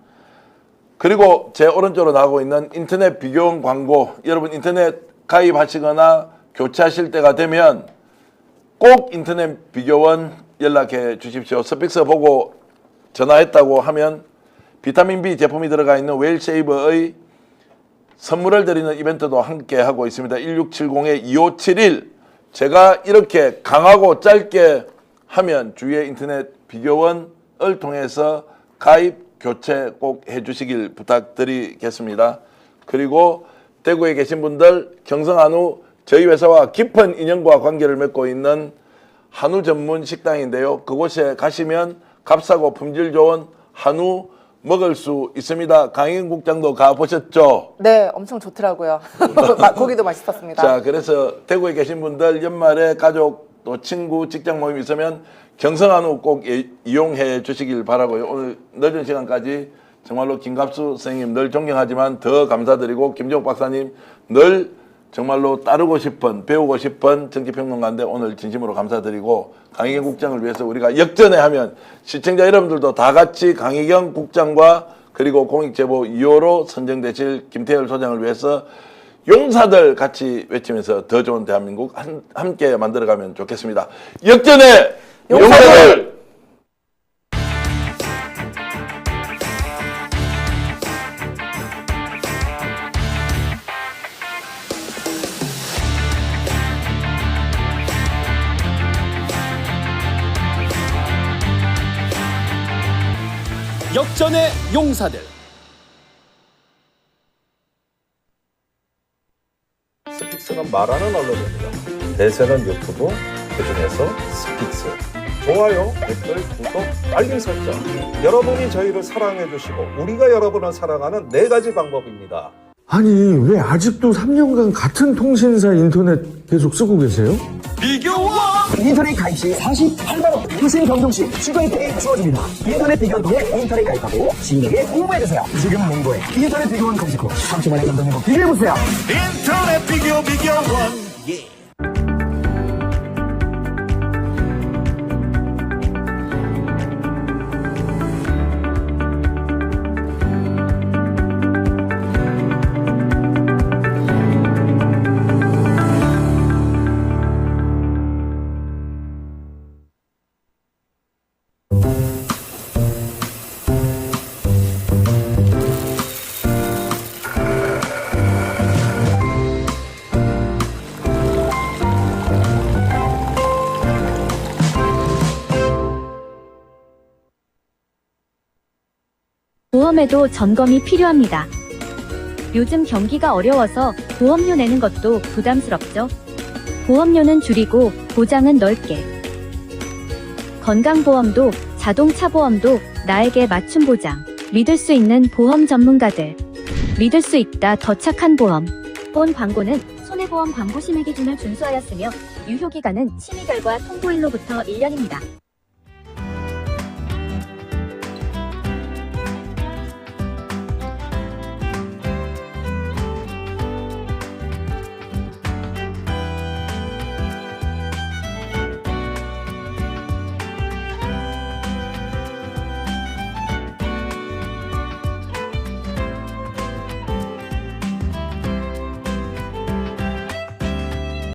그리고 제 오른쪽으로 나오고 있는 인터넷 비교원 광고, 여러분 인터넷 가입하시거나 교체하실 때가 되면 꼭 인터넷 비교원 연락해 주십시오. 스픽스 보고 전화했다고 하면 비타민 B 제품이 들어가 있는 웰쉐이버의 선물을 드리는 이벤트도 함께 하고 있습니다. 1670-2571. 제가 이렇게 강하고 짧게 하면 주위의 인터넷 비교원을 통해서 가입, 교체 꼭 해주시길 부탁드리겠습니다. 그리고 대구에 계신 분들 경성한우 저희 회사와 깊은 인연과 관계를 맺고 있는 한우 전문 식당인데요. 그곳에 가시면 값싸고 품질 좋은 한우 먹을 수 있습니다. 강혜경 국장도 가보셨죠? 네, 엄청 좋더라고요. 고기도 맛있었습니다. 자, 그래서 대구에 계신 분들 연말에 가족 또 친구 직장 모임 있으면 경성한우 꼭 이용해 주시길 바라고요. 오늘 늦은 시간까지 정말로 김갑수 선생님 늘 존경하지만 더 감사드리고 김종욱 박사님 늘 정말로 따르고 싶은 배우고 싶은 정치평론가인데 오늘 진심으로 감사드리고 강희경 국장을 위해서 우리가 역전에 하면 시청자 여러분들도 다 같이 강희경 국장과 그리고 공익제보 2호로 선정되실 김태열 소장을 위해서 용사들 같이 외치면서 더 좋은 대한민국 함께 만들어가면 좋겠습니다. 역전의 용사들! 역전의 용사들. 스픽스는 말하는 언론입니다. 대세는 유튜브, 그중에서 스픽스. 좋아요, 댓글, 구독, 알림 설정. 여러분이 저희를 사랑해 주시고 우리가 여러분을 사랑하는 4가지 방법입니다. 아니 왜 아직도 3년간 같은 통신사 인터넷 계속 쓰고 계세요? 비교와 인터넷 가입 시 48만원 무슨 경동시 추가 혜택이 주어집니다. 인터넷 비교원 통해 인터넷 가입하고 지인에게 공부해주세요. 지금 맹고에 인터넷 비교원 검색 후 3초만에 감동되고 비교해보세요. 인터넷 비교원. 예. 보험에도 점검이 필요합니다. 요즘 경기가 어려워서 보험료 내는 것도 부담스럽죠. 보험료는 줄이고 보장은 넓게. 건강보험도 자동차 보험도 나에게 맞춤 보장. 믿을 수 있는 보험 전문가들. 믿을 수 있다 더 착한 보험. 본 광고는 손해보험 광고 심의 기준을 준수하였으며 유효기간은 심의 결과 통보일로부터 1년입니다.